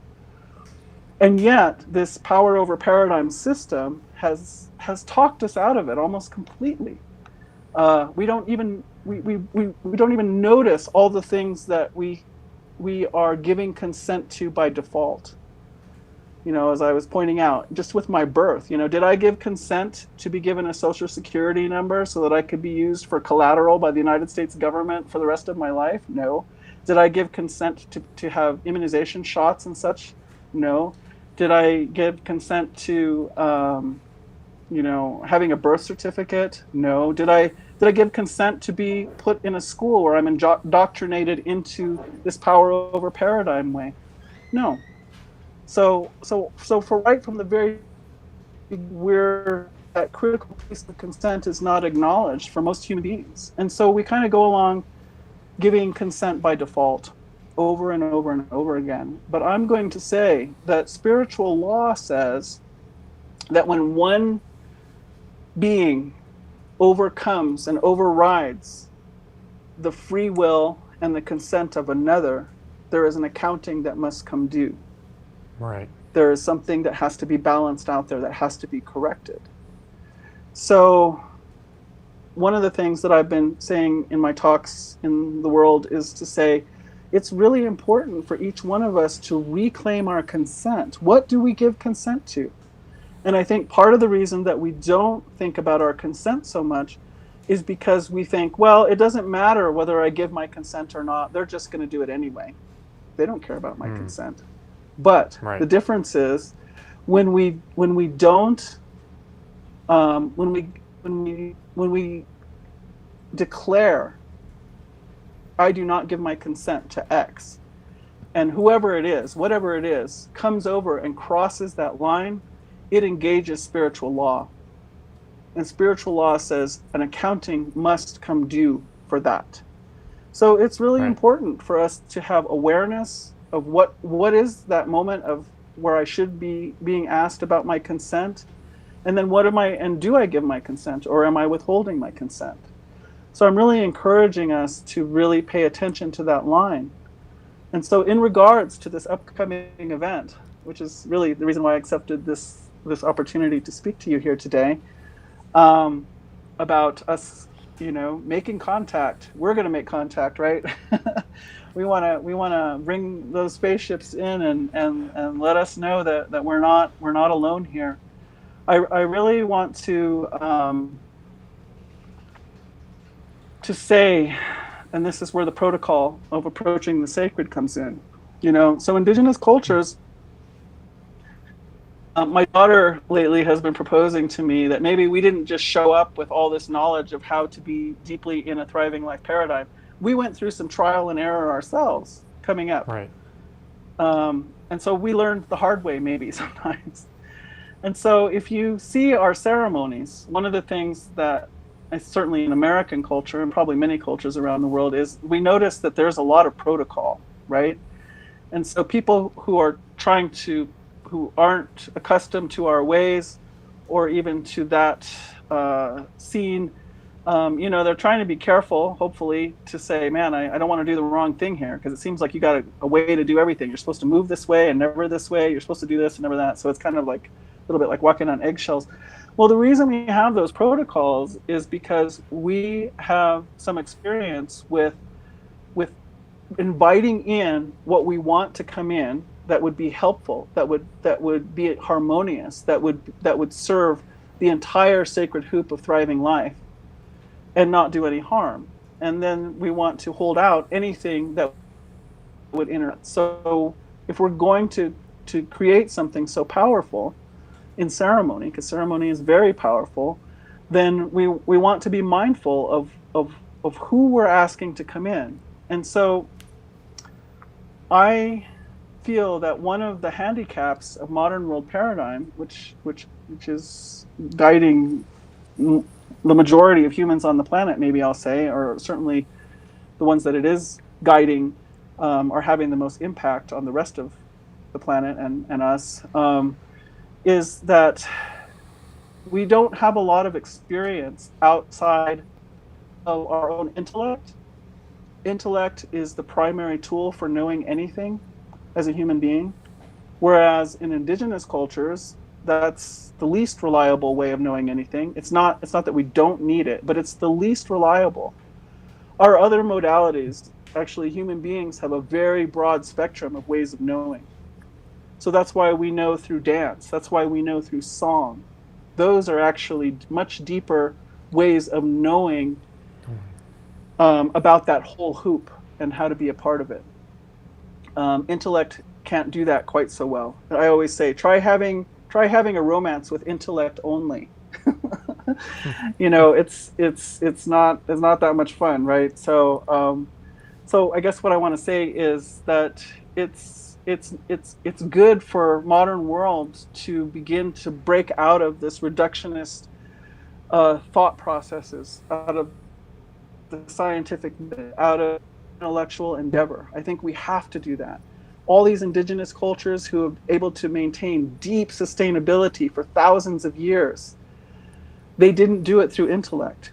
And yet this power over paradigm system has talked us out of it almost completely. We don't even notice all the things that we are giving consent to by default. As I was pointing out, just with my birth, did I give consent to be given a social security number so that I could be used for collateral by the United States government for the rest of my life? No. Did I give consent to have immunization shots and such? No. Did I give consent to, having a birth certificate? No. Did I give consent to be put in a school where I'm indoctrinated into this power over paradigm way? No. So for right from the very where that critical piece of consent is not acknowledged for most human beings. And so we kind of go along giving consent by default over and over and over again. But I'm going to say that spiritual law says that when one being overcomes and overrides the free will and the consent of another, there is an accounting that must come due. Right. There is something that has to be balanced out there, that has to be corrected. So one of the things that I've been saying in my talks in the world is to say, it's really important for each one of us to reclaim our consent. What do we give consent to? And I think part of the reason that we don't think about our consent so much is because we think, well, it doesn't matter whether I give my consent or not. They're just going to do it anyway. They don't care about my consent. But the difference is when we don't, when we declare, I do not give my consent to X, and whoever it is, whatever it is, comes over and crosses that line, it engages spiritual law. And spiritual law says an accounting must come due for that. So it's really important for us to have awareness of what is that moment of where I should be being asked about my consent, and then do I give my consent, or am I withholding my consent? So I'm really encouraging us to really pay attention to that line. And so in regards to this upcoming event, which is really the reason why I accepted this opportunity to speak to you here today, about us, making contact. We're going to make contact, right? we want to bring those spaceships in and let us know that we're not alone here. I really want to say, and this is where the protocol of approaching the sacred comes in. So indigenous cultures. My daughter lately has been proposing to me that maybe we didn't just show up with all this knowledge of how to be deeply in a thriving life paradigm. We went through some trial and error ourselves coming up. Right. And so we learned the hard way maybe sometimes. And so if you see our ceremonies, one of the things that certainly in American culture and probably many cultures around the world is we notice that there's a lot of protocol, right? And so people who aren't accustomed to our ways or even to that scene, they're trying to be careful, hopefully, to say, man, I don't want to do the wrong thing here, because it seems like you got a way to do everything. You're supposed to move this way and never this way. You're supposed to do this and never that. So it's kind of like a little bit like walking on eggshells. Well, the reason we have those protocols is because we have some experience with inviting in what we want to come in that would be helpful, that would be harmonious, that would serve the entire sacred hoop of thriving life and not do any harm. And then we want to hold out anything that would interrupt. So if we're going to create something so powerful in ceremony, because ceremony is very powerful, then we want to be mindful of who we're asking to come in. And so I feel that one of the handicaps of modern world paradigm, which is guiding the majority of humans on the planet, maybe I'll say, or certainly the ones that it is guiding, are having the most impact on the rest of the planet and us, is that we don't have a lot of experience outside of our own intellect. Intellect is the primary tool for knowing anything as a human being, whereas in indigenous cultures, that's the least reliable way of knowing anything. It's not that we don't need it, but it's the least reliable. Our other modalities, actually human beings have a very broad spectrum of ways of knowing. So that's why we know through dance. That's why we know through song. Those are actually much deeper ways of knowing about that whole hoop and how to be a part of it. Intellect can't do that quite so well. I always say, try having a romance with intellect only. It's not that much fun, right? So I guess what I want to say is that it's good for modern world to begin to break out of this reductionist thought processes, out of the scientific, out of intellectual endeavor. I think we have to do that. All these indigenous cultures who are able to maintain deep sustainability for thousands of years, they didn't do it through intellect.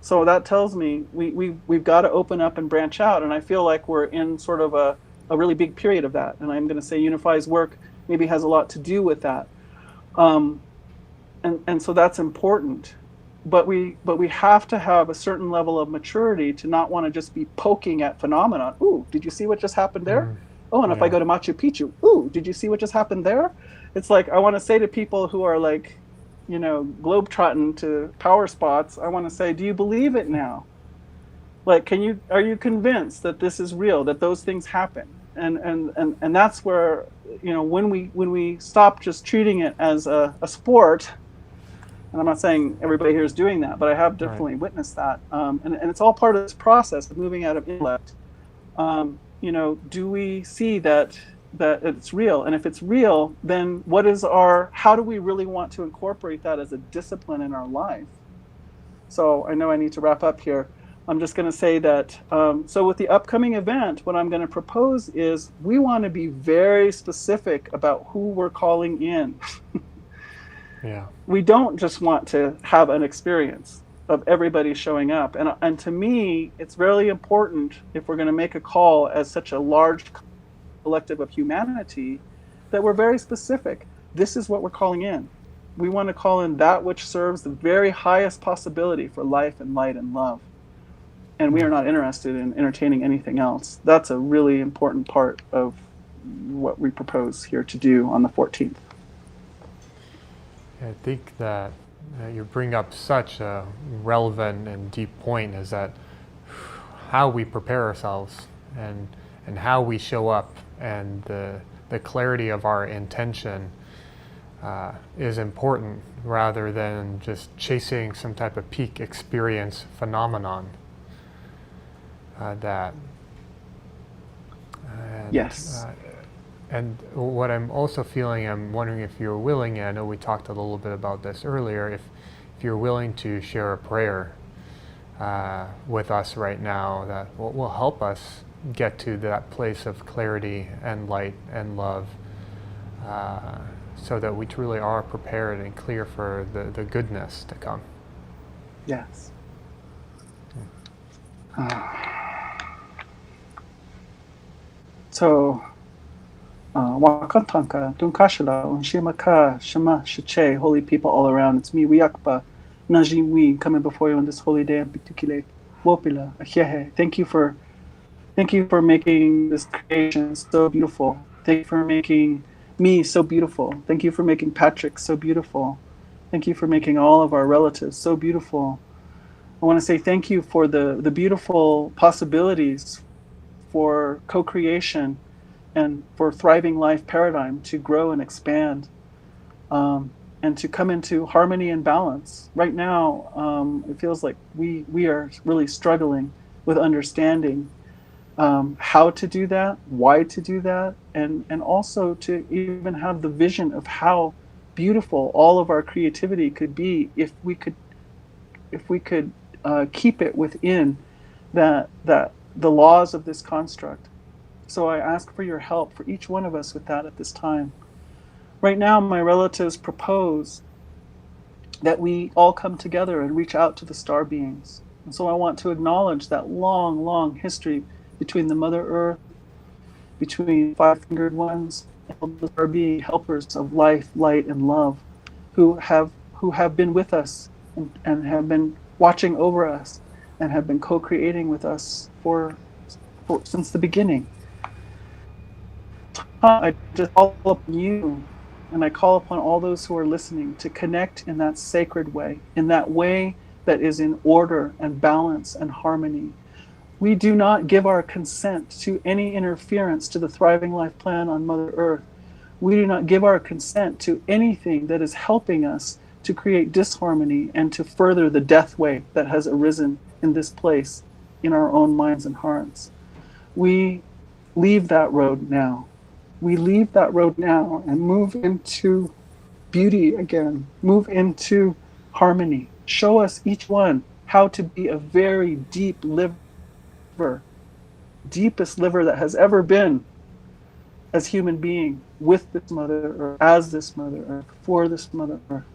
So that tells me we've got to open up and branch out. And I feel like we're in sort of a really big period of that. And I'm going to say Unify's work maybe has a lot to do with that. And so that's important. But we have to have a certain level of maturity to not want to just be poking at phenomenon. Ooh, did you see what just happened there? Oh, and if I Yeah. go to Machu Picchu, ooh, did you see what just happened there? It's like I want to say to people who are like, globetrotting to power spots, I want to say, do you believe it now? Like, are you convinced that this is real, that those things happen? And that's where, when we stop just treating it as a sport, and I'm not saying everybody here is doing that, but I have definitely witnessed that. And it's all part of this process of moving out of intellect. Do we see that it's real? And if it's real, then how do we really want to incorporate that as a discipline in our life? So I know I need to wrap up here. I'm just going to say that, so with the upcoming event, what I'm going to propose is we want to be very specific about who we're calling in. Yeah. We don't just want to have an experience of everybody showing up. And to me, it's really important, if we're going to make a call as such a large collective of humanity, that we're very specific. This is what we're calling in. We want to call in that which serves the very highest possibility for life and light and love. And we are not interested in entertaining anything else. That's a really important part of what we propose here to do on the 14th. I think that you bring up such a relevant and deep point, is that how we prepare ourselves and how we show up, and the clarity of our intention is important, rather than just chasing some type of peak experience phenomenon. Yes. And what I'm also feeling, I'm wondering if you're willing, and I know we talked a little bit about this earlier, if you're willing to share a prayer with us right now that will help us get to that place of clarity and light and love, so that we truly are prepared and clear for the goodness to come. Yes. So, Wakantanka, Dunkashila, Unshimaka, Shema, Shiche, holy people all around. It's me, Wiakpa, Najimwi, coming before you on this holy day of Bitukile, Wopila, Ahehe. Thank you for making this creation so beautiful. Thank you for making me so beautiful. Thank you for making Patrick so beautiful. Thank you for making all of our relatives so beautiful. I want to say thank you for the beautiful possibilities for co-creation and for thriving life paradigm to grow and expand, and to come into harmony and balance. Right now, it feels like we are really struggling with understanding how to do that, why to do that, and also to even have the vision of how beautiful all of our creativity could be if we could keep it within the laws of this construct. So I ask for your help, for each one of us, with that at this time. Right now, my relatives propose that we all come together and reach out to the star beings. And so I want to acknowledge that long, long history between the Mother Earth, between five-fingered ones, and the star being helpers of life, light, and love, who have been with us and have been watching over us and have been co-creating with us since the beginning. I just call upon you, and I call upon all those who are listening to connect in that sacred way, in that way that is in order and balance and harmony. We do not give our consent to any interference to the Thriving Life Plan on Mother Earth. We do not give our consent to anything that is helping us to create disharmony and to further the death wave that has arisen in this place, in our own minds and hearts. We leave that road now. We leave that road now and move into beauty again, move into harmony. Show us each one how to be a very deep liver, deepest liver that has ever been as human being, with this Mother Earth, as this Mother Earth, for this Mother Earth.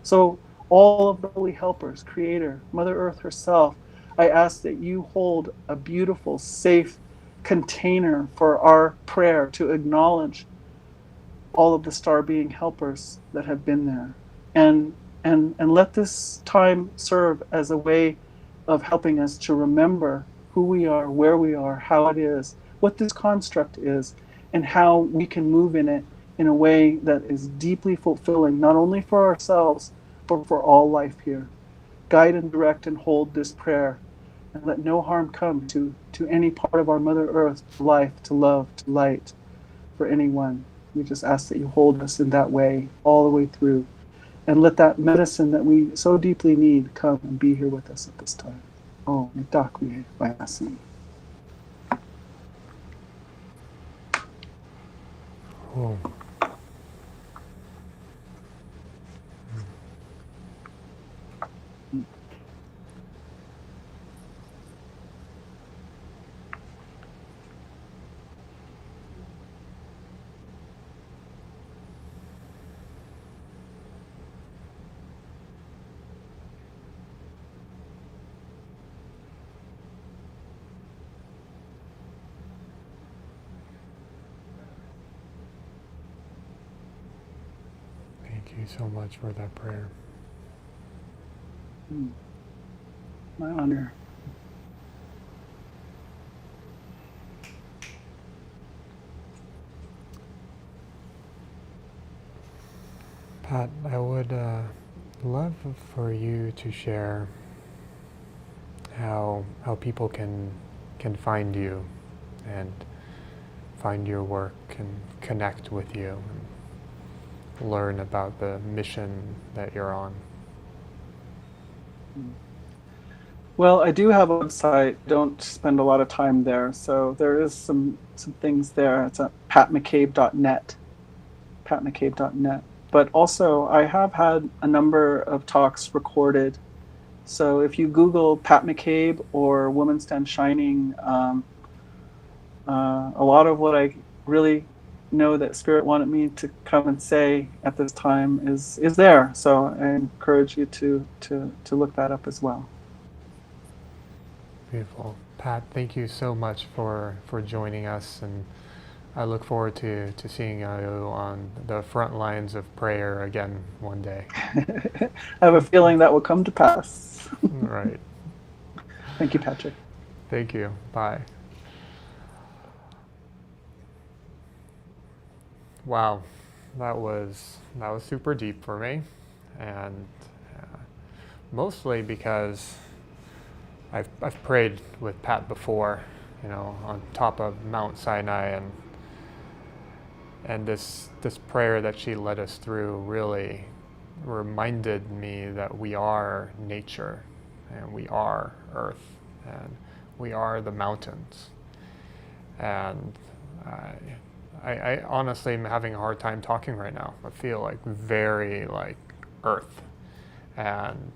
So all of the holy helpers, Creator, Mother Earth herself, I ask that you hold a beautiful, safe container for our prayer to acknowledge all of the star being helpers that have been there. And let this time serve as a way of helping us to remember who we are, where we are, how it is, what this construct is, and how we can move in it in a way that is deeply fulfilling, not only for ourselves, but for all life here. Guide and direct and hold this prayer, and let no harm come to any part of our Mother Earth, to life, to love, to light, for anyone. We just ask that you hold us in that way all the way through, and let that medicine that we so deeply need come and be here with us at this time. Oh, Mitakwe Vayasi. Oh. Thank you so much for that prayer. My honor. Pat, I would love for you to share how people can find you and find your work and connect with you and learn about the mission that you're on. Well, I do have a website. Don't spend a lot of time there, so there is some things there. It's at patmccabe.net, patmccabe.net. But also, I have had a number of talks recorded. So if you Google Pat McCabe or Woman Stand Shining, a lot of what I really know that Spirit wanted me to come and say at this time is there. So I encourage you to look that up as well. Beautiful. Pat, thank you so much for joining us, and I look forward to seeing you on the front lines of prayer again one day. I have a feeling that will come to pass. Right. Thank you, Patrick. Thank you. Bye. Wow, that was super deep for me, and mostly because I've prayed with Pat before, on top of Mount Sinai, and this prayer that she led us through really reminded me that we are nature, and we are earth, and we are the mountains. And I honestly am having a hard time talking right now. I feel very like earth, and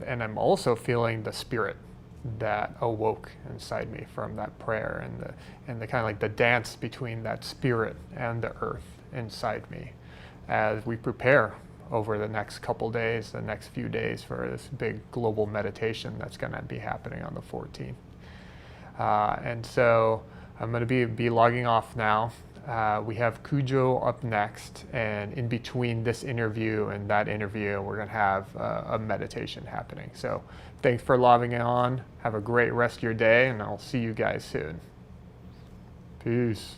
I'm also feeling the spirit that awoke inside me from that prayer, and the kind of like the dance between that spirit and the earth inside me as we prepare over the next couple days, the next few days, for this big global meditation that's going to be happening on the 14th. And so I'm going to be logging off now. We have Cujo up next, and in between this interview and that interview, we're going to have a meditation happening. So thanks for logging on. Have a great rest of your day, and I'll see you guys soon. Peace.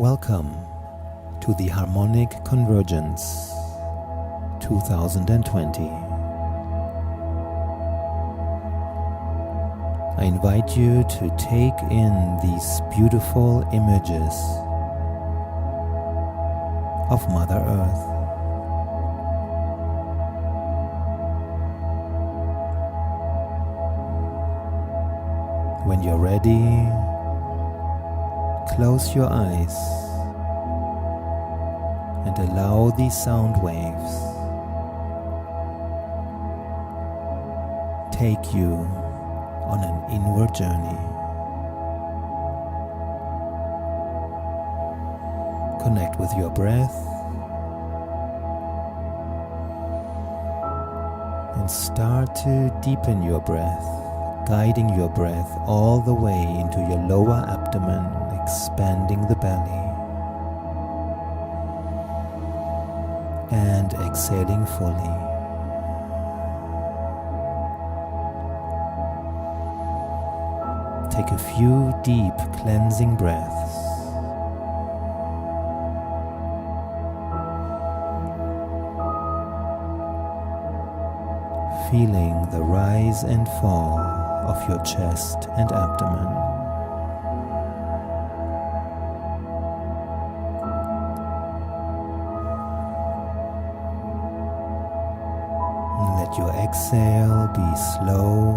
Welcome to the Harmonic Convergence 2020. I invite you to take in these beautiful images of Mother Earth. When you're ready, close your eyes and allow these sound waves take you on an inward journey. Connect with your breath and start to deepen your breath, guiding your breath all the way into your lower abdomen, expanding the belly, and exhaling fully. Take a few deep cleansing breaths. Feeling the rise and fall of your chest and abdomen. Let your exhale be slow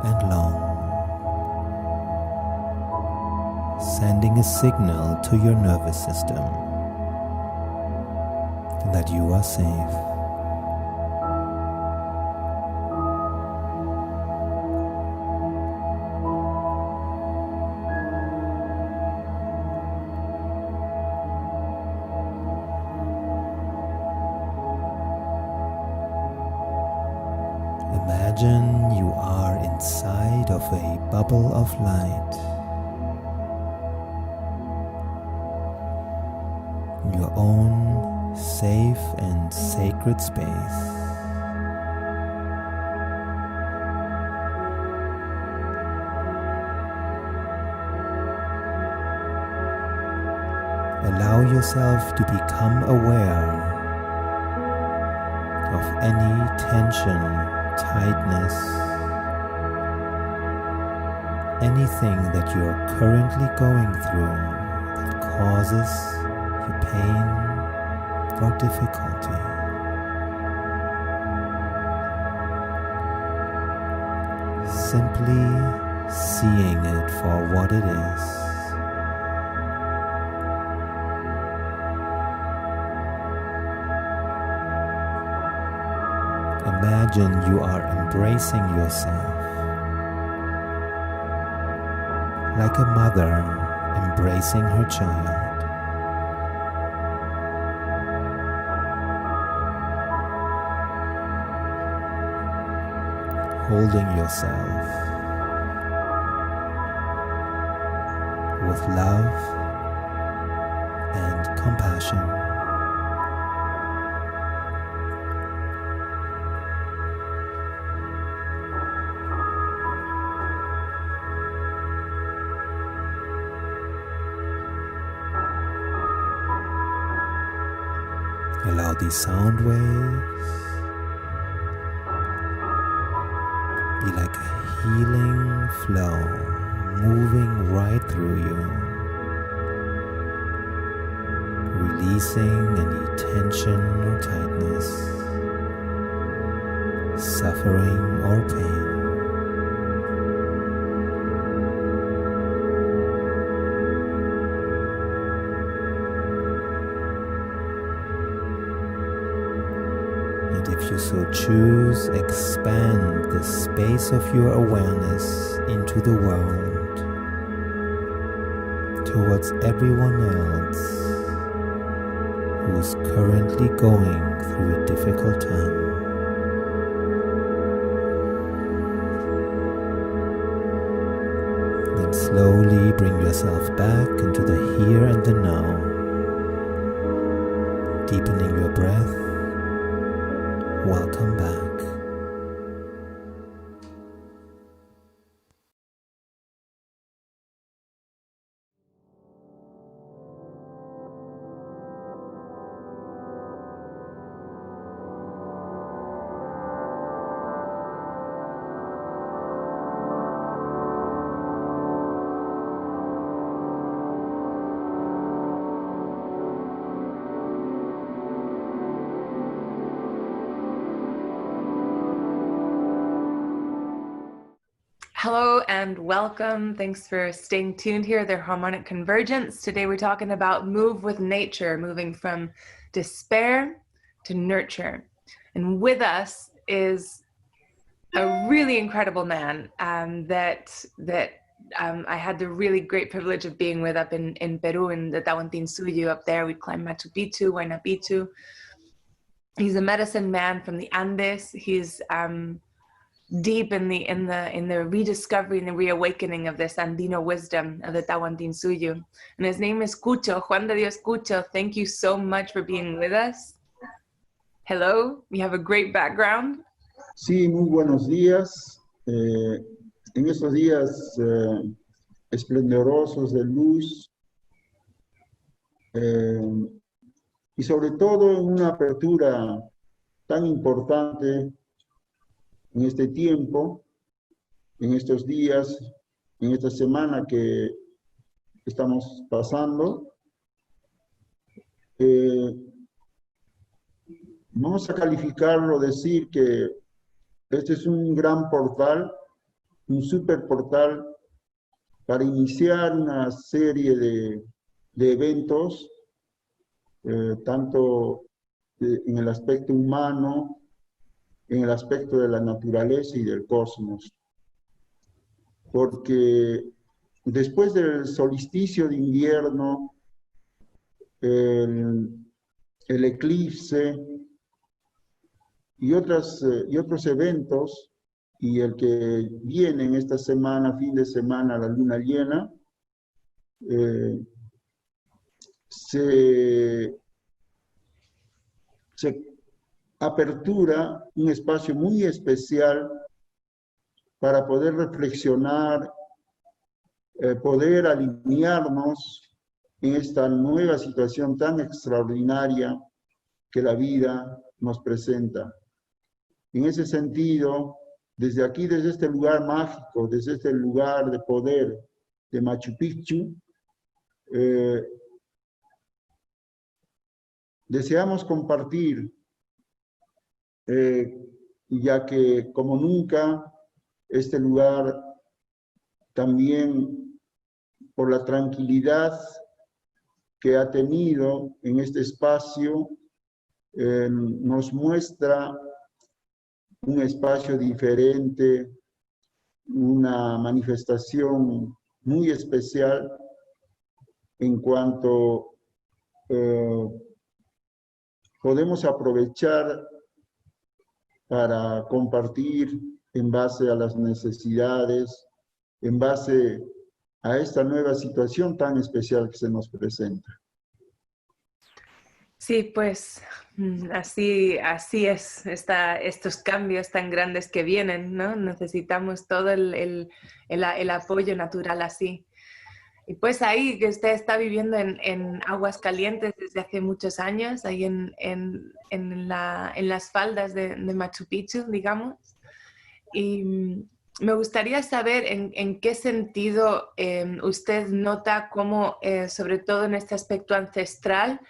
and long, sending a signal to your nervous system that you are safe. Imagine you are inside of a bubble of light. Your own safe and sacred space. Allow yourself to become aware of any tension, tightness, anything that you are currently going through that causes you pain or difficulty. Simply seeing it for what it is. Imagine you are embracing yourself like a mother embracing her child. Holding yourself with love and compassion. Allow these sound waves be like a healing flow moving right through you, releasing any tension or tightness, suffering or pain. And if you so choose, expand the space of your awareness into the world, towards everyone else who is currently going through a difficult time. Then slowly bring yourself back into the here and the now, deepening your breath. Welcome back. Hello and welcome. Thanks for staying tuned here. They're Harmonic Convergence. Today we're talking about move with nature, moving from despair to nurture. And with us is a really incredible man that I had the really great privilege of being with up in Peru in the Tawantinsuyu up there. We climbed Machu Picchu, Huayna Picchu. He's a medicine man from the Andes. He's deep in the rediscovery and the reawakening of this Andino wisdom of the Tawantinsuyu. And his name is Cucho, Juan de Dios Cucho. Thank you so much for being with us. Hello, you have a great background. Sí, muy buenos días. En estos días esplendorosos de luz y sobre todo en una apertura tan importante en este tiempo, en estos días, en esta semana que estamos pasando. Vamos a calificarlo, decir que este es un gran portal, un super portal para iniciar una serie de eventos, tanto en el aspecto humano, en el aspecto de la naturaleza y del cosmos. Porque después del solsticio de invierno, el eclipse y otros eventos, y el que viene en esta semana, fin de semana, la luna llena, se apertura un espacio muy especial para poder reflexionar, poder alinearnos en esta nueva situación tan extraordinaria que la vida nos presenta. En ese sentido, desde aquí, desde este lugar mágico, desde este lugar de poder de Machu Picchu, deseamos compartir, ya que como nunca, este lugar también por la tranquilidad que ha tenido en este espacio, nos muestra un espacio diferente, una manifestación muy especial en cuanto podemos aprovechar para compartir en base a las necesidades, en base a esta nueva situación tan especial que se nos presenta. Sí, pues así es, estos cambios tan grandes que vienen, ¿no? Necesitamos todo el apoyo natural así. Y pues ahí que usted está viviendo en aguas calientes desde hace muchos años, ahí en las faldas de Machu Picchu, digamos. Y me gustaría saber en qué sentido usted nota cómo, sobre todo en este aspecto ancestral,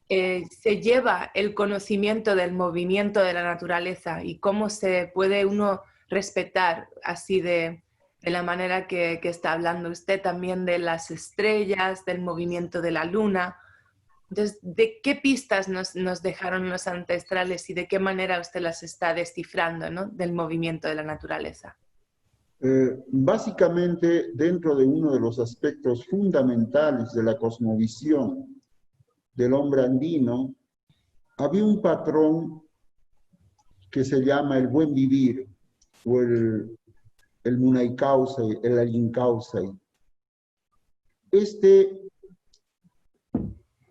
se lleva el conocimiento del movimiento de la naturaleza y cómo se puede uno respetar así de la manera que está hablando usted también de las estrellas, del movimiento de la luna. Entonces, ¿de qué pistas nos dejaron los ancestrales y de qué manera usted las está descifrando, ¿no? Del movimiento de la naturaleza? Básicamente, dentro de uno de los aspectos fundamentales de la cosmovisión del hombre andino, había un patrón que se llama el buen vivir, o el Munaycausay, el Allincausay. Este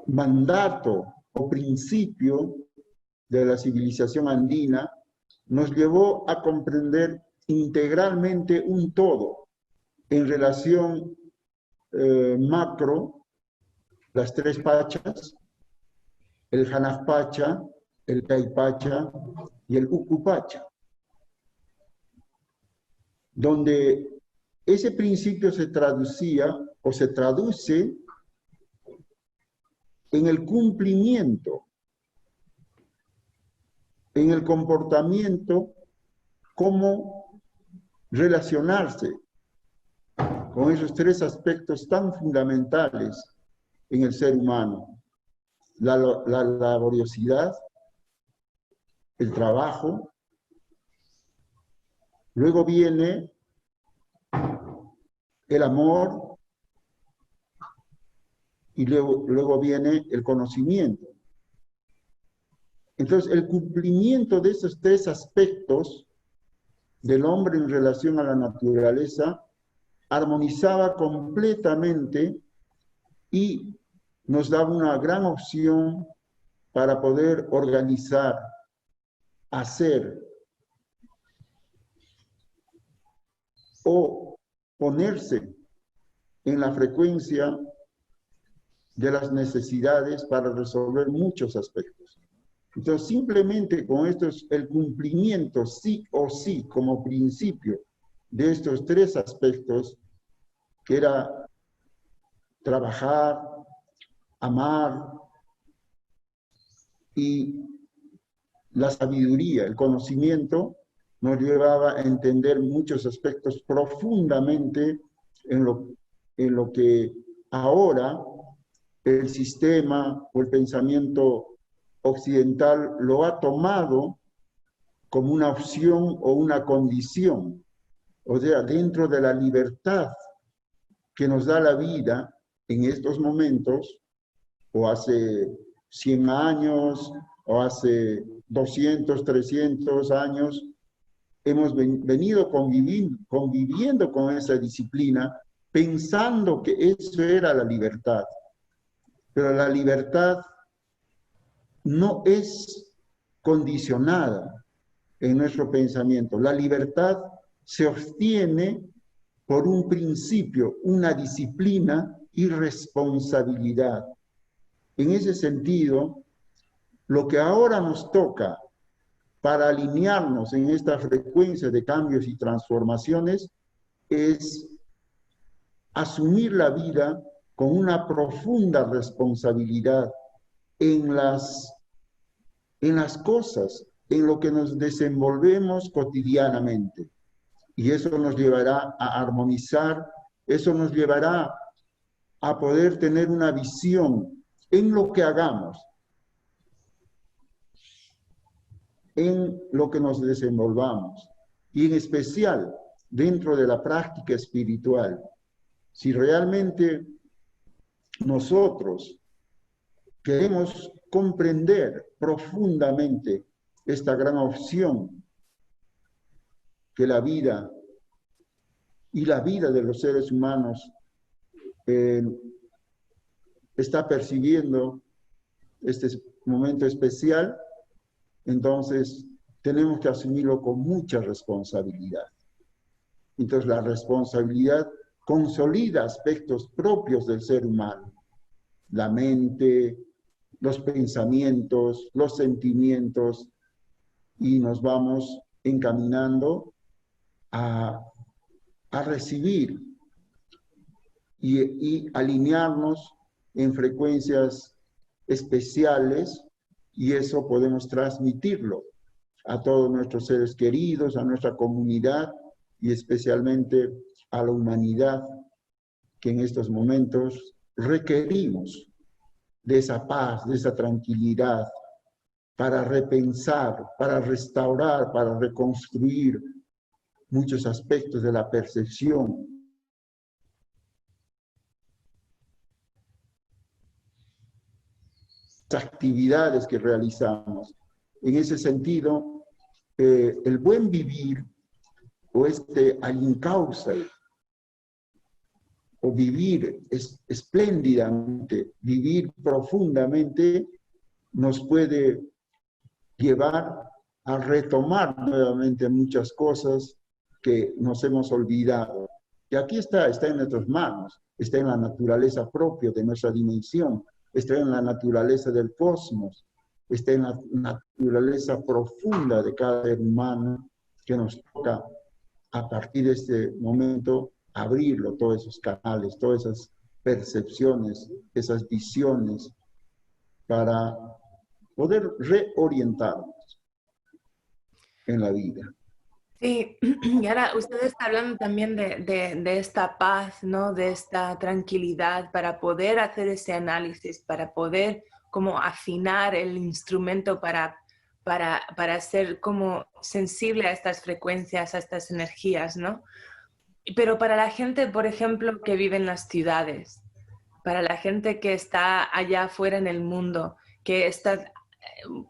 mandato o principio de la civilización andina nos llevó a comprender integralmente un todo en relación macro, las tres pachas, el Hanajpacha, el Caipacha y el Ucupacha, donde ese principio se traducía o se traduce en el cumplimiento, en el comportamiento, cómo relacionarse con esos tres aspectos tan fundamentales en el ser humano: la laboriosidad, el trabajo, luego viene el amor y luego viene el conocimiento. Entonces, el cumplimiento de esos tres aspectos del hombre en relación a la naturaleza armonizaba completamente y nos daba una gran opción para poder organizar, hacer o ponerse en la frecuencia de las necesidades para resolver muchos aspectos. Entonces, simplemente con esto es el cumplimiento sí o sí como principio de estos tres aspectos, que era trabajar, amar y la sabiduría, el conocimiento, nos llevaba a entender muchos aspectos profundamente en lo que ahora el sistema o el pensamiento occidental lo ha tomado como una opción o una condición. O sea, dentro de la libertad que nos da la vida en estos momentos, o hace 100 años, o hace 200, 300 años, hemos venido conviviendo con esa disciplina, pensando que eso era la libertad. Pero la libertad no es condicionada en nuestro pensamiento. La libertad se obtiene por un principio, una disciplina y responsabilidad. En ese sentido, lo que ahora nos toca para alinearnos en esta frecuencia de cambios y transformaciones es asumir la vida con una profunda responsabilidad en las cosas, en lo que nos desenvolvemos cotidianamente. Y eso nos llevará a armonizar, eso nos llevará a poder tener una visión en lo que hagamos, en lo que nos desenvolvamos, y en especial dentro de la práctica espiritual. Si realmente nosotros queremos comprender profundamente esta gran opción que la vida y la vida de los seres humanos está percibiendo este momento especial, entonces tenemos que asumirlo con mucha responsabilidad. Entonces la responsabilidad consolida aspectos propios del ser humano: la mente, los pensamientos, los sentimientos, y nos vamos encaminando a recibir y alinearnos en frecuencias especiales, y eso podemos transmitirlo a todos nuestros seres queridos, a nuestra comunidad y especialmente a la humanidad, que en estos momentos requerimos de esa paz, de esa tranquilidad, para repensar, para restaurar, para reconstruir muchos aspectos de la percepción. Las actividades que realizamos. En ese sentido, el buen vivir, o alincauce, o vivir espléndidamente, vivir profundamente, nos puede llevar a retomar nuevamente muchas cosas que nos hemos olvidado. Y aquí está en nuestras manos, está en la naturaleza propia de nuestra dimensión, está en la naturaleza del cosmos, está en la naturaleza profunda de cada ser humano, que nos toca a partir de este momento abrirlo, todos esos canales, todas esas percepciones, esas visiones, para poder reorientarnos en la vida. Sí, y ahora usted está hablando también de esta paz, ¿no? De esta tranquilidad para poder hacer ese análisis, para poder como afinar el instrumento para ser como sensible a estas frecuencias, a estas energías, ¿no? Pero para la gente, por ejemplo, que vive en las ciudades, para la gente que está allá afuera en el mundo, que está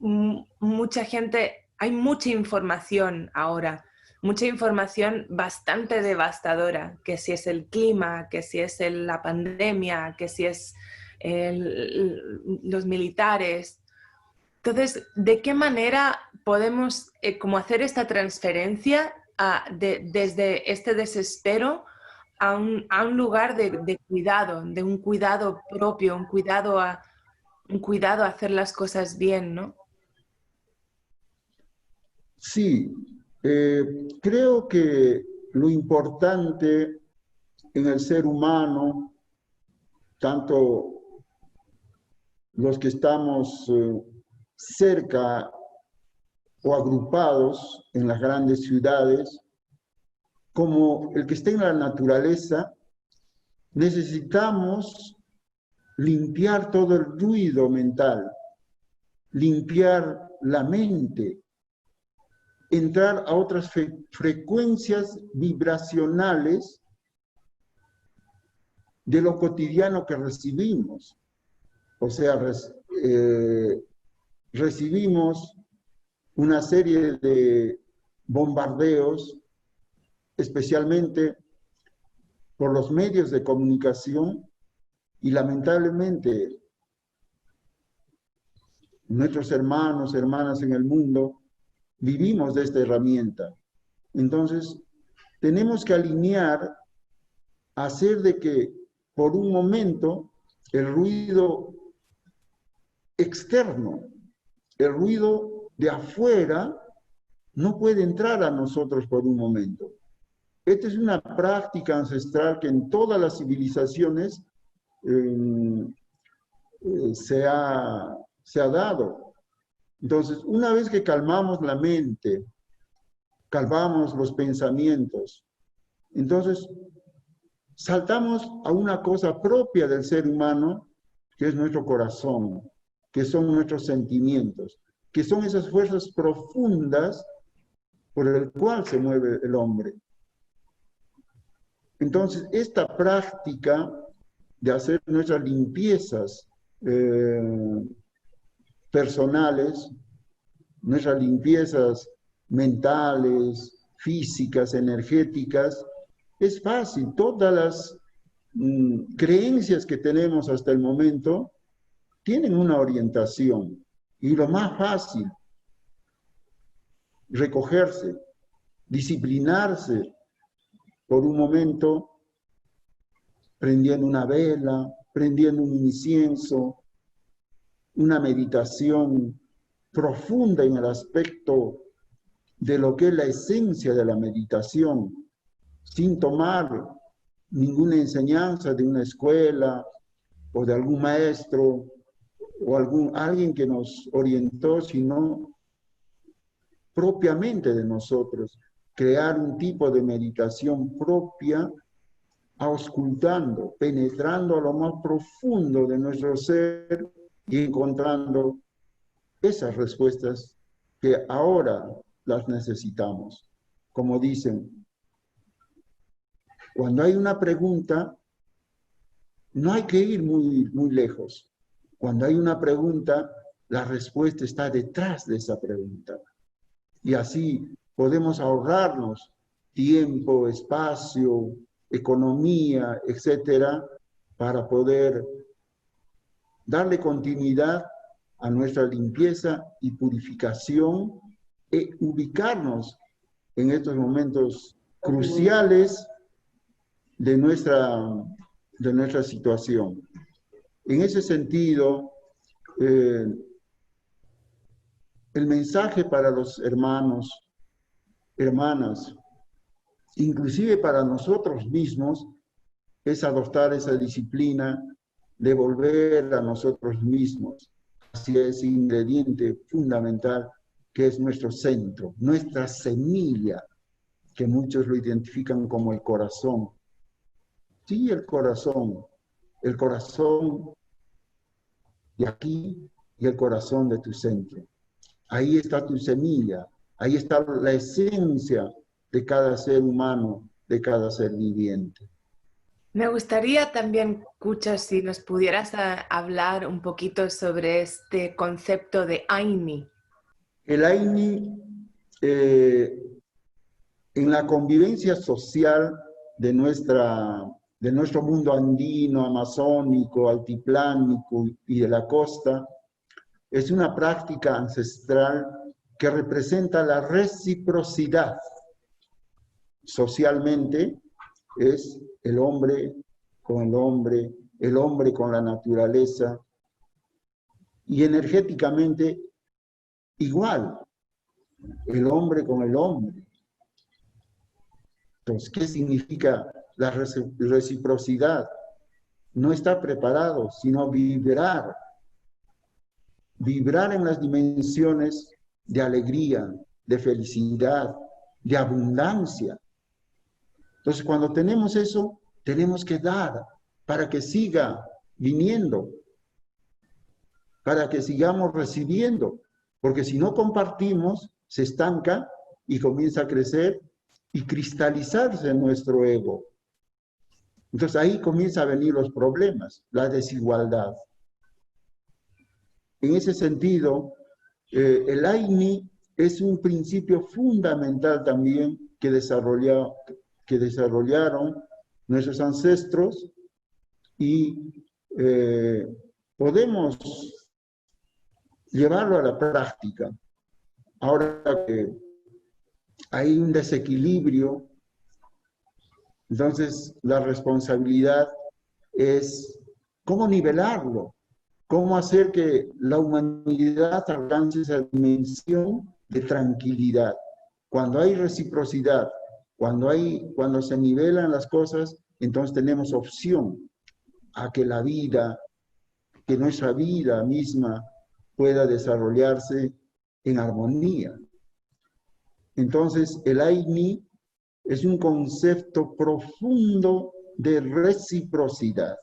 mucha gente, hay mucha información ahora, mucha información bastante devastadora, que si es el clima, que si es la pandemia, que si es los militares. Entonces, ¿de qué manera podemos como hacer esta transferencia desde este desespero a un lugar de cuidado, de un cuidado propio, un cuidado a hacer las cosas bien, ¿no? Sí, creo que lo importante en el ser humano, tanto los que estamos cerca o agrupados en las grandes ciudades, como el que está en la naturaleza, necesitamos limpiar todo el ruido mental, limpiar la mente, entrar a otras frecuencias vibracionales de lo cotidiano que recibimos. O sea, recibimos una serie de bombardeos, especialmente por los medios de comunicación, y lamentablemente nuestros hermanos, hermanas en el mundo, vivimos de esta herramienta. Entonces, tenemos que alinear, hacer de que por un momento el ruido externo, el ruido de afuera, no puede entrar a nosotros por un momento. Esta es una práctica ancestral que en todas las civilizaciones se ha dado. Entonces, una vez que calmamos la mente, calmamos los pensamientos, entonces saltamos a una cosa propia del ser humano, que es nuestro corazón, que son nuestros sentimientos, que son esas fuerzas profundas por el cual se mueve el hombre. Entonces, esta práctica de hacer nuestras limpiezas personales, nuestras limpiezas mentales, físicas, energéticas, es fácil. Todas las creencias que tenemos hasta el momento tienen una orientación. Y lo más fácil, recogerse, disciplinarse por un momento, prendiendo una vela, prendiendo un incienso, una meditación profunda en el aspecto de lo que es la esencia de la meditación, sin tomar ninguna enseñanza de una escuela o de algún maestro o alguien que nos orientó, sino propiamente de nosotros, crear un tipo de meditación propia, auscultando, penetrando a lo más profundo de nuestro ser y encontrando esas respuestas que ahora las necesitamos. Como dicen, cuando hay una pregunta, no hay que ir muy lejos. Cuando hay una pregunta, la respuesta está detrás de esa pregunta. Y así podemos ahorrarnos tiempo, espacio, economía, etcétera, para poder darle continuidad a nuestra limpieza y purificación e ubicarnos en estos momentos cruciales de nuestra situación. En ese sentido, el mensaje para los hermanos, hermanas, inclusive para nosotros mismos, es adoptar esa disciplina de volver a nosotros mismos hacia ese ingrediente fundamental que es nuestro centro, nuestra semilla, que muchos lo identifican como el corazón. Sí, el corazón de aquí y el corazón de tu centro. Ahí está tu semilla, ahí está la esencia de cada ser humano, de cada ser viviente. Me gustaría también, Cucho, si nos pudieras hablar un poquito sobre este concepto de Aini. El Aini, en la convivencia social de nuestro mundo andino, amazónico, altiplánico y de la costa, es una práctica ancestral que representa la reciprocidad. Socialmente es el hombre con el hombre con la naturaleza, y energéticamente igual, el hombre con el hombre. Entonces, ¿qué significa la reciprocidad? No estar preparado, sino vibrar. Vibrar en las dimensiones de alegría, de felicidad, de abundancia. Entonces, cuando tenemos eso, tenemos que dar para que siga viniendo, para que sigamos recibiendo, porque si no compartimos, se estanca y comienza a crecer y cristalizarse nuestro ego. Entonces ahí comienzan a venir los problemas, la desigualdad. En ese sentido, el Aini es un principio fundamental también que desarrollaron nuestros ancestros, y podemos llevarlo a la práctica. Ahora que hay un desequilibrio, entonces la responsabilidad es cómo nivelarlo, cómo hacer que la humanidad alcance esa dimensión de tranquilidad. Cuando hay reciprocidad, cuando se nivelan las cosas, entonces tenemos opción a que que nuestra vida misma pueda desarrollarse en armonía. Entonces, el Aini es un concepto profundo de reciprocidad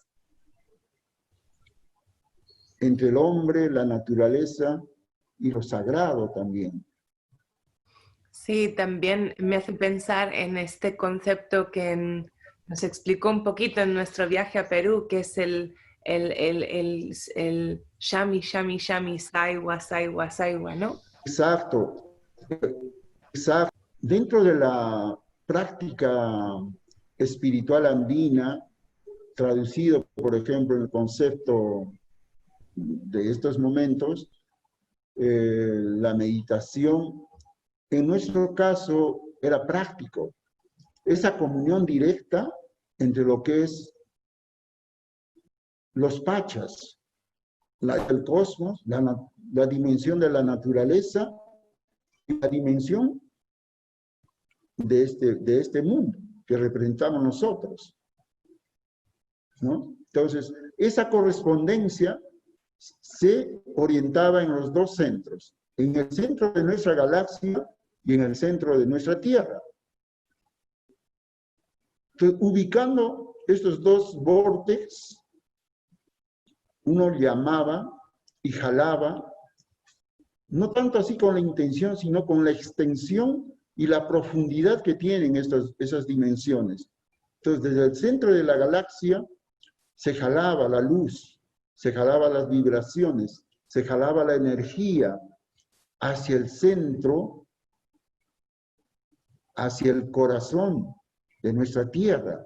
entre el hombre, la naturaleza y lo sagrado también. Sí, también me hace pensar en este concepto que nos explicó un poquito en nuestro viaje a Perú, que es el shami, shami, shami, saiwa, saiwa, saiwa, ¿no? Exacto, exacto. Dentro de la práctica espiritual andina, traducido, por ejemplo, en el concepto de estos momentos, la meditación, en nuestro caso, era práctico. Esa comunión directa entre lo que es los pachas, el cosmos, la dimensión de la naturaleza y la dimensión de este mundo que representamos nosotros, ¿no? Entonces, esa correspondencia se orientaba en los dos centros, en el centro de nuestra galaxia y en el centro de nuestra Tierra. Entonces, ubicando estos dos vórtices, uno llamaba y jalaba, no tanto así con la intención, sino con la extensión y la profundidad que tienen esas dimensiones. Entonces, desde el centro de la galaxia se jalaba la luz, se jalaba las vibraciones, se jalaba la energía hacia el centro, hacia el corazón de nuestra Tierra,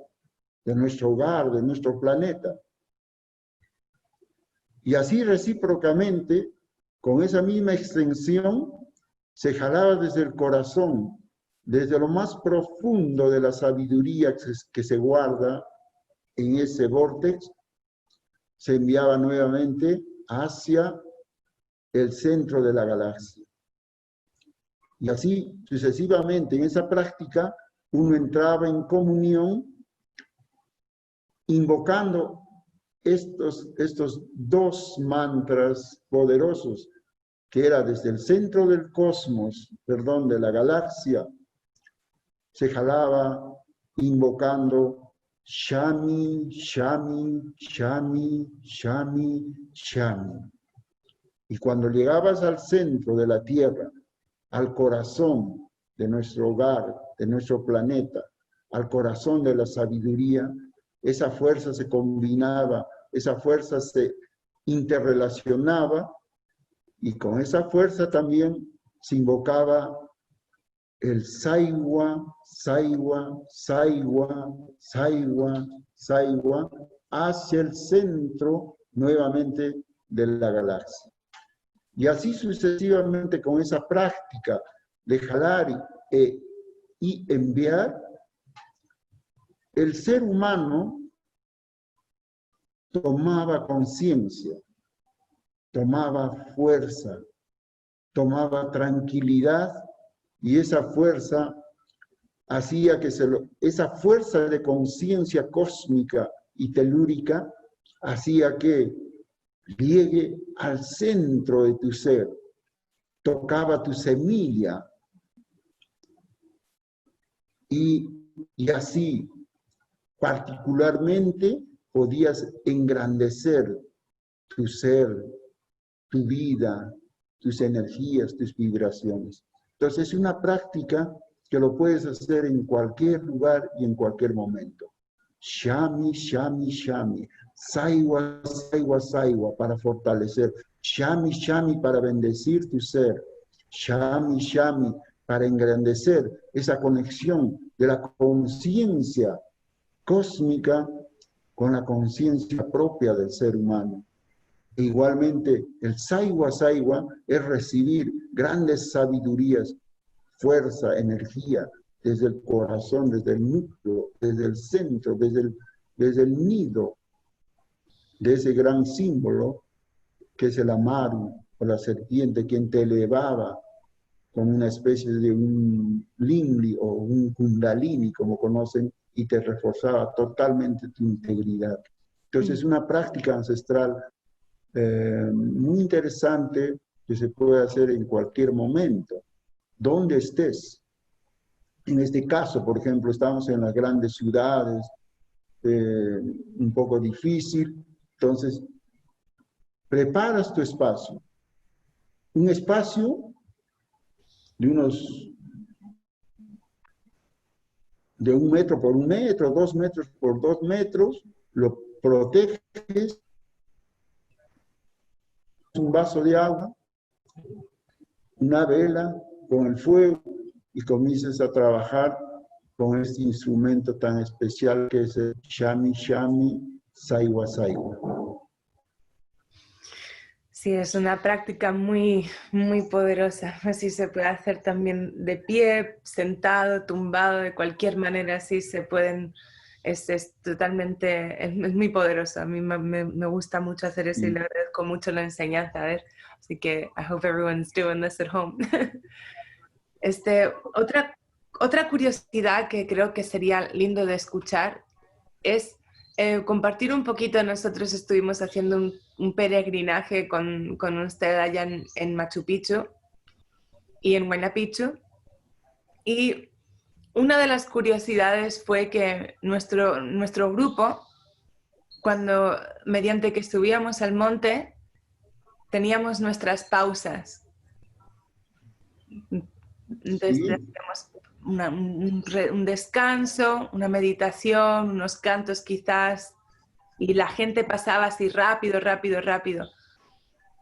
de nuestro hogar, de nuestro planeta. Y así recíprocamente, con esa misma extensión, se jalaba desde el corazón, desde lo más profundo de la sabiduría que se guarda en ese vórtice, se enviaba nuevamente hacia el centro de la galaxia. Y así, sucesivamente, en esa práctica, uno entraba en comunión, invocando estos dos mantras poderosos, que era desde el centro del cosmos, de la galaxia, se jalaba invocando Shami, Shami, Shami, Shami, Shami. Y cuando llegabas al centro de la Tierra, al corazón de nuestro hogar, de nuestro planeta, al corazón de la sabiduría, esa fuerza se combinaba, esa fuerza se interrelacionaba y con esa fuerza también se invocaba el Saiwa, Saiwa, Saiwa, Saiwa, Saiwa, hacia el centro nuevamente de la galaxia. Y así sucesivamente con esa práctica de jalar y enviar, el ser humano tomaba conciencia, tomaba fuerza, tomaba tranquilidad y esa fuerza hacía que esa fuerza de conciencia cósmica y telúrica hacía que llegue al centro de tu ser, tocaba tu semilla y así particularmente podías engrandecer tu ser, tu vida, tus energías, tus vibraciones. Entonces es una práctica que lo puedes hacer en cualquier lugar y en cualquier momento. Shami, Shami, Shami. Saiwa, Saiwa, Saiwa para fortalecer. Shami, Shami para bendecir tu ser. Shami, Shami para engrandecer esa conexión de la conciencia cósmica con la conciencia propia del ser humano. E igualmente, el Saiwa Saiwa es recibir grandes sabidurías, fuerza, energía, desde el corazón, desde el núcleo, desde el centro, desde el nido de ese gran símbolo que es el Amaru o la serpiente, quien te elevaba con una especie de un Lingli o un Kundalini, como conocen, y te reforzaba totalmente tu integridad. Entonces es una práctica ancestral muy interesante que se puede hacer en cualquier momento, donde estés. En este caso, por ejemplo, estamos en las grandes ciudades, un poco difícil, entonces preparas tu espacio. Un espacio de 1 metro por 1 metro, 2 metros por 2 metros, lo proteges, un vaso de agua, una vela con el fuego y comienzas a trabajar con este instrumento tan especial que es el Shami Shami Saiwa Saiwa. Sí, es una práctica muy, muy poderosa. Así se puede hacer también de pie, sentado, tumbado, de cualquier manera. Así se pueden. Es totalmente. Es muy poderoso. A mí me gusta mucho hacer eso y le agradezco mucho la enseñanza. A ver, así que I hope everyone's doing this at home. Otra curiosidad que creo que sería lindo de escuchar es compartir un poquito. Nosotros estuvimos haciendo un peregrinaje con usted allá en Machu Picchu y en Huayna Picchu, y una de las curiosidades fue que nuestro grupo, mediante que subíamos al monte, teníamos nuestras pausas. Entonces Sí. hacíamos un descanso, una meditación, unos cantos quizás, y la gente pasaba así rápido, rápido, rápido.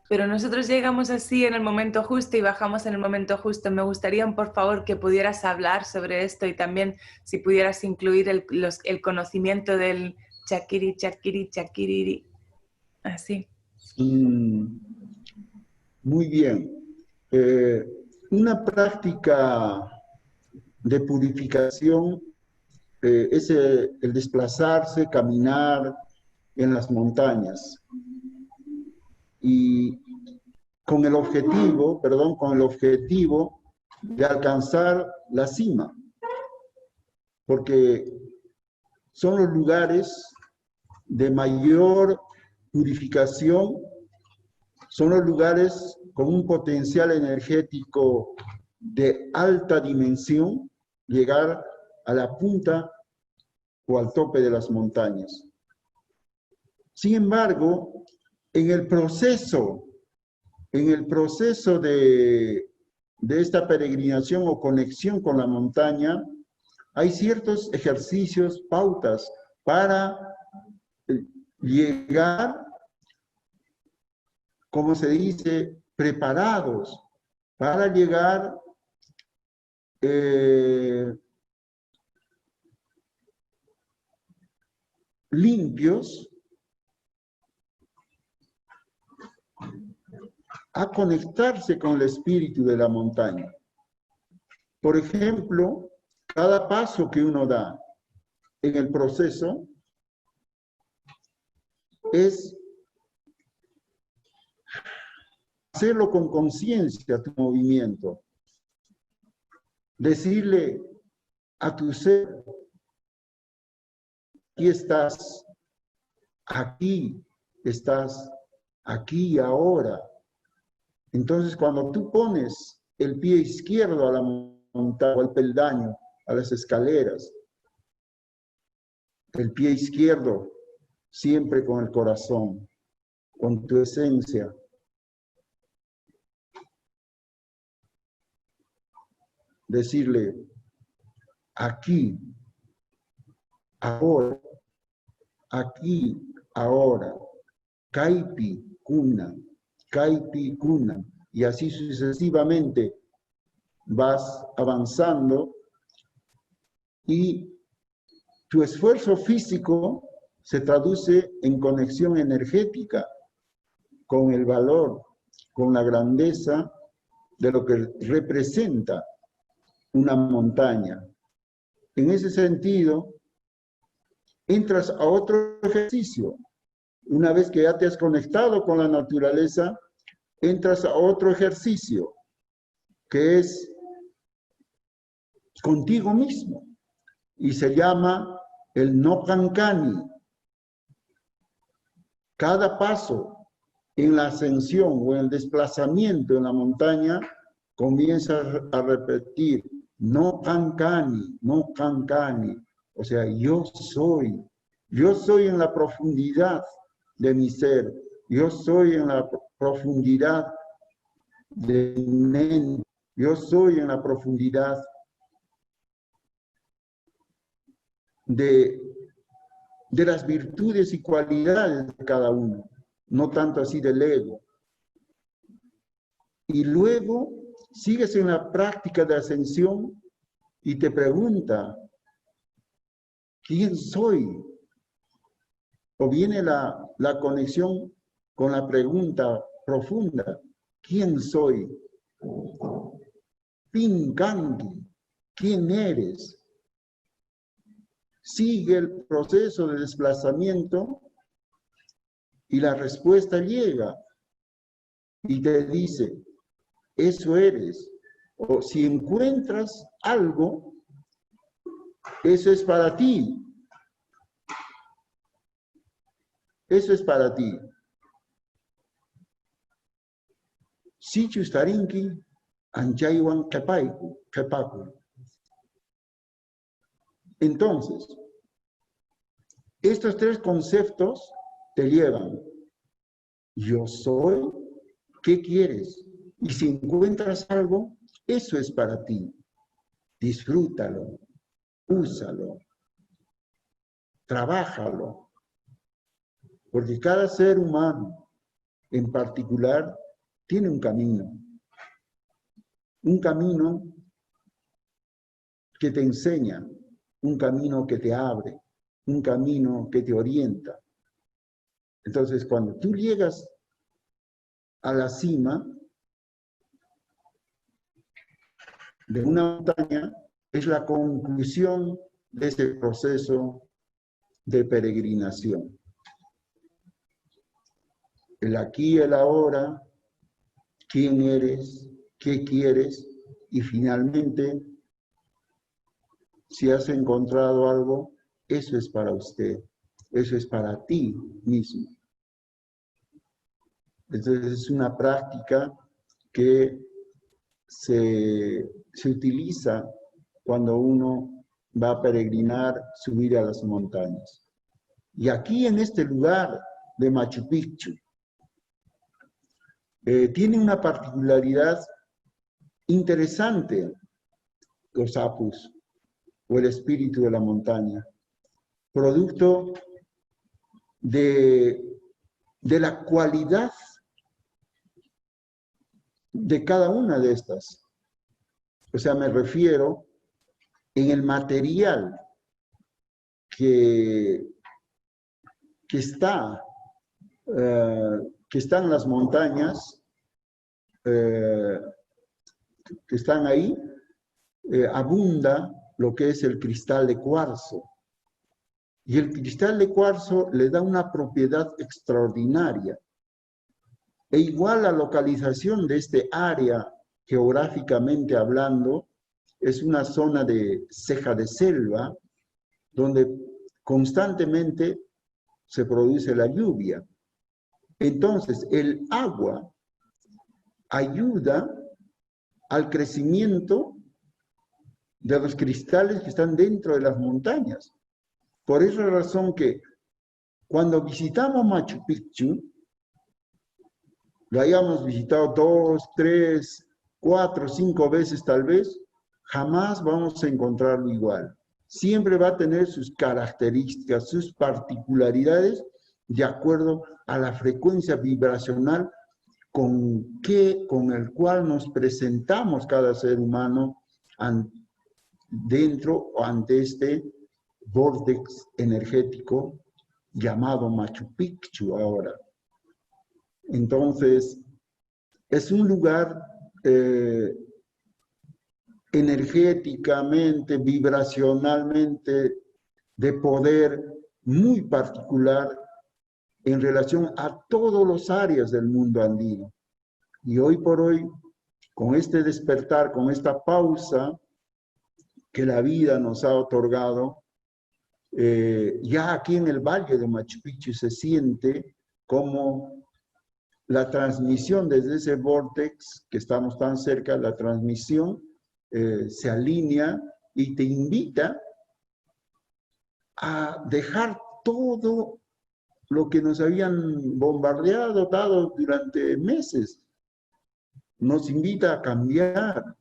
Pero nosotros llegamos así en el momento justo y bajamos en el momento justo. Me gustaría, por favor, que pudieras hablar sobre esto y también si pudieras incluir el conocimiento del chakiri, chakiri, chakiriri. Así. Muy bien. Una práctica de purificación es el desplazarse, caminar en las montañas. Y con el objetivo de alcanzar la cima. Porque son los lugares de mayor purificación, son los lugares con un potencial energético de alta dimensión. Llegar a la punta o al tope de las montañas. Sin embargo, en el proceso de esta peregrinación o conexión con la montaña, hay ciertos ejercicios, pautas para llegar, como se dice, preparados, para llegar limpios a conectarse con el espíritu de la montaña. Por ejemplo, cada paso que uno da en el proceso es hacerlo con conciencia, tu movimiento. Decirle a tu ser, estás aquí ahora. Entonces, cuando tú pones el pie izquierdo a la montaña, o al peldaño, a las escaleras, el pie izquierdo siempre con el corazón, con tu esencia. Decirle, aquí, ahora, Kaipi, Kuna, y así sucesivamente vas avanzando y tu esfuerzo físico se traduce en conexión energética con el valor, con la grandeza de lo que representa una montaña. En ese sentido, entras a otro ejercicio. Una vez que ya te has conectado con la naturaleza, entras a otro ejercicio, que es contigo mismo, y se llama el no kankani. Cada paso en la ascensión o en el desplazamiento en la montaña, comienza a repetir, no kankani, no kankani. O sea, yo soy en la profundidad de mi ser, yo soy en la profundidad de mi mente, yo soy en la profundidad de las virtudes y cualidades de cada uno, no tanto así del ego. Y luego sigues en la práctica de ascensión y te pregunta, ¿quién soy? O viene la conexión con la pregunta profunda, ¿quién soy? Pinkangi, ¿quién eres? Sigue el proceso de desplazamiento y la respuesta llega y te dice, eso eres. O si encuentras algo, eso es para ti. Eso es para ti. Si chustarinki, anchaywan kepaku. Entonces, estos tres conceptos te llevan. Yo soy, ¿qué quieres? Y si encuentras algo, eso es para ti. Disfrútalo, úsalo, trabájalo. Porque cada ser humano en particular tiene un camino que te enseña, un camino que te abre, un camino que te orienta. Entonces, cuando tú llegas a la cima de una montaña, es la conclusión de ese proceso de peregrinación. El aquí, el ahora, quién eres, qué quieres, y finalmente, si has encontrado algo, eso es para usted, eso es para ti mismo. Entonces es una práctica que se utiliza cuando uno va a peregrinar, subir a las montañas. Y aquí en este lugar de Machu Picchu, tiene una particularidad interesante los apus, o el espíritu de la montaña, producto de la cualidad de cada una de estas. O sea, me refiero en el material que está en las montañas, que están ahí, abunda lo que es el cristal de cuarzo. Y el cristal de cuarzo le da una propiedad extraordinaria. E igual la localización de este área, geográficamente hablando, es una zona de ceja de selva, donde constantemente se produce la lluvia. Entonces, el agua ayuda al crecimiento de los cristales que están dentro de las montañas. Por esa razón que cuando visitamos Machu Picchu, lo hayamos visitado 2, 3, 4, 5 veces tal vez, jamás vamos a encontrarlo igual. Siempre va a tener sus características, sus particularidades, de acuerdo a la frecuencia vibracional con el cual nos presentamos cada ser humano dentro o ante este vórtex energético llamado Machu Picchu ahora. Entonces, es un lugar energéticamente, vibracionalmente, de poder muy particular en relación a todas las áreas del mundo andino. Y hoy por hoy, con este despertar, con esta pausa que la vida nos ha otorgado, ya aquí en el valle de Machu Picchu se siente como la transmisión desde ese vórtex que estamos tan cerca, la transmisión se alinea y te invita a dejar todo lo que nos habían bombardeado, dado durante meses. Nos invita a cambiar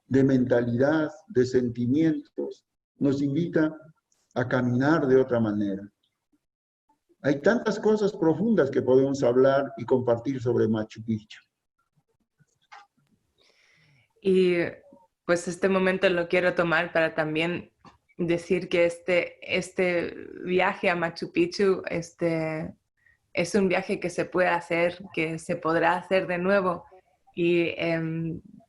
de mentalidad, de sentimientos, nos invita a caminar de otra manera. Hay tantas cosas profundas que podemos hablar y compartir sobre Machu Picchu. Y pues este momento lo quiero tomar para también decir que este viaje a Machu Picchu es un viaje que se puede hacer, que se podrá hacer de nuevo. Y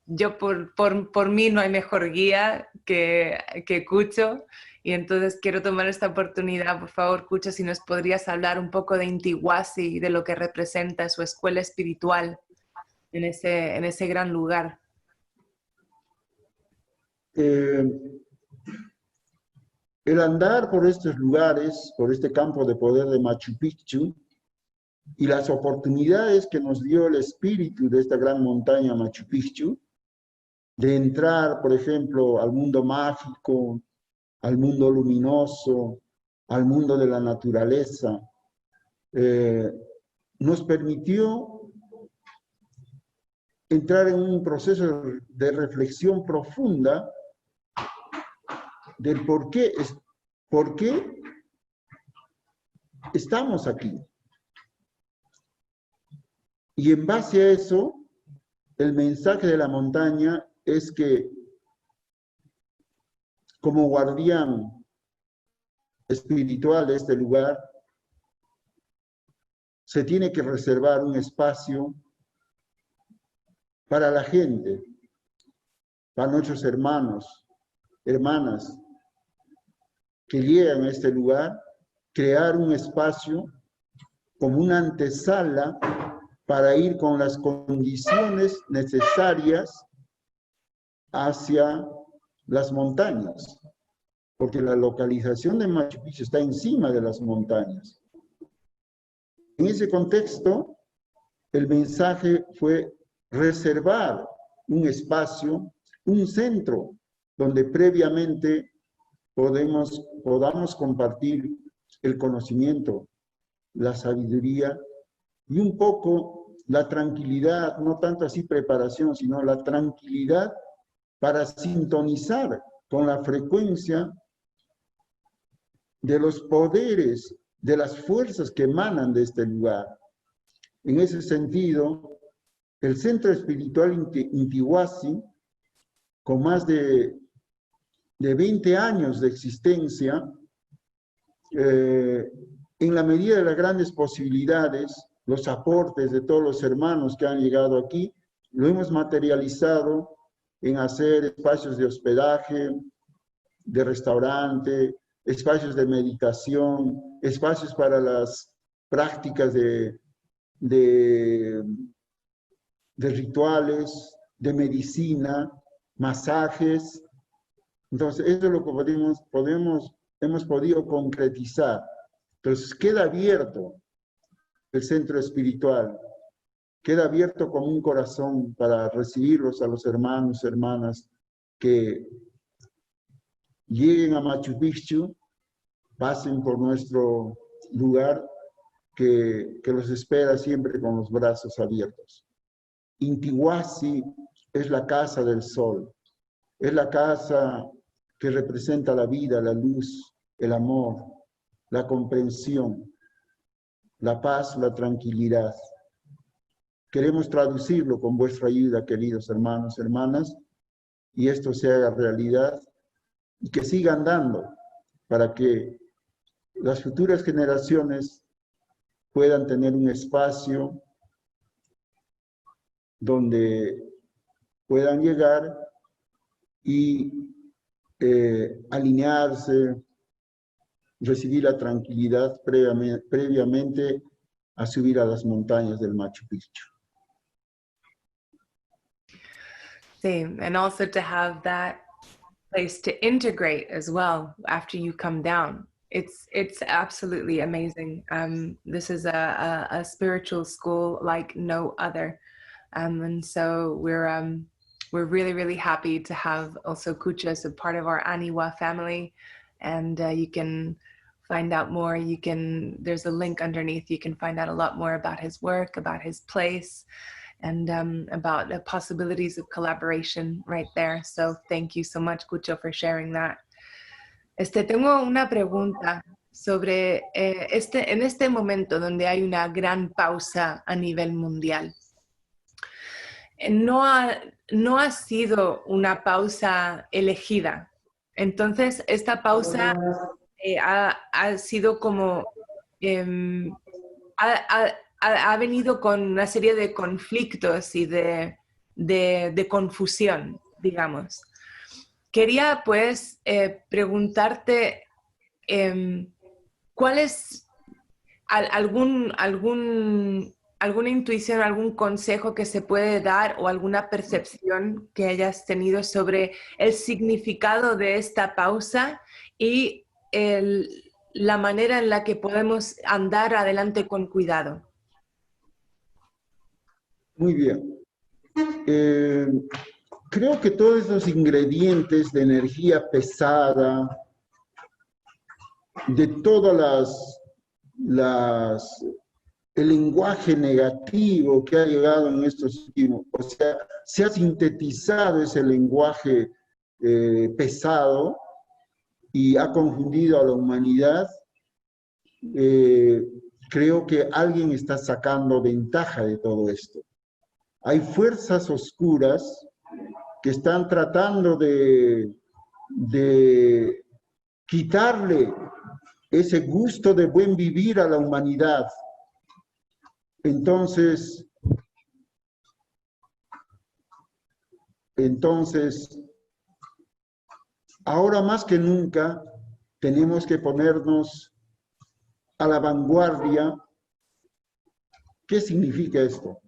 yo por mí no hay mejor guía que Cucho. Y entonces quiero tomar esta oportunidad, por favor, Cucho, si nos podrías hablar un poco de Intihuasi, de lo que representa su escuela espiritual en ese gran lugar. El andar por estos lugares, por este campo de poder de Machu Picchu, y las oportunidades que nos dio el espíritu de esta gran montaña Machu Picchu, de entrar, por ejemplo, al mundo mágico, al mundo luminoso, al mundo de la naturaleza, nos permitió entrar en un proceso de reflexión profunda del por qué estamos aquí. Y en base a eso, el mensaje de la montaña es que como guardián espiritual de este lugar, se tiene que reservar un espacio para la gente, para nuestros hermanos, hermanas que llegan a este lugar, crear un espacio como una antesala para ir con las condiciones necesarias hacia las montañas, porque la localización de Machu Picchu está encima de las montañas. En ese contexto, el mensaje fue reservar un espacio, un centro, donde previamente podamos compartir el conocimiento, la sabiduría y un poco la tranquilidad, no tanto así preparación, sino la tranquilidad para sintonizar con la frecuencia de los poderes, de las fuerzas que emanan de este lugar. En ese sentido, el Centro Espiritual Intihuasi, con más de 20 años de existencia, en la medida de las grandes posibilidades, los aportes de todos los hermanos que han llegado aquí, lo hemos materializado en hacer espacios de hospedaje, de restaurante, espacios de meditación, espacios para las prácticas de rituales, de medicina, masajes. Entonces, eso es lo que hemos podido concretizar. Entonces, queda abierto el centro espiritual, queda abierto como un corazón para recibirlos a los hermanos, hermanas que lleguen a Machu Picchu, pasen por nuestro lugar que los espera siempre con los brazos abiertos. Intihuasi es la casa del sol, es la casa que representa la vida, la luz, el amor, la comprensión, la paz, la tranquilidad. Queremos traducirlo con vuestra ayuda, queridos hermanos, hermanas, y esto se haga realidad y que sigan dando para que las futuras generaciones puedan tener un espacio donde puedan llegar y alinearse, recibir la tranquilidad previamente a subir a las montañas del Machu Picchu. Same, and also to have that place to integrate as well after you come down. It's absolutely amazing. This is a spiritual school like no other, and so we're really happy to have also Kucha as a part of our Aniwa family, and you can find out more. There's a link underneath. You can find out a lot more about his work, about his place, and about the possibilities of collaboration right there. So thank you so much, Kucho, for sharing that. Tengo una pregunta sobre en este momento donde hay una gran pausa a nivel mundial. No ha sido una pausa elegida. Entonces, esta pausa ha sido como... ha venido con una serie de conflictos y de confusión, digamos. Quería pues preguntarte ¿cuál es alguna intuición, algún consejo que se puede dar o alguna percepción que hayas tenido sobre el significado de esta pausa y la manera en la que podemos andar adelante con cuidado? Muy bien. Creo que todos esos ingredientes de energía pesada, de todas el lenguaje negativo que ha llegado en estos últimos, o sea, se ha sintetizado ese lenguaje pesado y ha confundido a la humanidad. Creo que alguien está sacando ventaja de todo esto. Hay fuerzas oscuras que están tratando de quitarle ese gusto de buen vivir a la humanidad. Entonces, ahora más que nunca, tenemos que ponernos a la vanguardia. ¿Qué significa esto?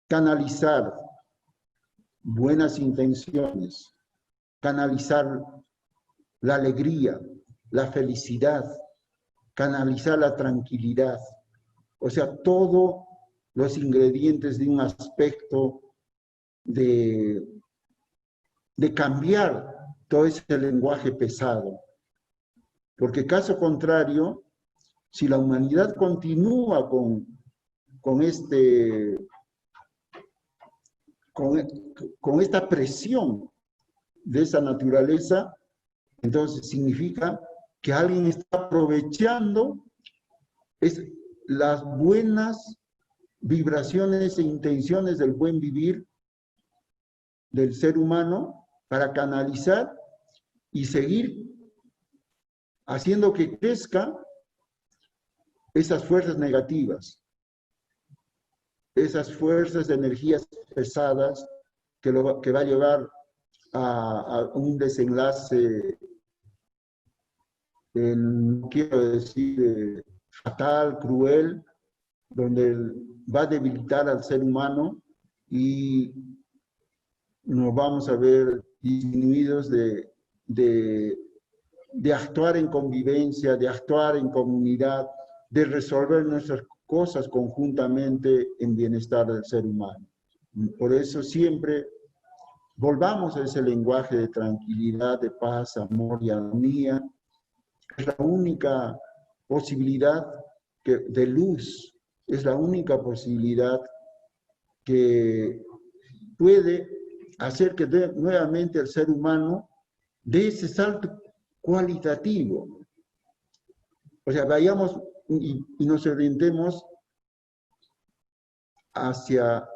Canalizar buenas intenciones, canalizar la alegría, la felicidad, canalizar la tranquilidad. O sea, todos los ingredientes de un aspecto de cambiar todo ese lenguaje pesado. Porque caso contrario, si la humanidad continúa con esta presión de esa naturaleza, entonces significa que alguien está aprovechando las buenas vibraciones e intenciones del buen vivir del ser humano para canalizar y seguir haciendo que crezca esas fuerzas negativas, esas fuerzas de energías pesadas que va a llevar a un desenlace, no quiero decir fatal, cruel, donde va a debilitar al ser humano y nos vamos a ver disminuidos de actuar en convivencia, de actuar en comunidad, de resolver nuestras cosas conjuntamente en bienestar del ser humano. Por eso siempre volvamos a ese lenguaje de tranquilidad, de paz, amor y armonía. Es la única posibilidad de luz, es la única posibilidad que puede hacer que nuevamente el ser humano dé ese salto cualitativo. O sea, vayamos y nos orientemos hacia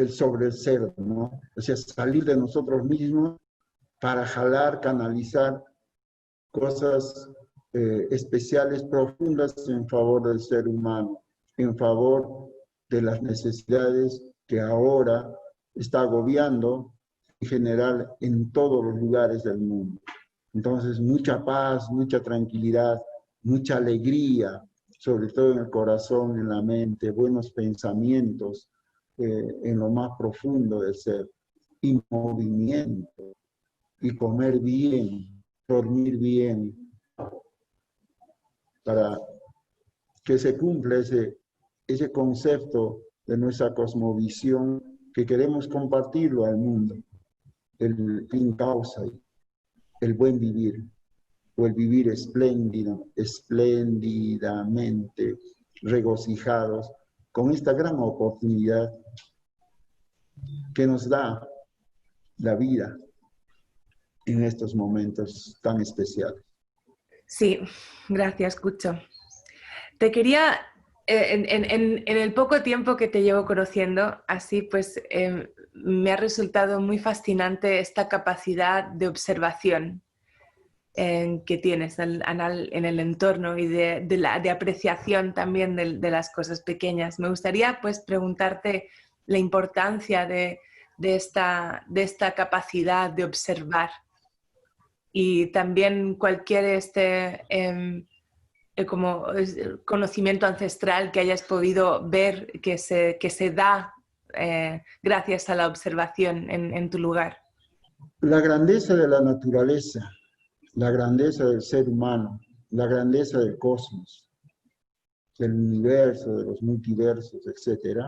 sobre el ser, ¿no? O sea, salir de nosotros mismos para jalar, canalizar cosas especiales, profundas en favor del ser humano, en favor de las necesidades que ahora está agobiando en general en todos los lugares del mundo. Entonces, mucha paz, mucha tranquilidad, mucha alegría, sobre todo en el corazón, en la mente, buenos pensamientos en lo más profundo del ser, y movimiento, y comer bien, dormir bien, para que se cumpla ese concepto de nuestra cosmovisión que queremos compartirlo al mundo, el fin causa, el buen vivir, o el vivir espléndido, espléndidamente regocijados con esta gran oportunidad que nos da la vida en estos momentos tan especiales. Sí, gracias, Cucho. Te quería, en el poco tiempo que te llevo conociendo, así pues me ha resultado muy fascinante esta capacidad de observación que tienes en el entorno y de apreciación también de las cosas pequeñas. Me gustaría pues preguntarte la importancia de esta capacidad de observar y también cualquier como conocimiento ancestral que hayas podido ver que se da gracias a la observación en tu lugar. La grandeza de la naturaleza, la grandeza del ser humano, la grandeza del cosmos, del universo, de los multiversos, etc.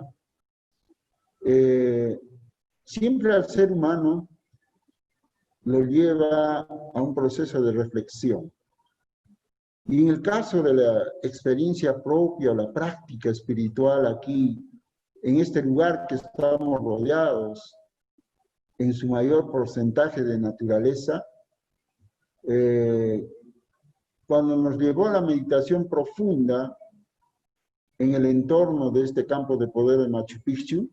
Siempre al ser humano lo lleva a un proceso de reflexión. Y en el caso de la experiencia propia, la práctica espiritual aquí, en este lugar que estamos rodeados, en su mayor porcentaje de naturaleza, cuando nos llevó a la meditación profunda en el entorno de este campo de poder de Machu Picchu,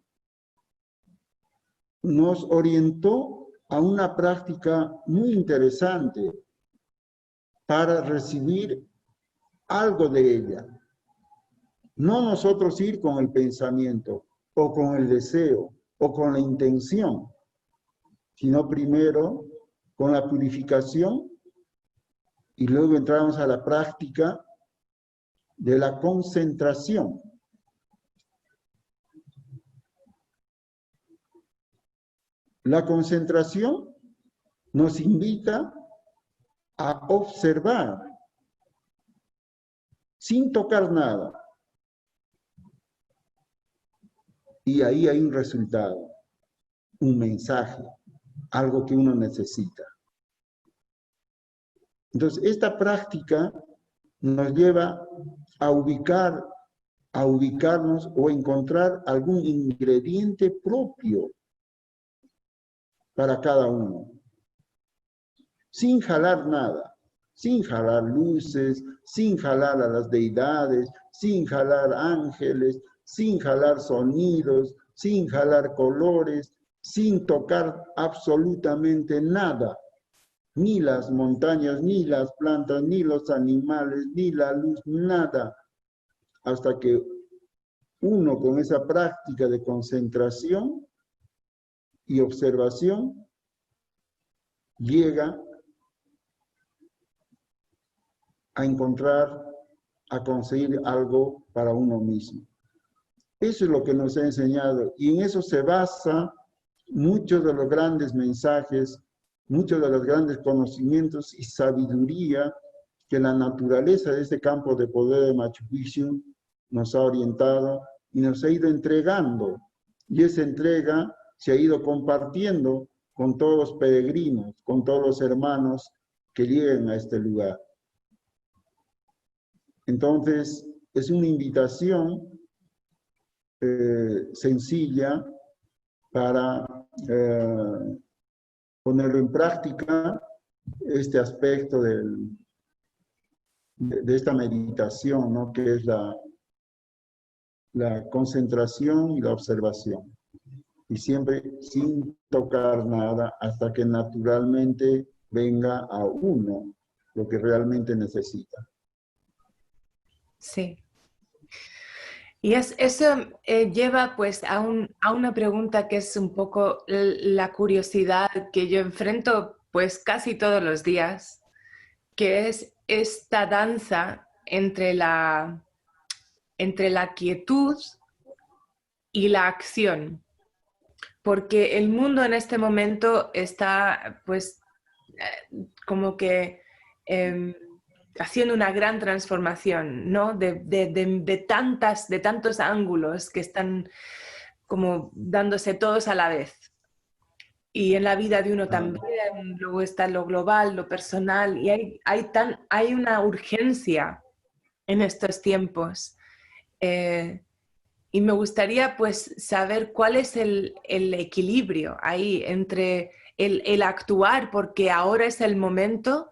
nos orientó a una práctica muy interesante para recibir algo de ella. No nosotros ir con el pensamiento, o con el deseo, o con la intención, sino primero con la purificación y luego entramos a la práctica de la concentración. La concentración nos invita a observar sin tocar nada. Y ahí hay un resultado, un mensaje, algo que uno necesita. Entonces, esta práctica nos lleva a ubicarnos o encontrar algún ingrediente propio para cada uno, sin jalar nada, sin jalar luces, sin jalar a las deidades, sin jalar ángeles, sin jalar sonidos, sin jalar colores, sin tocar absolutamente nada, ni las montañas, ni las plantas, ni los animales, ni la luz, nada, hasta que uno con esa práctica de concentración y observación llega a encontrar, a conseguir algo para uno mismo. Eso es lo que nos ha enseñado y en eso se basa muchos de los grandes mensajes, muchos de los grandes conocimientos y sabiduría que la naturaleza de este campo de poder de Machu Picchu nos ha orientado y nos ha ido entregando. Y esa entrega se ha ido compartiendo con todos los peregrinos, con todos los hermanos que lleguen a este lugar. Entonces, es una invitación sencilla para ponerlo en práctica, este aspecto de esta meditación, ¿no? Que es la concentración y la observación. Y siempre sin tocar nada hasta que naturalmente venga a uno lo que realmente necesita. Sí. Y eso lleva pues a una pregunta que es un poco la curiosidad que yo enfrento pues casi todos los días, que es esta danza entre la quietud y la acción. Porque el mundo en este momento está pues como que haciendo una gran transformación, ¿no? De tantos ángulos que están como dándose todos a la vez. Y en la vida de uno también, luego está lo global, lo personal, y hay una urgencia en estos tiempos. Y me gustaría pues saber cuál es el equilibrio ahí entre el actuar porque ahora es el momento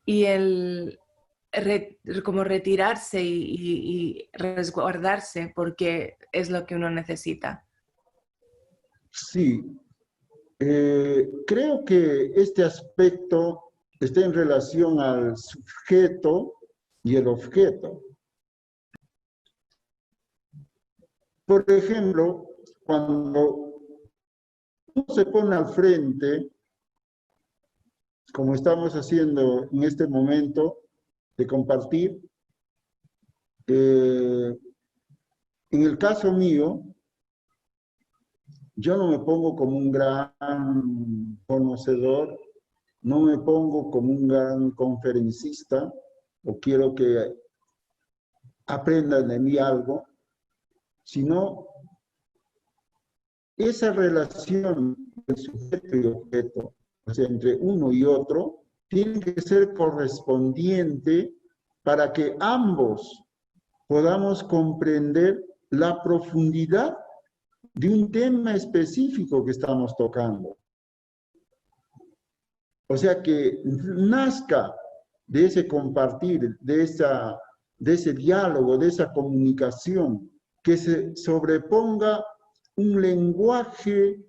y el como retirarse y resguardarse porque es lo que uno necesita. Sí, creo que este aspecto está en relación al sujeto y el objeto. Por ejemplo, cuando uno se pone al frente, como estamos haciendo en este momento, de compartir, en el caso mío, yo no me pongo como un gran conocedor, no me pongo como un gran conferencista, o quiero que aprendan de mí algo, sino esa relación del sujeto y objeto, o sea, entre uno y otro, tiene que ser correspondiente para que ambos podamos comprender la profundidad de un tema específico que estamos tocando. O sea, que nazca de ese compartir, de ese diálogo, de esa comunicación, que se sobreponga un lenguaje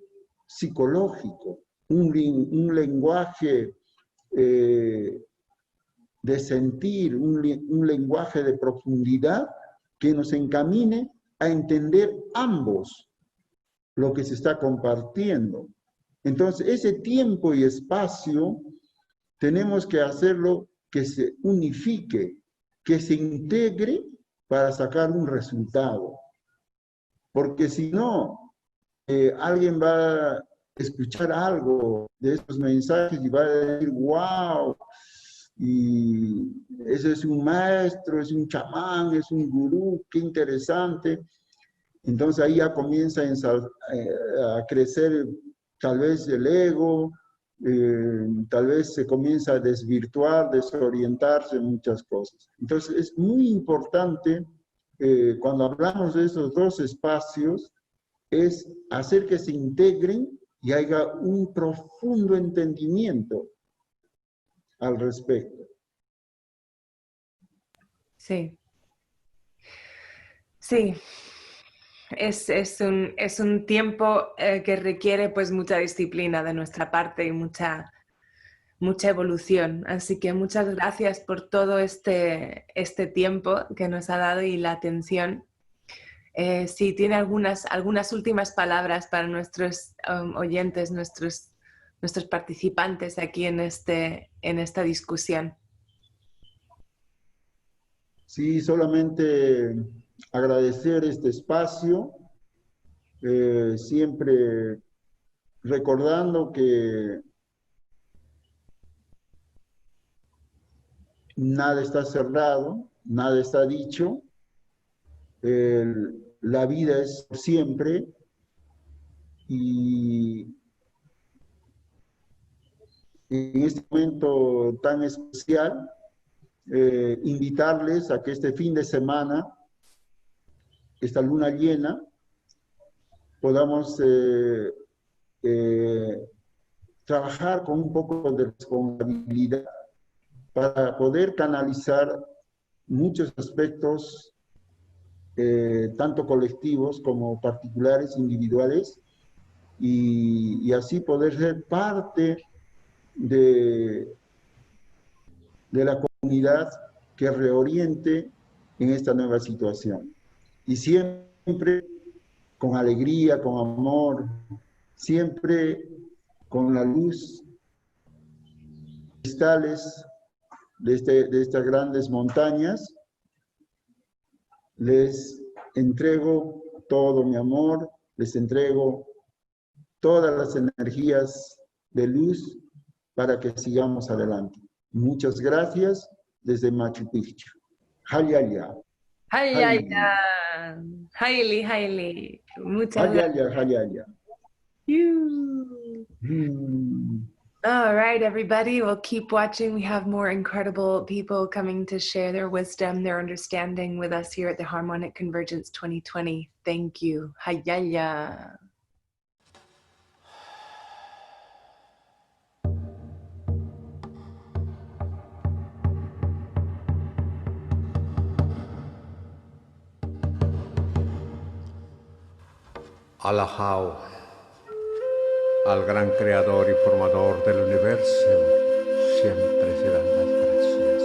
psicológico, un lenguaje de sentir, un lenguaje de profundidad que nos encamine a entender ambos lo que se está compartiendo. Entonces, ese tiempo y espacio tenemos que hacerlo que se unifique, que se integre para sacar un resultado. Porque si no, alguien va a escuchar algo de estos mensajes y va a decir, wow, y ese es un maestro, es un chamán, es un gurú, qué interesante. Entonces ahí ya comienza a crecer tal vez el ego, tal vez se comienza a desvirtuar, desorientarse en muchas cosas. Entonces es muy importante, cuando hablamos de esos dos espacios, es hacer que se integren y haya un profundo entendimiento al respecto. Sí, sí. Es un tiempo que requiere pues mucha disciplina de nuestra parte y mucha evolución. Así que muchas gracias por todo este tiempo que nos ha dado y la atención. Si tiene algunas últimas palabras para nuestros oyentes, nuestros participantes aquí en esta discusión. Sí, solamente agradecer este espacio, siempre recordando que nada está cerrado, nada está dicho, la vida es por siempre y en este momento tan especial, invitarles a que este fin de semana, esta luna llena, podamos trabajar con un poco de responsabilidad para poder canalizar muchos aspectos, tanto colectivos como particulares, individuales, y así poder ser parte de la comunidad que reoriente en esta nueva situación. Y siempre con alegría, con amor, siempre con la luz, cristales de estas grandes montañas. Les entrego todo mi amor, les entrego todas las energías de luz para que sigamos adelante. Muchas gracias desde Machu Picchu. Hayaya. Hayaya. Hailey. Muchas gracias. Hayaya. All right, everybody. We'll keep watching. We have more incredible people coming to share their wisdom, their understanding with us here at the Harmonic Convergence 2020. Thank you. Hayaya. Alabao al gran creador y formador del universo, siempre se dan las gracias.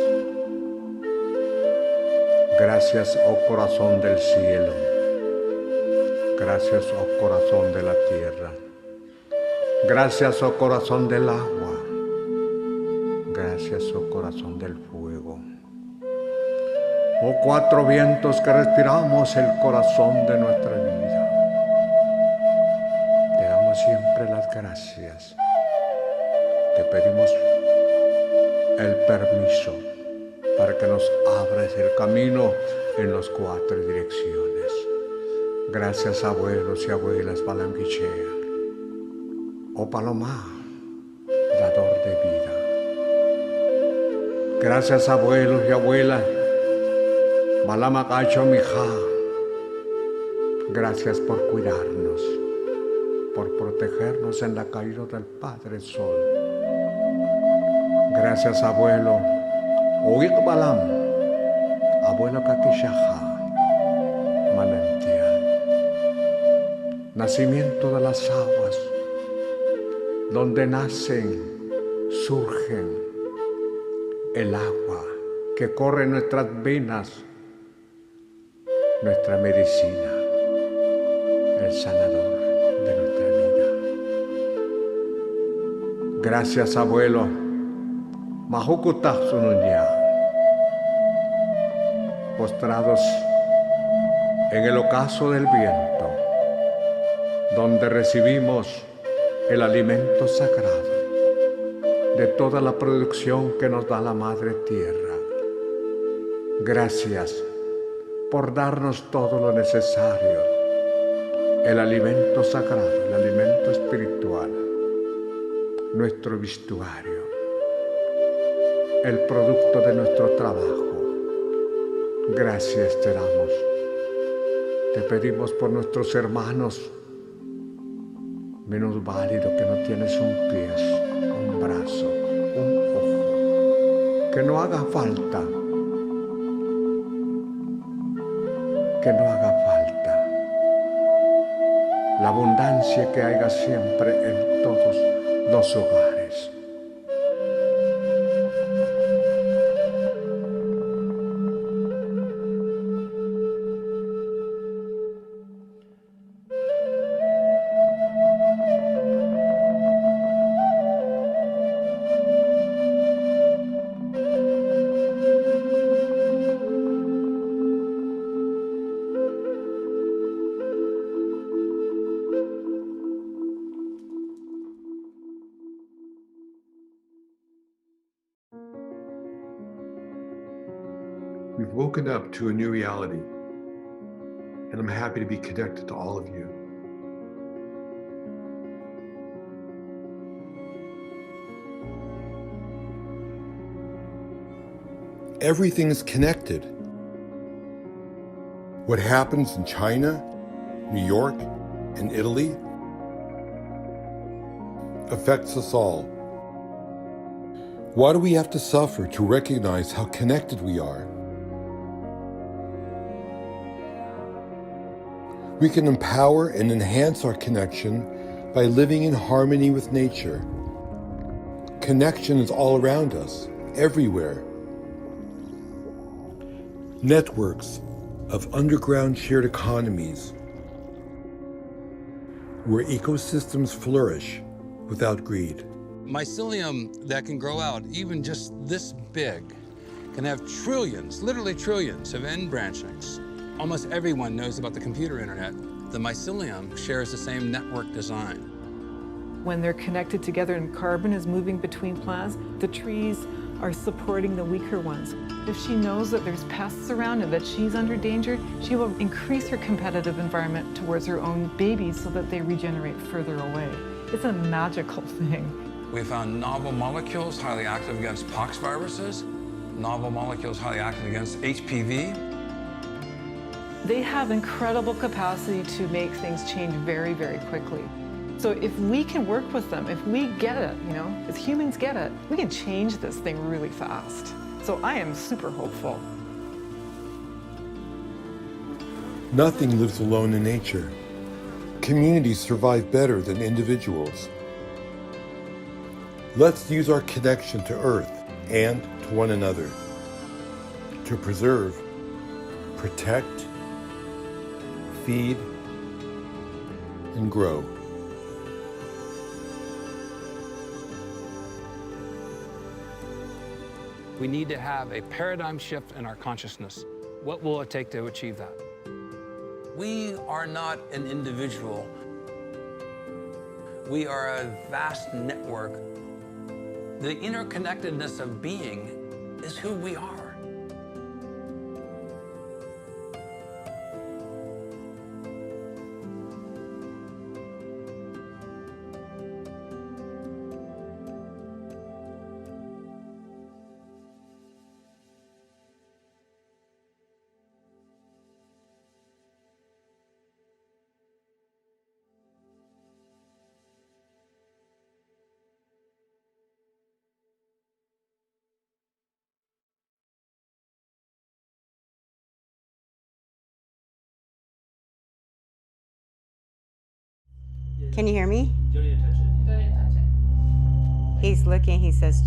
Gracias, oh corazón del cielo. Gracias, oh corazón de la tierra. Gracias, oh corazón del agua. Gracias, oh corazón del fuego. Oh cuatro vientos que respiramos el corazón de nuestra vida. Te damos siempre las gracias. Te pedimos el permiso para que nos abras el camino en las cuatro direcciones. Gracias, abuelos y abuelas Balanguichea. Oh Palomá, dador de vida. Gracias, abuelos y abuelas Balamacacho Mijá. Gracias por cuidarnos, por protegernos en la caída del Padre Sol. Gracias, abuelo Oik Balam, abuelo Kakishaja, manantial, nacimiento de las aguas, donde nacen, surgen el agua que corre en nuestras venas, nuestra medicina, el sanador de nuestra vida. Gracias, abuelo Mahukuta Sunuña, postrados en el ocaso del viento, donde recibimos el alimento sagrado de toda la producción que nos da la Madre Tierra. Gracias por darnos todo lo necesario, el alimento sagrado, el alimento espiritual. nuestro vestuario, el producto de nuestro trabajo. Gracias te damos. Te pedimos por nuestros hermanos menos válidos que no tienes un pie, un brazo, un ojo. Que no haga falta. Que no haga falta. La abundancia que haya siempre en todos los hogares. We've woken up to a new reality, and I'm happy to be connected to all of you. Everything is connected. What happens in China, New York, and Italy affects us all. Why do we have to suffer to recognize how connected we are? We can empower and enhance our connection by living in harmony with nature. Connection is all around us, everywhere. Networks of underground shared economies where ecosystems flourish without greed. Mycelium that can grow out even just this big can have trillions, literally trillions of end branchings. Almost everyone knows about the computer internet. The mycelium shares the same network design. When they're connected together and carbon is moving between plants, the trees are supporting the weaker ones. If she knows that there's pests around and that she's under danger, she will increase her competitive environment towards her own babies so that they regenerate further away. It's a magical thing. We found novel molecules highly active against pox viruses, novel molecules highly active against HPV. They have incredible capacity to make things change very, very quickly. So if we can work with them, if we get it, as humans get it, we can change this thing really fast. So I am super hopeful. Nothing lives alone in nature. Communities survive better than individuals. Let's use our connection to Earth and to one another to preserve, protect, feed, and grow. We need to have a paradigm shift in our consciousness. What will it take to achieve that? We are not an individual. We are a vast network. The interconnectedness of being is who we are. Can you hear me? He's looking, he says,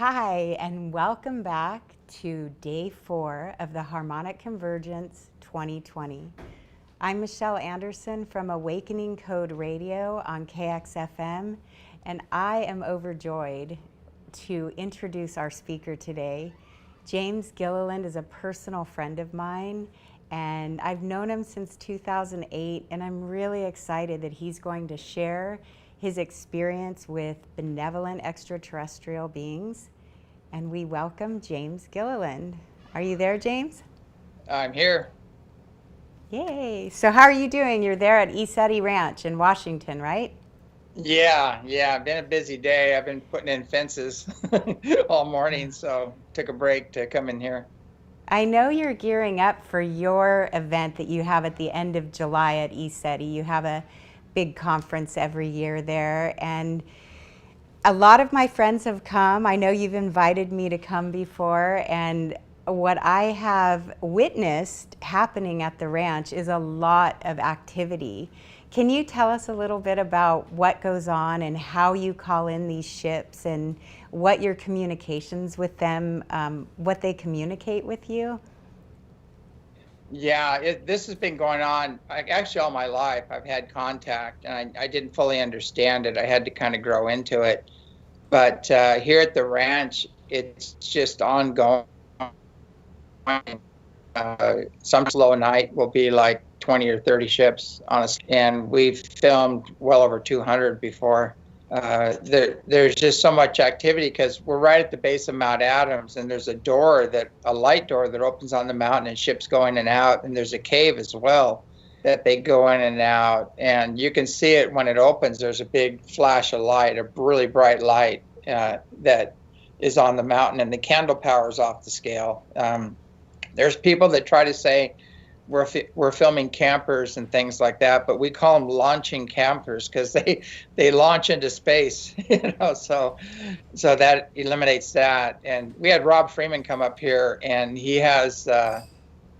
Hi, and welcome back to day 4 of the Harmonic Convergence 2020. I'm Michelle Anderson from Awakening Code Radio on KXFM, and I am overjoyed to introduce our speaker today. James Gilliland is a personal friend of mine, and I've known him since 2008, and I'm really excited that he's going to share his experience with benevolent extraterrestrial beings. And we welcome James Gilliland. Are you there, James? I'm here. Yay. So how are you doing? You're there at ESETI Ranch in Washington, right? Yeah, been a busy day. I've been putting in fences all morning, so took a break to come in here. I know you're gearing up for your event that you have at the end of July at ESETI. You have a big conference every year there, and a lot of my friends have come. I know you've invited me to come before, and what I have witnessed happening at the ranch is a lot of activity. Can you tell us a little bit about what goes on and how you call in these ships and what your communications with them, what they communicate with you? Yeah, this has been going on actually all my life. I've had contact, and I didn't fully understand it. I had to kind of grow into it. But here at the ranch, it's just ongoing. Some slow night will be like 20 or 30 ships on us, and we've filmed well over 200 before. There's just so much activity because we're right at the base of Mount Adams, and there's a light door that opens on the mountain, and ships go in and out, and there's a cave as well that they go in and out, and you can see it when it opens. There's a big flash of light, a really bright light that is on the mountain, and the candle power is off the scale. There's people that try to say we're filming campers and things like that, but we call them launching campers because they launch into space, so that eliminates that. And we had Rob Freeman come up here, and he has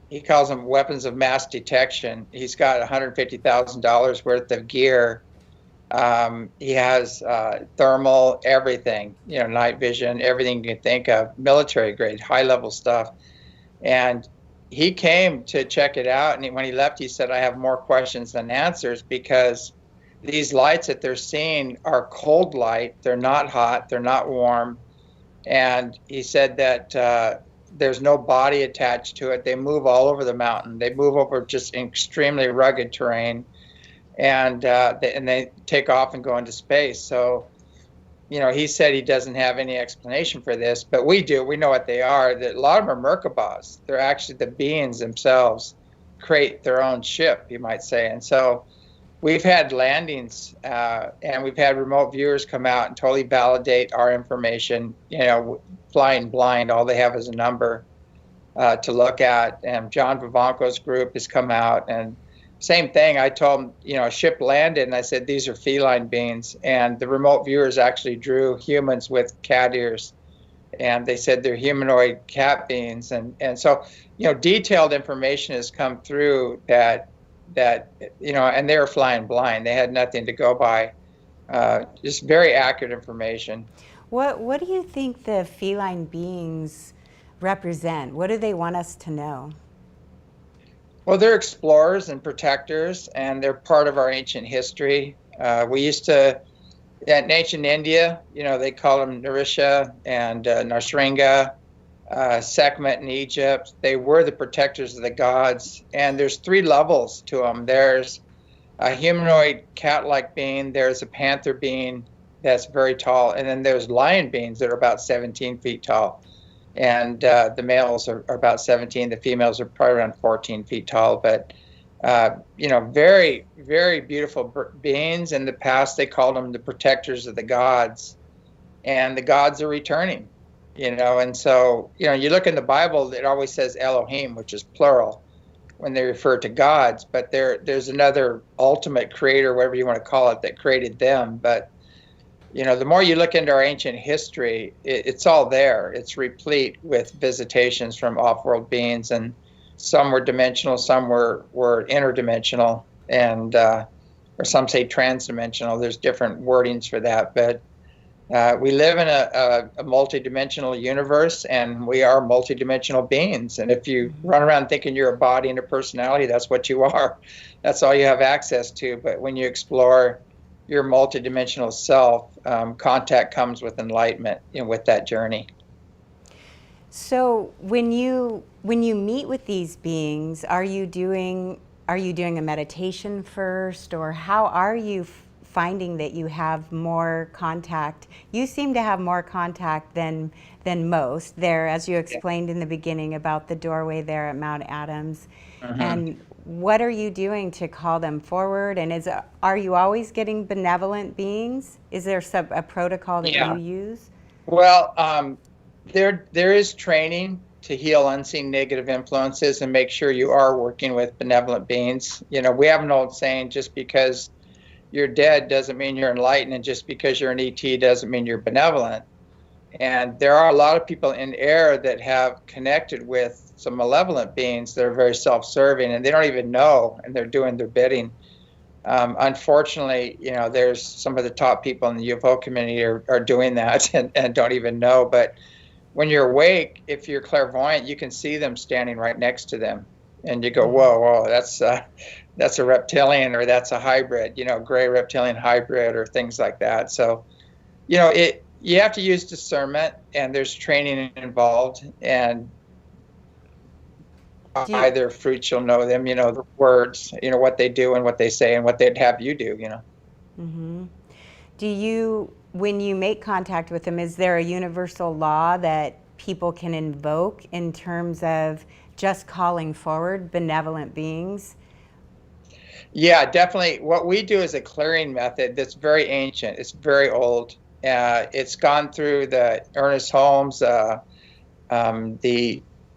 he calls them weapons of mass detection. He's got $150,000 worth of gear. He has thermal, everything, night vision, everything you can think of, military grade, high level stuff. And he came to check it out, and when he left, he said, I have more questions than answers, because these lights that they're seeing are cold light. They're not hot. They're not warm. And he said that there's no body attached to it. They move all over the mountain. They move over just extremely rugged terrain, and they take off and go into space. So, he said he doesn't have any explanation for this, but we do. We know what they are. That a lot of them are Merkabahs. They're actually the beings themselves create their own ship, you might say. And so we've had landings, and we've had remote viewers come out and totally validate our information, flying blind. All they have is a number to look at. And John Vivanco's group has come out, and same thing. I told him, a ship landed, and I said, these are feline beings. And the remote viewers actually drew humans with cat ears, and they said they're humanoid cat beings. And so, detailed information has come through that and they were flying blind. They had nothing to go by. Just very accurate information. What do you think the feline beings represent? What do they want us to know? Well, they're explorers and protectors, and they're part of our ancient history. We used to, in ancient India, they call them Narisha and Narsringa, Sekhmet in Egypt. They were the protectors of the gods, and there's 3 levels to them. There's a humanoid cat-like being, there's a panther being that's very tall, and then there's lion beings that are about 17 feet tall. And the males are about 17. The females are probably around 14 feet tall. But, very, very beautiful beings. In the past, they called them the protectors of the gods. And the gods are returning, And so, you look in the Bible, it always says Elohim, which is plural, when they refer to gods. But there's another ultimate creator, whatever you want to call it, that created them. But the more you look into our ancient history, it's all there. It's replete with visitations from off-world beings, and some were dimensional, some were interdimensional, and or some say transdimensional. There's different wordings for that, but We live in a multidimensional universe, and we are multidimensional beings. And if you run around thinking you're a body and a personality, that's what you are. That's all you have access to. But when you explore your multidimensional self, contact comes with enlightenment, with that journey. So when you meet with these beings, are you doing a meditation first, or how are you finding that you have more contact? You seem to have more contact than most there, as you explained in the beginning about the doorway there at Mount Adams. And what are you doing to call them forward? And are you always getting benevolent beings? Is there a protocol that you use? Well, there is training to heal unseen negative influences and make sure you are working with benevolent beings. We have an old saying, just because you're dead doesn't mean you're enlightened, and just because you're an ET doesn't mean you're benevolent. And there are a lot of people in air that have connected with some malevolent beings that are very self-serving, and they don't even know, and they're doing their bidding. Unfortunately, there's some of the top people in the UFO community are doing that and don't even know. But when you're awake, if you're clairvoyant, you can see them standing right next to them, and you go, whoa, that's a reptilian, or that's a hybrid, gray reptilian hybrid, or things like that. So, you have to use discernment, and there's training involved, and by their fruits you'll know them, the words, what they do and what they say and what they'd have you do, Do you, when you make contact with them, is there a universal law that people can invoke in terms of just calling forward benevolent beings? Yeah, definitely. What we do is a clearing method that's very ancient. It's very old. It's gone through the Ernest Holmes, the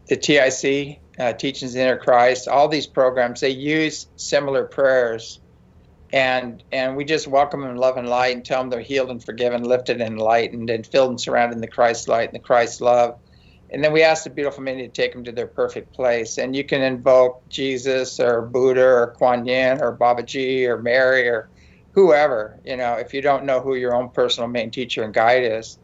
TIC, Teachings of the Inner Christ, all these programs. They use similar prayers, and we just welcome them in love and light and tell them they're healed and forgiven, lifted and enlightened, and filled and surrounded in the Christ light and the Christ love. And then we ask the beautiful many to take them to their perfect place. And you can invoke Jesus or Buddha or Kuan Yin or Babaji or Mary or whoever, if you don't know who your own personal main teacher and guide is.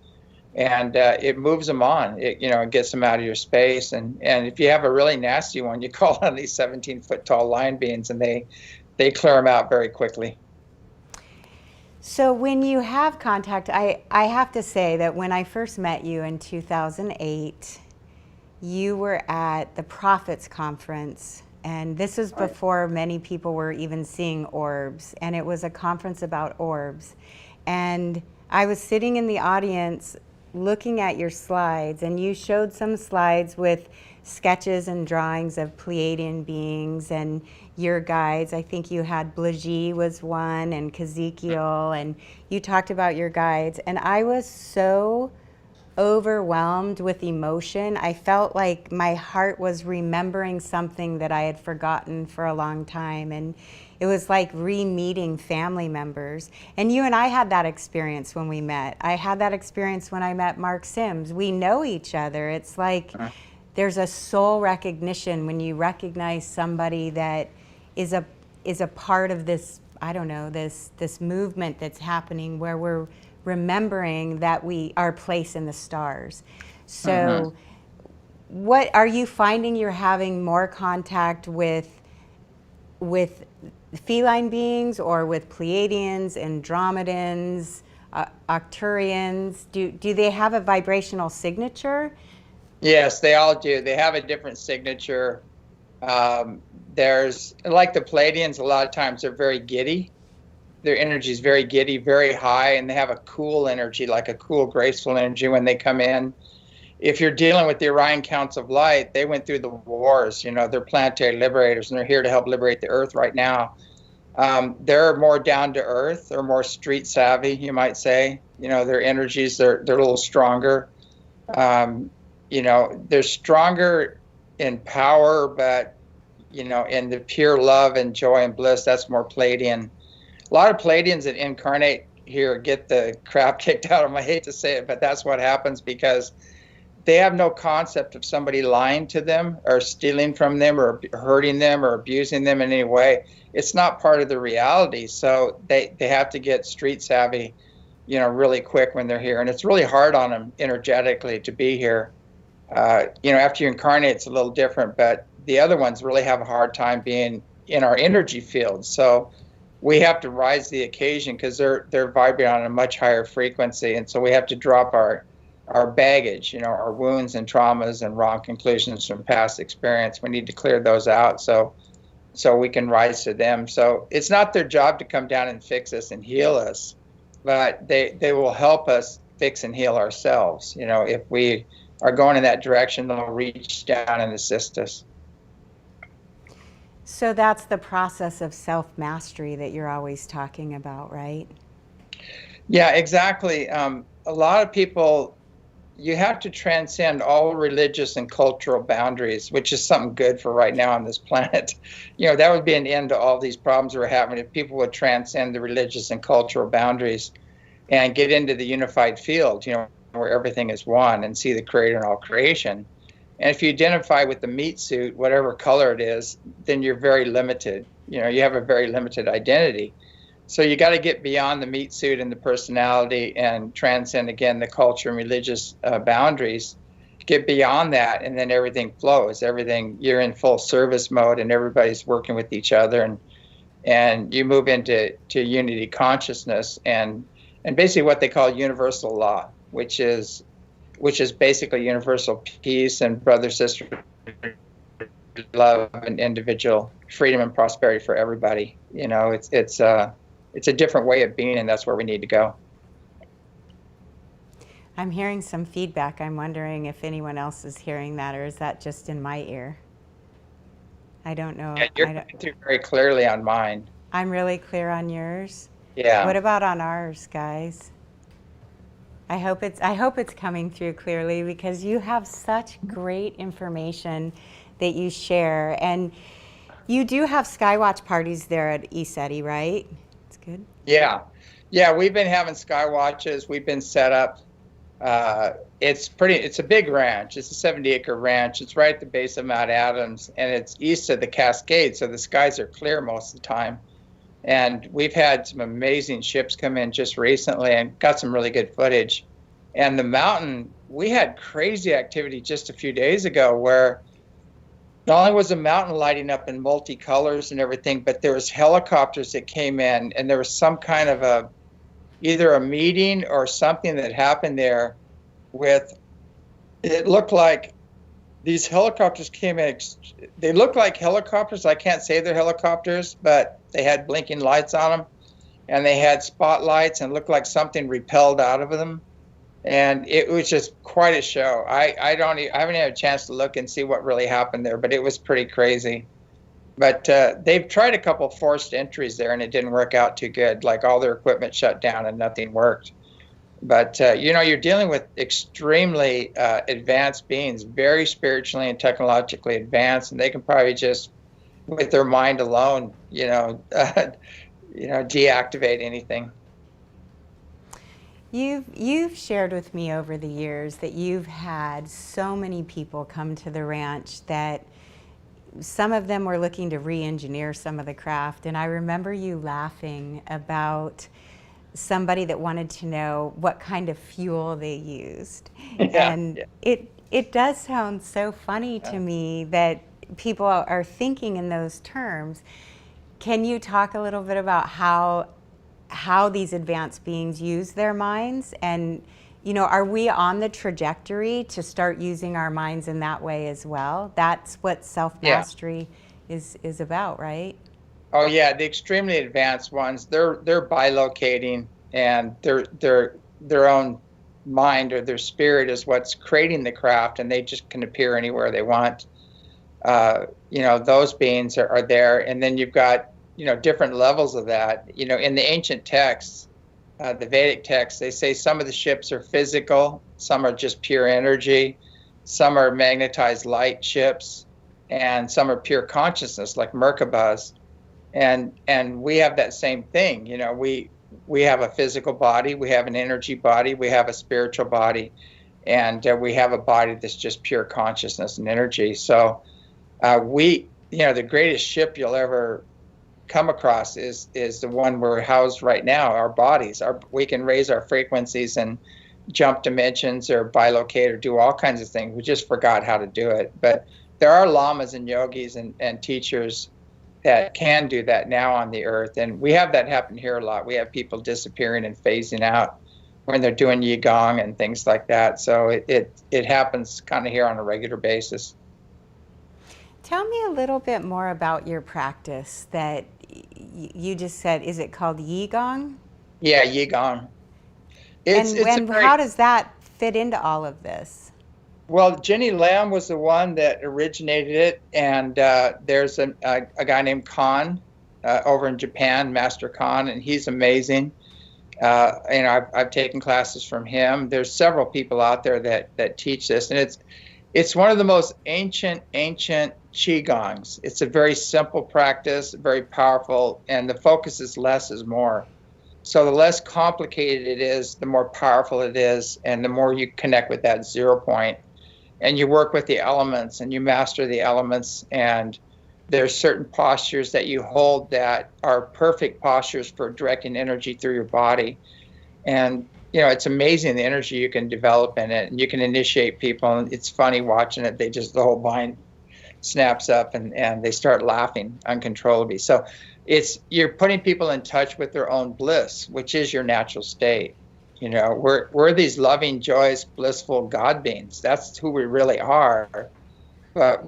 And it moves them on. It gets them out of your space. And if you have a really nasty one, you call on these 17-foot tall lion beings, and they clear them out very quickly. So when you have contact, I have to say that when I first met you in 2008, you were at the Prophets Conference, and this was before many people were even seeing orbs, and it was a conference about orbs. And I was sitting in the audience looking at your slides, and you showed some slides with sketches and drawings of Pleiadian beings and your guides. I think you had Blagi was one, and Kazekiel, and you talked about your guides. And I was so overwhelmed with emotion. I felt like my heart was remembering something that I had forgotten for a long time. And it was like re-meeting family members. And you and I had that experience when we met. I had that experience when I met Mark Sims. We know each other. It's like there's a soul recognition when you recognize somebody that is a part of this, I don't know, this movement that's happening where we're remembering that our place in the stars. So what are you finding you're having more contact with feline beings, or with Pleiadians, Andromedans, Arcturians? Do they have a vibrational signature? Yes, they all do. They have a different signature. There's, like the Pleiadians, a lot of times they're very giddy. Their energy is very giddy, very high, and they have a cool energy, like a cool, graceful energy when they come in. If you're dealing with the Orion Counts of Light, they went through the wars. They're planetary liberators, and they're here to help liberate the Earth right now. They're more down to earth, or more street savvy, you might say. Their energies, they're a little stronger. They're stronger in power, but in the pure love and joy and bliss, that's more Pleiadian. A lot of Pleiadians that incarnate here get the crap kicked out of them. I hate to say it, but that's what happens, because they have no concept of somebody lying to them or stealing from them or hurting them or abusing them in any way. It's not part of the reality. So they have to get street savvy really quick when they're here. And it's really hard on them energetically to be here. After you incarnate, it's a little different, but the other ones really have a hard time being in our energy field. So we have to rise the occasion because they're vibrating on a much higher frequency. And so we have to drop our baggage, our wounds and traumas and wrong conclusions from past experience. We need to clear those out so we can rise to them. So it's not their job to come down and fix us and heal us, but they will help us fix and heal ourselves. If we are going in that direction, they'll reach down and assist us. So that's the process of self-mastery that you're always talking about, right? Yeah, exactly. A lot of people, you have to transcend all religious and cultural boundaries, which is something good for right now on this planet. That would be an end to all these problems we're having if people would transcend the religious and cultural boundaries and get into the unified field, where everything is one, and see the creator in all creation. And if you identify with the meat suit, whatever color it is, then you're very limited. You have a very limited identity. So you got to get beyond the meat suit and the personality and transcend, again, the culture and religious boundaries. Get beyond that, and then everything flows. You're in full service mode, and everybody's working with each other, and you move into unity consciousness and basically what they call universal law, which is basically universal peace and brother sister love and individual freedom and prosperity for everybody. It's a different way of being, and that's where we need to go. I'm hearing some feedback. I'm wondering if anyone else is hearing that, or is that just in my ear? I don't know. Yeah, you're coming through very clearly on mine. I'm really clear on yours. Yeah. What about on ours, guys? I hope it's coming through clearly, because you have such great information that you share, and you do have Skywatch parties there at ECETI, right? It's good. Yeah, we've been having Skywatches. We've been set up. It's a big ranch. It's a 70-acre ranch. It's right at the base of Mount Adams, and it's east of the Cascades, so the skies are clear most of the time. And we've had some amazing ships come in just recently and got some really good footage. And the mountain, we had crazy activity just a few days ago where not only was the mountain lighting up in multicolors and everything, but there was helicopters that came in, and there was some kind of either a meeting or something that happened there it looked like these helicopters came in. They look like helicopters. I can't say they're helicopters, but they had blinking lights on them, and they had spotlights, and looked like something repelled out of them. And it was just quite a show. I haven't had a chance to look and see what really happened there, but it was pretty crazy. But they've tried a couple forced entries there, and it didn't work out too good. Like, all their equipment shut down and nothing worked. But, you're dealing with extremely advanced beings, very spiritually and technologically advanced, and they can probably just, with their mind alone, deactivate anything. You've shared with me over the years that you've had so many people come to the ranch that some of them were looking to re-engineer some of the craft, and I remember you laughing about somebody that wanted to know what kind of fuel they used. Yeah, and it does sound so funny to me that people are thinking in those terms. Can you talk a little bit about how these advanced beings use their minds, and are we on the trajectory to start using our minds in that way as well? That's what self-mastery is about, right? Oh yeah, the extremely advanced ones, they're bilocating, and their own mind or their spirit is what's creating the craft, and they just can appear anywhere they want. Those beings are there, and then you've got different levels of that. In the ancient texts, the Vedic texts, they say some of the ships are physical, some are just pure energy, some are magnetized light ships, and some are pure consciousness, like Merkabahs. And we have that same thing. We have a physical body, we have an energy body, we have a spiritual body, and we have a body that's just pure consciousness and energy. So the greatest ship you'll ever come across is the one we're housed right now, our bodies. We can raise our frequencies and jump dimensions or bilocate or do all kinds of things. We just forgot how to do it. But there are lamas and yogis and teachers that can do that now on the earth. And we have that happen here a lot. We have people disappearing and phasing out when they're doing Qigong and things like that. So it happens kind of here on a regular basis. Tell me a little bit more about your practice that you just said. Is it called Qigong? Yeah, Qigong. How does that fit into all of this? Well, Jenny Lam was the one that originated it, and there's a guy named Khan over in Japan, Master Khan, and he's amazing. I've taken classes from him. There's several people out there that teach this, and it's one of the most ancient Qigongs. It's a very simple practice, very powerful, and the focus is less is more. So the less complicated it is, the more powerful it is, and the more you connect with that 0 point. And you work with the elements, and you master the elements, and there's certain postures that you hold that are perfect postures for directing energy through your body. And it's amazing the energy you can develop in it, and you can initiate people, and it's funny watching it. The whole mind snaps up and they start laughing uncontrollably. So you're putting people in touch with their own bliss, which is your natural state. We're these loving, joyous, blissful God beings. That's who we really are. But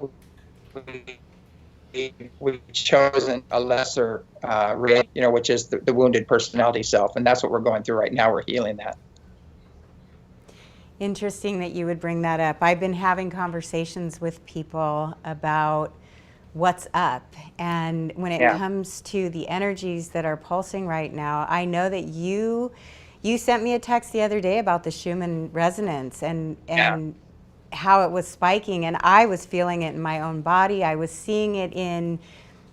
we've chosen a lesser which is the wounded personality self, and that's what we're going through right now. We're healing that. Interesting that you would bring that up. I've been having conversations with people about what's up, and when it comes to the energies that are pulsing right now, I know that you sent me a text the other day about the Schumann resonance and how it was spiking, and I was feeling it in my own body. I was seeing it in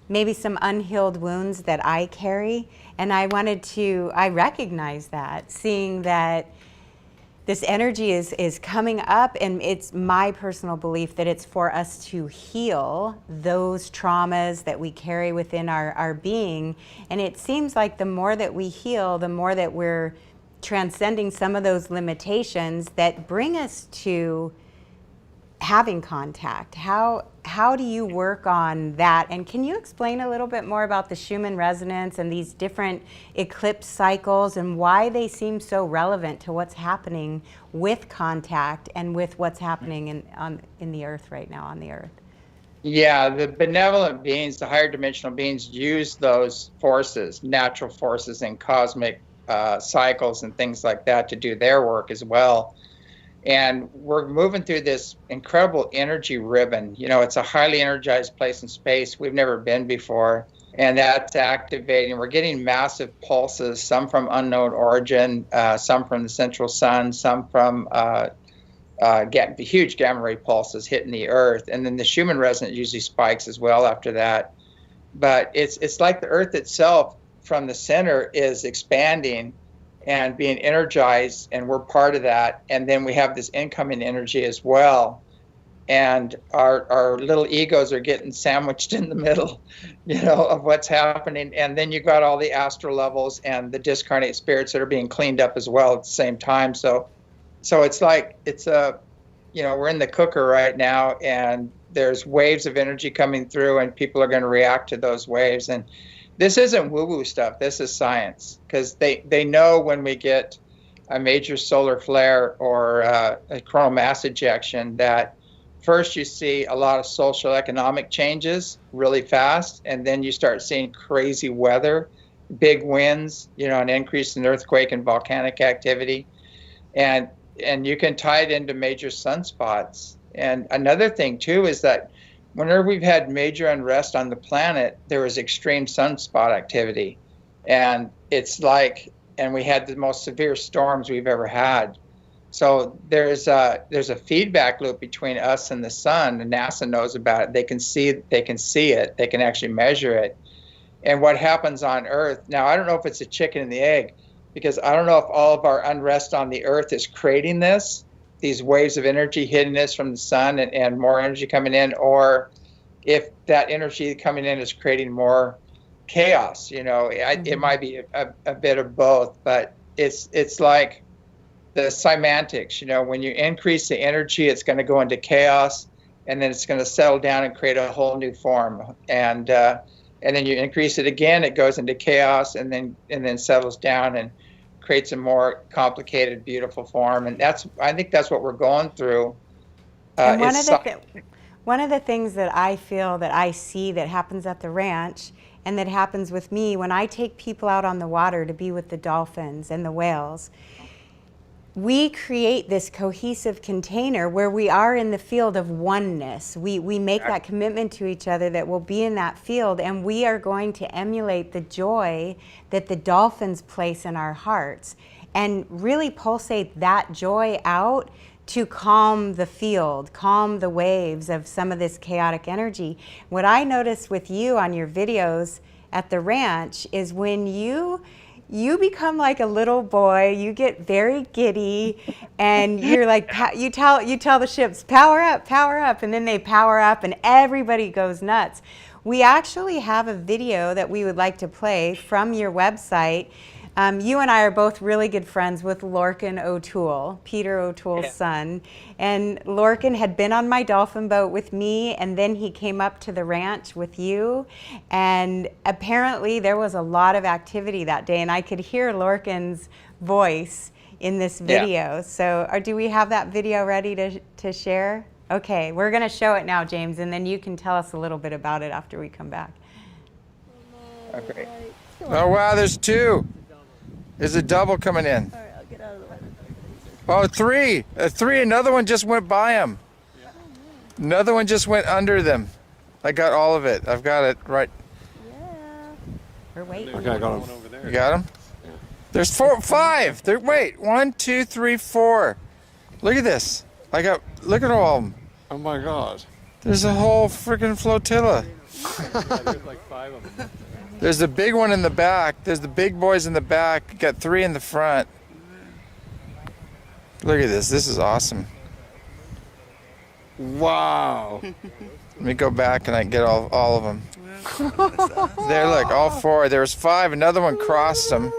maybe some unhealed wounds that I carry, and I recognize that, seeing that this energy is coming up, and it's my personal belief that it's for us to heal those traumas that we carry within our being. And it seems like the more that we heal, the more that we're transcending some of those limitations that bring us to having contact. How do you work on that? And can you explain a little bit more about the Schumann resonance and these different eclipse cycles and why they seem so relevant to what's happening with contact and with what's happening in the earth right now on the earth? Yeah, the benevolent beings, the higher dimensional beings, use those forces, natural forces and cosmic cycles and things like that to do their work as well. And we're moving through this incredible energy ribbon. It's a highly energized place in space we've never been before. And that's activating. We're getting massive pulses, some from unknown origin, some from the central sun, some from the huge gamma ray pulses hitting the Earth. And then the Schumann resonance usually spikes as well after that. But it's like the Earth itself from the center is expanding and being energized, and we're part of that. And then we have this incoming energy as well. And our little egos are getting sandwiched in the middle, of what's happening. And then you got all the astral levels and the discarnate spirits that are being cleaned up as well at the same time. So it's like, we're in the cooker right now, and there's waves of energy coming through, and people are going to react to those waves. And this isn't woo-woo stuff. This is science, because they know when we get a major solar flare or a coronal mass ejection that first you see a lot of social economic changes really fast, and then you start seeing crazy weather, big winds, an increase in earthquake and volcanic activity. And you can tie it into major sunspots. And another thing, too, is that whenever we've had major unrest on the planet, there was extreme sunspot activity. And we had the most severe storms we've ever had. So there's a feedback loop between us and the sun, and NASA knows about it. They can see it. They can actually measure it. And what happens on Earth, now I don't know if it's a chicken and the egg, because I don't know if all of our unrest on the Earth is creating these waves of energy hitting us from the sun and more energy coming in, or if that energy coming in is creating more chaos. It might be a bit of both, but it's like the semantics. When you increase the energy, it's going to go into chaos, and then it's going to settle down and create a whole new form. And then you increase it again, it goes into chaos, and then settles down and creates a more complicated, beautiful form. And I think that's what we're going through. And one of the things that I feel that I see that happens at the ranch and that happens with me when I take people out on the water to be with the dolphins and the whales, we create this cohesive container where we are in the field of oneness. We make that commitment to each other that we'll be in that field, and we are going to emulate the joy that the dolphins place in our hearts and really pulsate that joy out to calm the field, calm the waves of some of this chaotic energy. What I noticed with you on your videos at the ranch is when you become like a little boy, you get very giddy, and you're like, you tell the ships, power up, and then they power up and everybody goes nuts. We actually have a video that we would like to play from your website. You and I are both really good friends with Lorcan O'Toole, Peter O'Toole's son. And Lorcan had been on my dolphin boat with me, and then he came up to the ranch with you. And apparently there was a lot of activity that day, and I could hear Lorcan's voice in this video. Yeah. So do we have that video ready to share? Okay, we're going to show it now, James, and then you can tell us a little bit about it after we come back. Okay. Oh, wow, there's two. There's a double coming in. All right, I'll get out of the way. Oh, three. Another one just went by him. Another one just went under them. I got all of it. I've got it right. Yeah. We're waiting. Okay, I got him. Over there. You got him? There's 5. Wait, 1, 2, 3, 4. Look at this. Look at all of them. Oh my God. There's a whole freaking flotilla. There's like 5 of them. There's the big one in the back. There's the big boys in the back. Got 3 in the front. Look at this. This is awesome. Wow. Let me go back and I can get all of them. There, look, all 4. There's 5. Another one crossed them.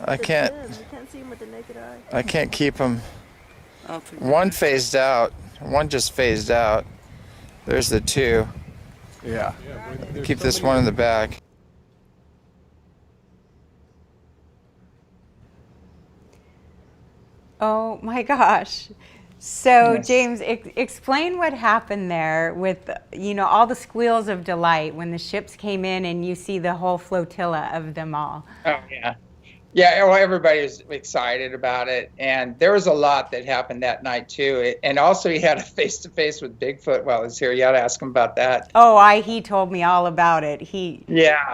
I can't see them with the naked eye. I can't keep them. One phased out. One just phased out. There's the 2. Yeah. Keep this one in the back. Oh my gosh. So Yes. James, explain what happened there with, all the squeals of delight when the ships came in and you see the whole flotilla of them all. Oh, yeah. Yeah, well, everybody was excited about it, and there was a lot that happened that night too. And also, he had a face-to-face with Bigfoot while he was here. You ought to ask him about that. Oh, he told me all about it. He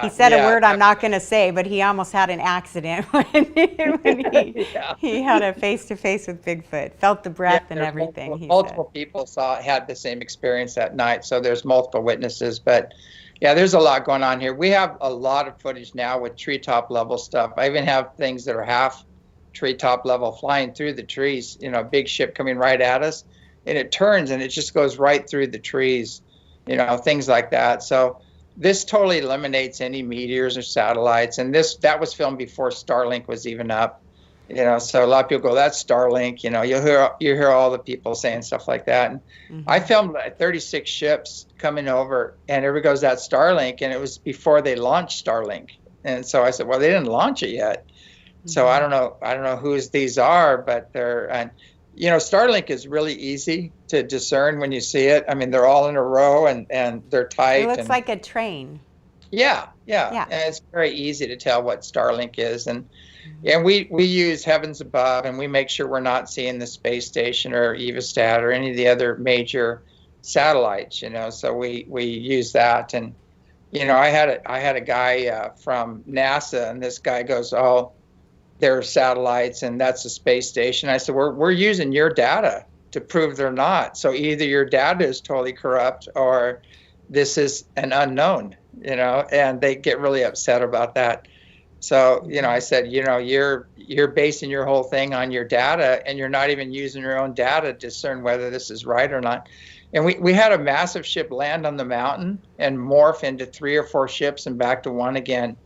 said a word I'm not going to say, but he almost had an accident when he had a face-to-face with Bigfoot. Felt the breath and everything. Multiple people had the same experience that night, so there's multiple witnesses, but. Yeah, there's a lot going on here. We have a lot of footage now with treetop level stuff. I even have things that are half treetop level flying through the trees, a big ship coming right at us, and it turns and it just goes right through the trees, things like that. So this totally eliminates any meteors or satellites. And that was filmed before Starlink was even up, so a lot of people go, that's Starlink, you hear all the people saying stuff like that. And I filmed 36 ships coming over, and everybody goes, that's Starlink, and it was before they launched Starlink. And so I said, well, they didn't launch it yet. So I don't know whose these are, but Starlink is really easy to discern when you see it. I mean, they're all in a row and they're tight. It looks like a train. Yeah. And it's very easy to tell what Starlink is. And we use Heavens Above, and we make sure we're not seeing the space station or Evostat or any of the other major satellites, so we use that. And I had a guy from NASA, and this guy goes, oh, there are satellites and that's the space station. I said, we're using your data to prove they're not. So either your data is totally corrupt or this is an unknown, and they get really upset about that. So, I said, you're basing your whole thing on your data, and you're not even using your own data to discern whether this is right or not. And we had a massive ship land on the mountain and morph into 3 or 4 ships and back to one again.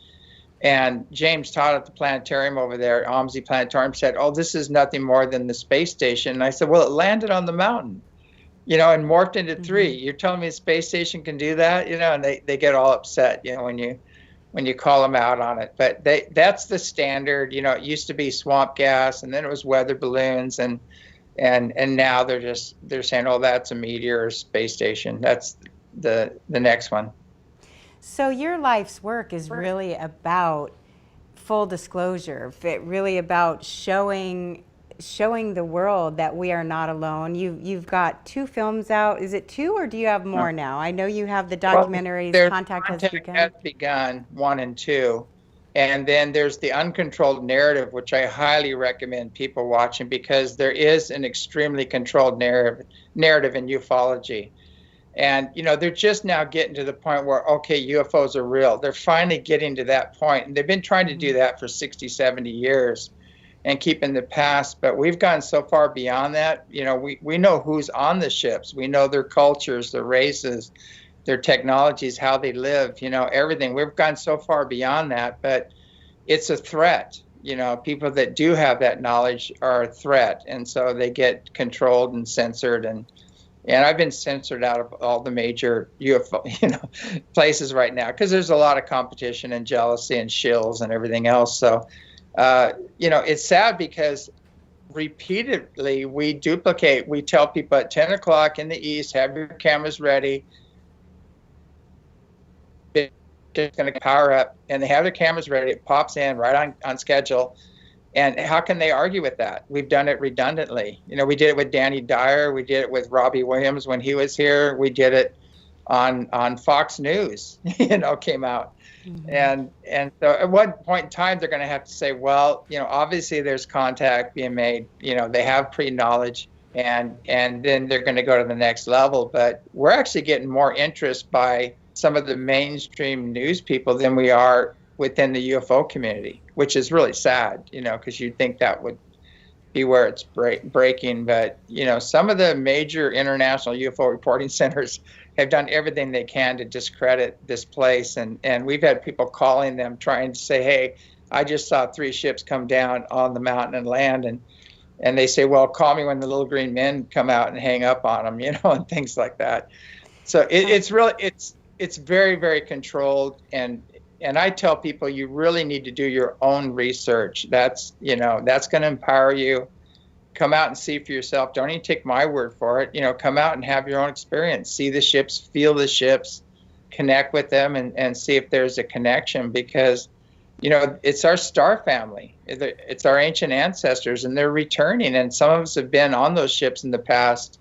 And James Todd at the planetarium over there, OMSI Planetarium, said, "Oh, this is nothing more than the space station." And I said, "Well, it landed on the mountain, you know, and morphed into 3. You're telling me a space station can do that?" You know, and they get all upset, you know, when you call them out on it. But that's the standard. You know, it used to be swamp gas, and then it was weather balloons, and now they're saying, "Oh, that's a meteor or space station." That's the next one. So your life's work is really about full disclosure, really about showing the world that we are not alone. You've got 2 films out. Is it 2 or do you have more now? I know you have the documentaries, Contact Has Begun, 1 and 2. And then there's the Uncontrolled Narrative, which I highly recommend people watching, because there is an extremely controlled narrative in ufology. And, you know, they're just now getting to the point where, okay, UFOs are real. They're finally getting to that point. And they've been trying to do that for 60, 70 years and keeping the past. But we've gone so far beyond that. You know, we know who's on the ships. We know their cultures, their races, their technologies, how they live, you know, everything. We've gone so far beyond that. But it's a threat. You know, people that do have that knowledge are a threat. And so they get controlled and censored, and I've been censored out of all the major UFO, you know, places right now, because there's a lot of competition and jealousy and shills and everything else. So, you know, it's sad because repeatedly we tell people at 10 o'clock in the east, have your cameras ready. It's going to power up, and they have their cameras ready. It pops in right on schedule. And how can they argue with that? We've done it redundantly. You know, we did it with Danny Dyer. We did it with Robbie Williams when he was here. We did it on Fox News, you know, came out. And so at one point in time, they're going to have to say, well, you know, obviously there's contact being made. You know, they have pre-knowledge, and then they're going to go to the next level. But we're actually getting more interest by some of the mainstream news people than we are within the UFO community, which is really sad, you know, because you'd think that would be where it's breaking. But, you know, some of the major international UFO reporting centers have done everything they can to discredit this place. And we've had people calling them trying to say, hey, I just saw 3 ships come down on the mountain and land. And they say, well, call me when the little green men come out and hang up on them, you know, and things like that. So it's really, it's very, very controlled. And I tell people, you really need to do your own research. That's, you know, that's going to empower you. Come out and see for yourself. Don't even take my word for it. You know, come out and have your own experience. See the ships, feel the ships, connect with them, and see if there's a connection, because, you know, it's our star family. It's our ancient ancestors, and they're returning. And some of us have been on those ships in the past,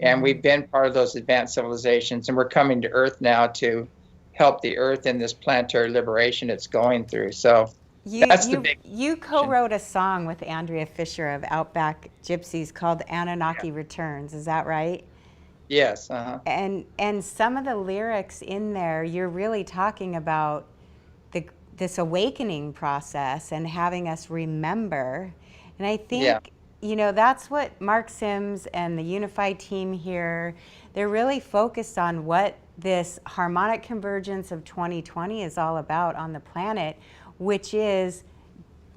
and we've been part of those advanced civilizations, and we're coming to Earth now to help the Earth in this planetary liberation it's going through. So you co-wrote a song with Andrea Fisher of Outback Gypsies called Anunnaki Returns. Is that right? Yes. And some of the lyrics in there, you're really talking about this awakening process and having us remember. And I think, you know, that's what Mark Sims and the Unified team here, they're really focused on what this harmonic convergence of 2020 is all about on the planet, which is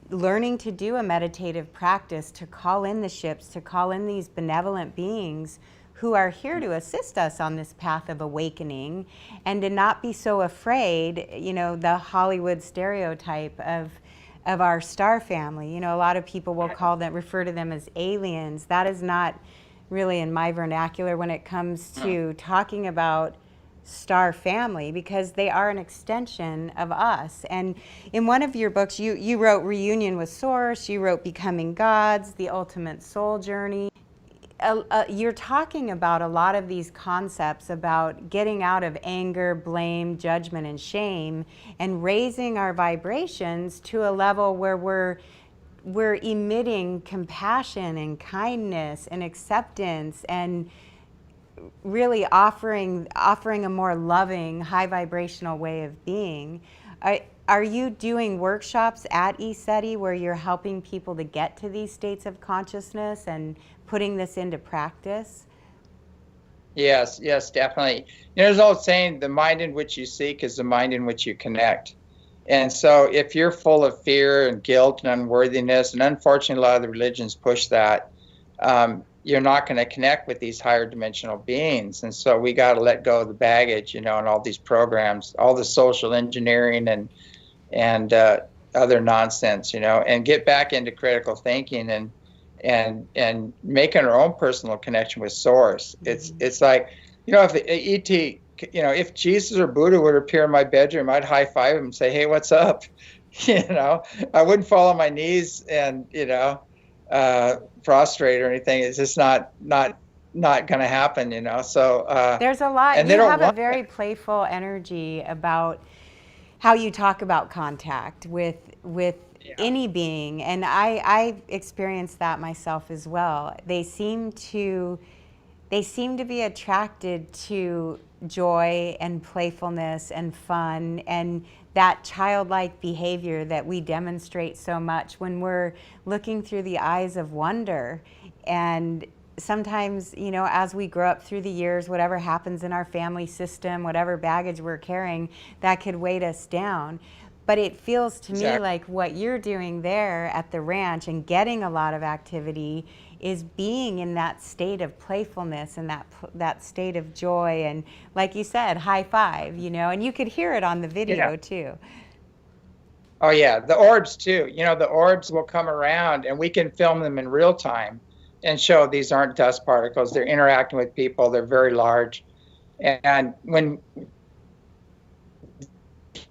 learning to do a meditative practice, to call in the ships, to call in these benevolent beings who are here to assist us on this path of awakening, and to not be so afraid, you know, the Hollywood stereotype of our star family. You know, a lot of people will refer to them as aliens. That is not really in my vernacular when it comes to talking about star family, because they are an extension of us. And in one of your books, you wrote Reunion with Source, you wrote Becoming Gods, The Ultimate Soul Journey. You're talking about a lot of these concepts about getting out of anger, blame, judgment, and shame, and raising our vibrations to a level where we're emitting compassion and kindness and acceptance, and really offering a more loving, high vibrational way of being. Are you doing workshops at ECETI where you're helping people to get to these states of consciousness and putting this into practice? Yes, yes, definitely. There's an old saying, the mind in which you seek is the mind in which you connect. And so if you're full of fear and guilt and unworthiness, and unfortunately a lot of the religions push that, you're not going to connect with these higher dimensional beings. And so we got to let go of the baggage, and all these programs, all the social engineering and other nonsense, and get back into critical thinking and making our own personal connection with Source. It's like, if the ET, if Jesus or Buddha would appear in my bedroom, I'd high five him and say, "Hey, what's up?" I wouldn't fall on my knees and prostrate or anything. It's just not going to happen. So there's a lot. And you they don't have a want very playful energy about how you talk about contact with any being, and I experienced that myself as well. They seem to be attracted to joy and playfulness and fun and that childlike behavior that we demonstrate so much when we're looking through the eyes of wonder. And sometimes, as we grow up through the years, whatever happens in our family system, whatever baggage we're carrying, that could weight us down. But it feels to me like what you're doing there at the ranch and getting a lot of activity is being in that state of playfulness and that state of joy, and like you said, high five, and you could hear it on the video too. Oh yeah, the orbs too. The orbs will come around and we can film them in real time and show these aren't dust particles. They're interacting with people. They're very large. And when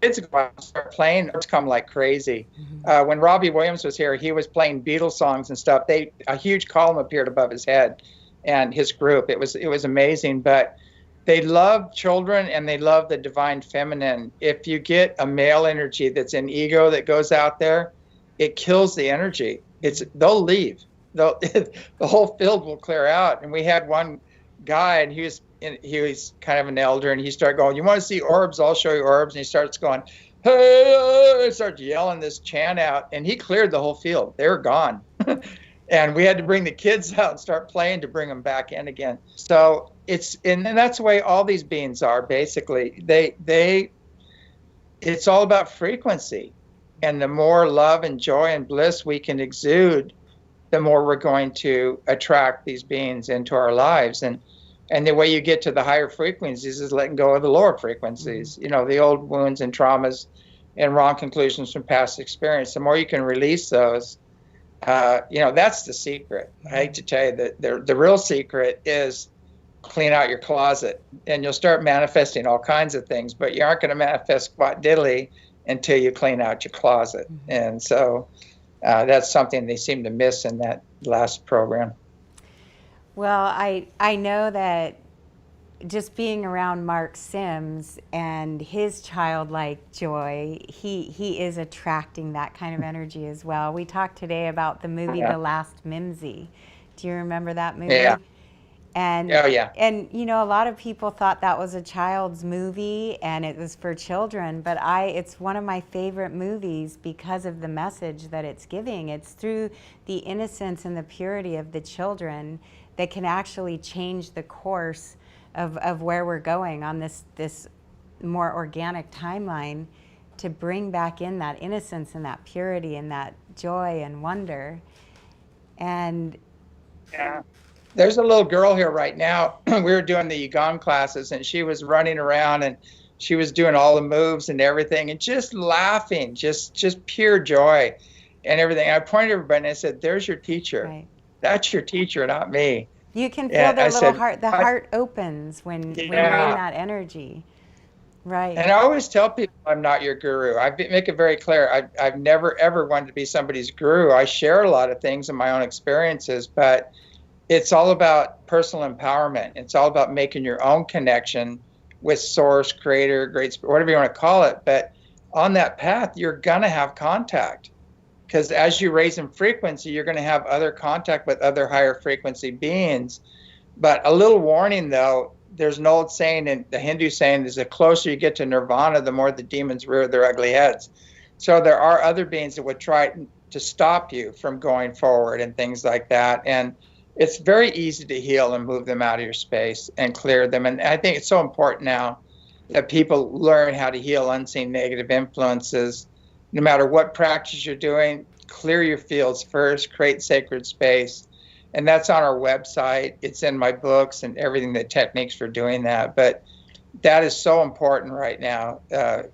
kids go out and start playing, orbs come like crazy. When Robbie Williams was here, he was playing Beatles songs and stuff. A huge column appeared above his head and his group. It was amazing. But they love children and they love the divine feminine. If you get a male energy that's an ego that goes out there, it kills the energy. They'll leave. The whole field will clear out. And we had one guy, and he was kind of an elder, and he started going, "You want to see orbs? I'll show you orbs." And he starts going, "Hey!" and starts yelling this chant out, and he cleared the whole field. They were gone. And we had to bring the kids out and start playing to bring them back in again. So and that's the way all these beings are, basically. It's all about frequency. And the more love and joy and bliss we can exude, the more we're going to attract these beings into our lives. And the way you get to the higher frequencies is letting go of the lower frequencies, the old wounds and traumas and wrong conclusions from past experience. The more you can release those, that's the secret. I hate to tell you that the real secret is clean out your closet, and you'll start manifesting all kinds of things, but you aren't going to manifest squat diddly until you clean out your closet. And so that's something they seem to miss in that last program. Well, I know that just being around Mark Sims and his childlike joy, he is attracting that kind of energy as well. We talked today about the movie The Last Mimsy. Do you remember that movie? Yeah. And oh yeah. And a lot of people thought that was a child's movie and it was for children, but it's one of my favorite movies because of the message that it's giving. It's through the innocence and the purity of the children that can actually change the course of where we're going on this more organic timeline, to bring back in that innocence and that purity and that joy and wonder. And there's a little girl here right now. We were doing the Qigong classes, and she was running around and she was doing all the moves and everything and just laughing, just pure joy and everything. And I pointed to everybody and I said, "There's your teacher. Right. That's your teacher, not me." You can feel their little heart. The heart opens when you're in that energy. Right. And I always tell people I'm not your guru. I make it very clear. I've never, ever wanted to be somebody's guru. I share a lot of things in my own experiences, but it's all about personal empowerment. It's all about making your own connection with Source, Creator, Great Spirit, whatever you want to call it. But on that path, you're going to have contact. Because as you raise in frequency, you're going to have other contact with other higher frequency beings. But a little warning, though, there's an old saying, and the Hindu saying is the closer you get to nirvana, the more the demons rear their ugly heads. So there are other beings that would try to stop you from going forward and things like that. And it's very easy to heal and move them out of your space and clear them. And I think it's so important now that people learn how to heal unseen negative influences. No matter what practice you're doing, clear your fields first, create sacred space. And that's on our website. It's in my books and everything, the techniques for doing that. But that is so important right now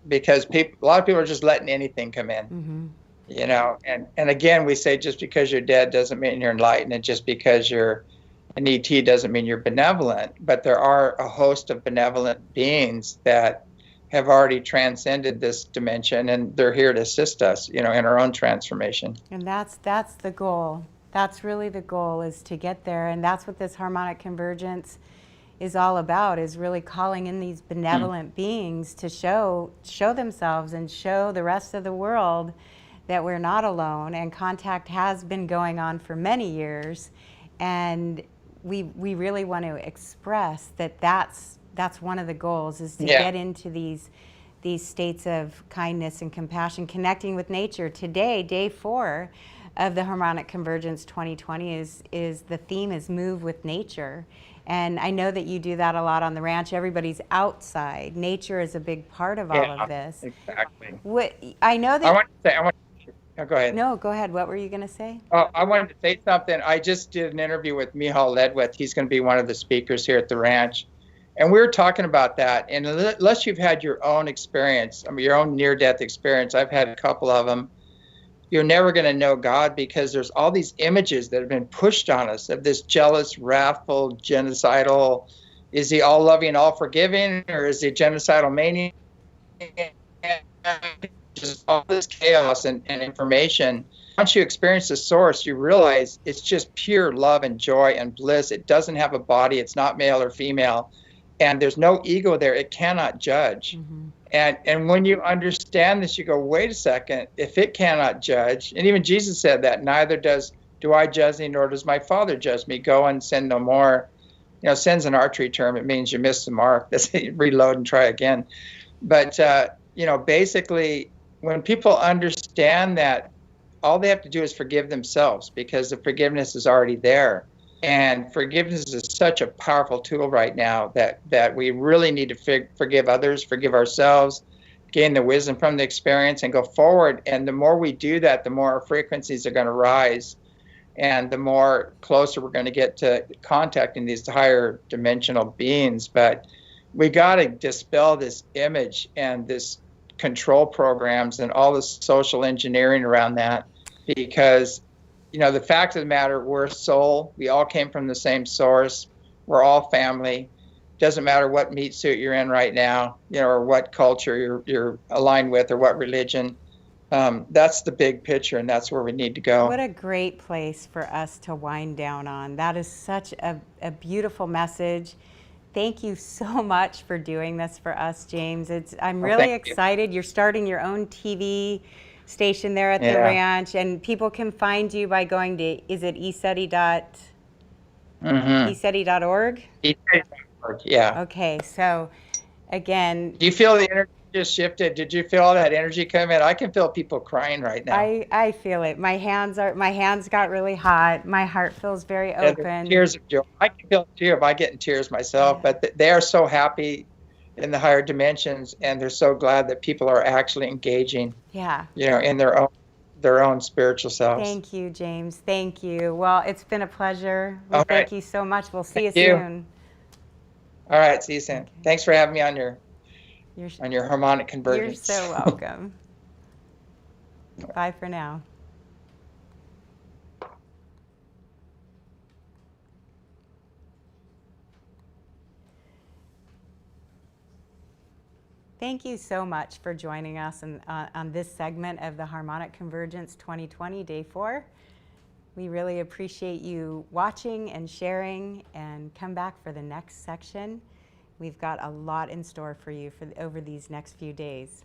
because a lot of people are just letting anything come in. Mm-hmm. You know, and again, we say just because you're dead doesn't mean you're enlightened, and just because you're an ET doesn't mean you're benevolent. But there are a host of benevolent beings that have already transcended this dimension, and they're here to assist us, you know, in our own transformation. And that's the goal. That's really the goal, is to get there. And that's what this harmonic convergence is all about, is really calling in these benevolent beings to show themselves and show the rest of the world that we're not alone. And contact has been going on for many years, and we really want to express that that's one of the goals, is to get into these states of kindness and compassion, connecting with nature. Today, day 4 of the Harmonic Convergence 2020 is the theme is move with nature. And I know that you do that a lot on the ranch. Everybody's outside. Nature is a big part of all of this. Exactly. I know that. Oh, go ahead. No, go ahead. What were you going to say? I wanted to say something. I just did an interview with Mihal Ledwith. He's going to be one of the speakers here at the ranch. And we were talking about that. And unless you've had your own experience, I mean, your own near-death experience, I've had a couple of them, you're never going to know God, because there's all these images that have been pushed on us of this jealous, wrathful, genocidal, is he all loving, all forgiving, or is he a genocidal maniac? Just all this chaos and information. Once you experience the source, you realize it's just pure love and joy and bliss. It doesn't have a body. It's not male or female. And there's no ego there. It cannot judge. Mm-hmm. And when you understand this, you go, wait a second, if it cannot judge, and even Jesus said that, neither do I judge thee, nor does my Father judge me. Go and sin no more. You know, sin's an archery term. It means you missed the mark. That's reload and try again. But, you know, basically, when people understand that, all they have to do is forgive themselves, because the forgiveness is already there. And forgiveness is such a powerful tool right now that we really need to forgive others, forgive ourselves, gain the wisdom from the experience, and go forward. And the more we do that, the more our frequencies are going to rise, and the more closer we're going to get to contacting these higher dimensional beings. But we got to dispel this image and this control programs and all this social engineering around that, because, you know, the fact of the matter, we're a soul. We all came from the same source. We're all family. Doesn't matter what meat suit you're in right now, you know, or what culture you're aligned with, or what religion. That's the big picture, and that's where we need to go. What a great place for us to wind down on. That is such a beautiful message. Thank you so much for doing this for us, James. I'm really excited. You're starting your own TV station there at the ranch, and people can find you by going to, is it eStudy.org? eStudy.org, yeah. Okay, so again, do you feel the energy just shifted? Did you feel all that energy come in? I can feel people crying right now. I feel it. My hands got really hot. My heart feels very open. Tears of joy. I can feel a tear if I get in tears myself, but they are so happy in the higher dimensions, and they're so glad that people are actually engaging, you know, in their own spiritual selves. Thank you, James. Thank you. Well, it's been a pleasure. Thank you so much. We'll see you soon. All right, see you soon. Thanks for having me on your harmonic convergence. You're so welcome. Bye for now. Thank you so much for joining us on this segment of the Harmonic Convergence 2020, Day 4. We really appreciate you watching and sharing, and come back for the next section. We've got a lot in store for you over these next few days.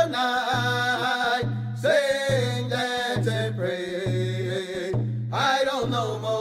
unite, sing, dance, and pray. I don't know more.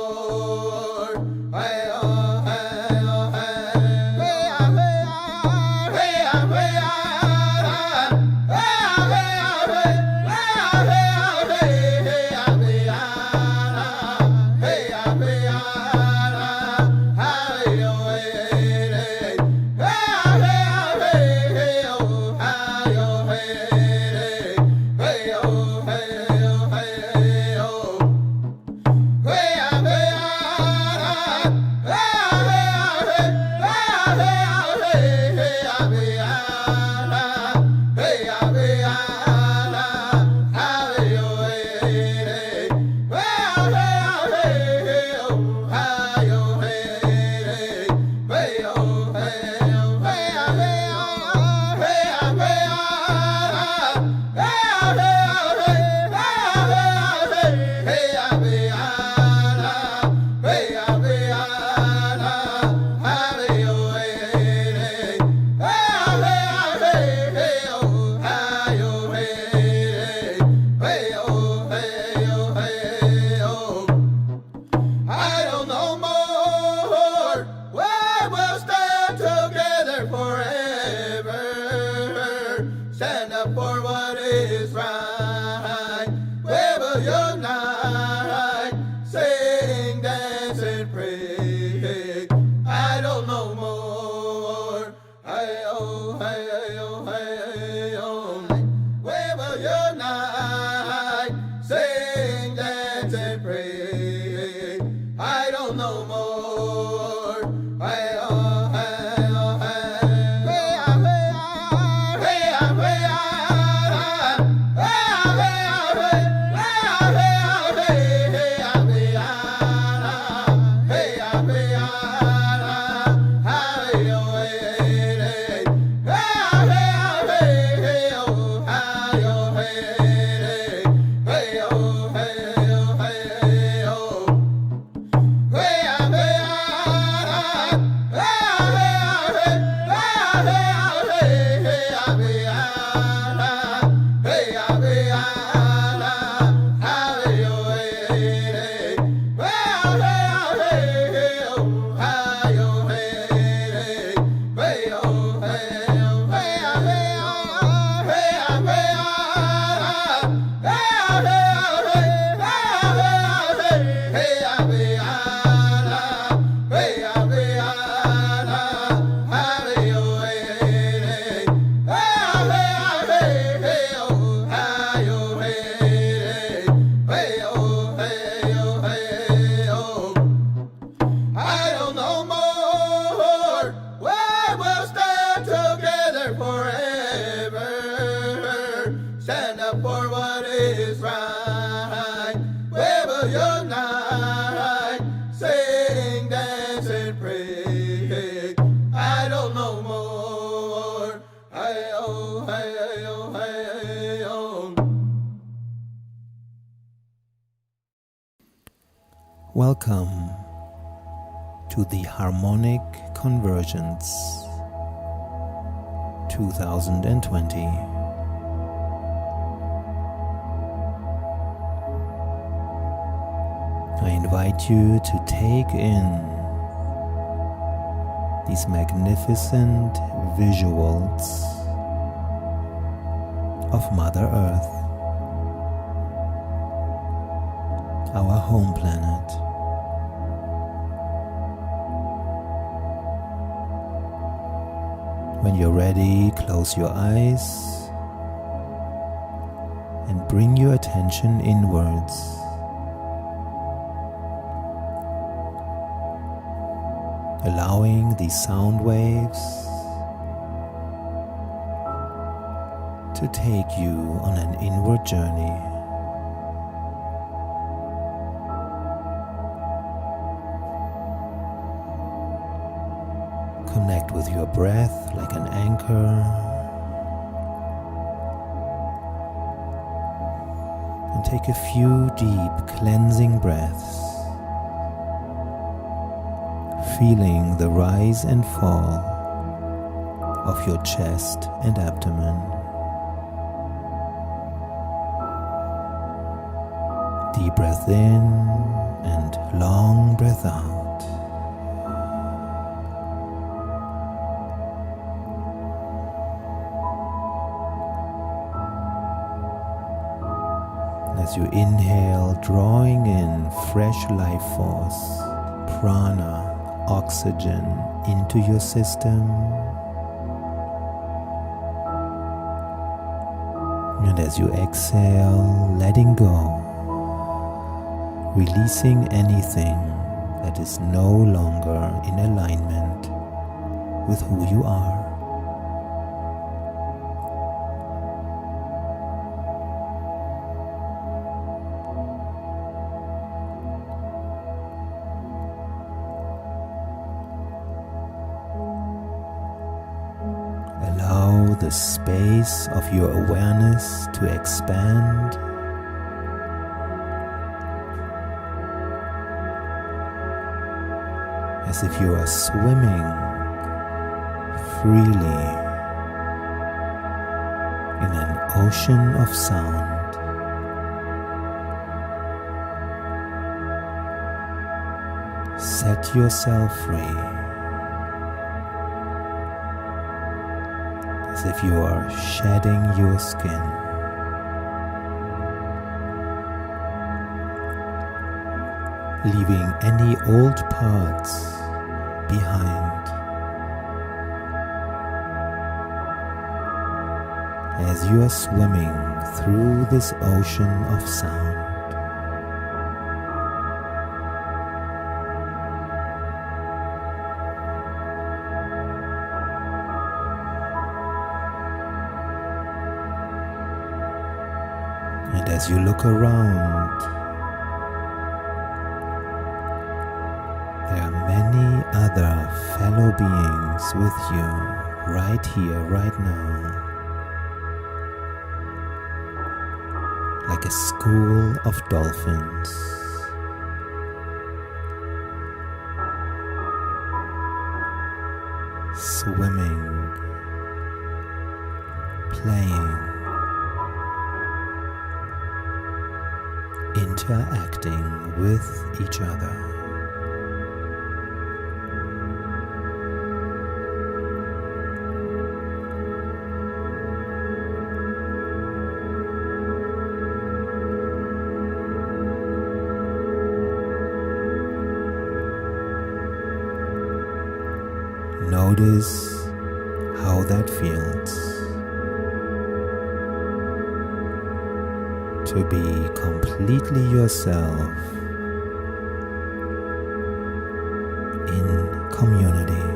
Welcome to the Harmonic Convergence 2020. I invite you to take in these magnificent visuals of Mother Earth, our home planet. When you're ready, close your eyes and bring your attention inwards. Allowing these sound waves to take you on an inward journey. Connect with your breath like an anchor, and take a few deep cleansing breaths, feeling the rise and fall of your chest and abdomen. Deep breath in and long breath out. As you inhale, drawing in fresh life force, prana, oxygen into your system. And as you exhale, letting go, releasing anything that is no longer in alignment with who you are. Allow the space of your awareness to expand, as if you are swimming freely in an ocean of sound. Set yourself free, as if you are shedding your skin. Leaving any old parts behind. As you are swimming through this ocean of sound. And as you look around, there are many other fellow beings with you right here, right now. Like a school of dolphins. Swimming, playing, interacting with each other. Notice how that feels to be completely yourself in community.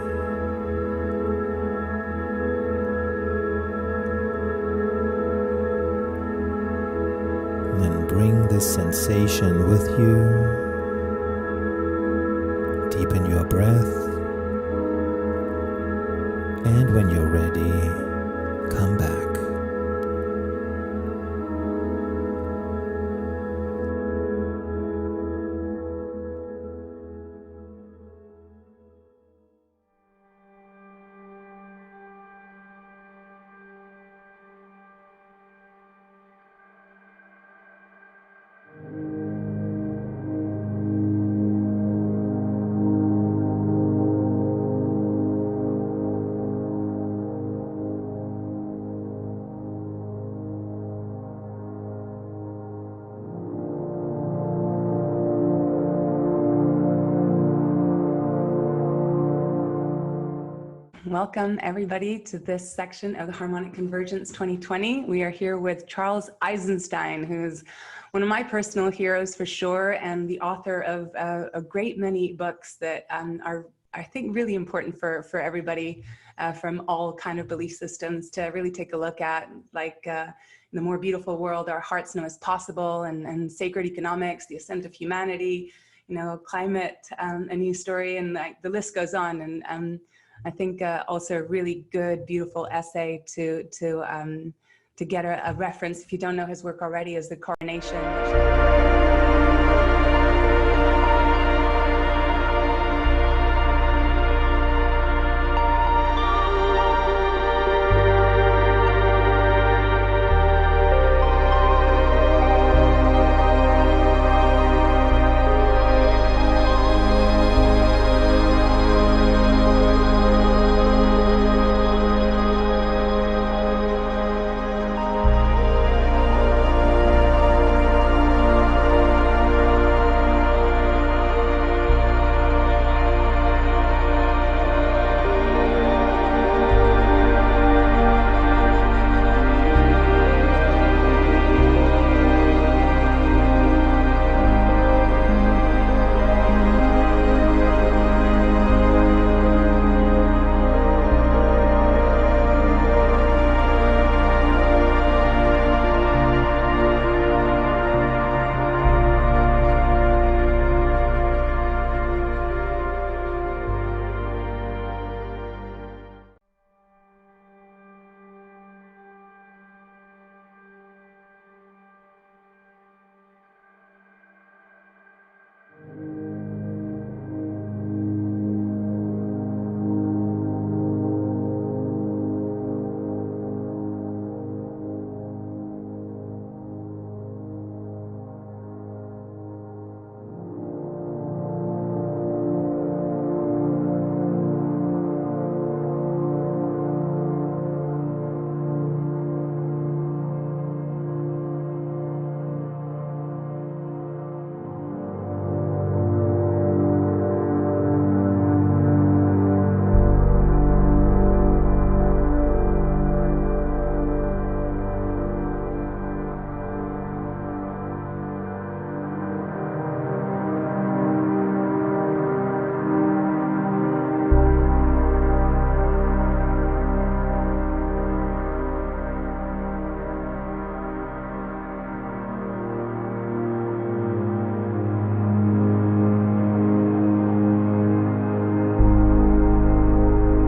And bring this sensation with you. Deepen your breath. And when you're ready, come back. Welcome everybody to this section of the Harmonic Convergence 2020. We are here with Charles Eisenstein, who's one of my personal heroes for sure, and the author of a great many books that are, I think, really important for everybody from all kind of belief systems to really take a look at, like The More Beautiful World Our Hearts Know Is Possible, and Sacred Economics, The Ascent of Humanity, you know, Climate, A New Story, and like the list goes on. And I think also a really good, beautiful essay to get a reference, if you don't know his work already, is The Coronation.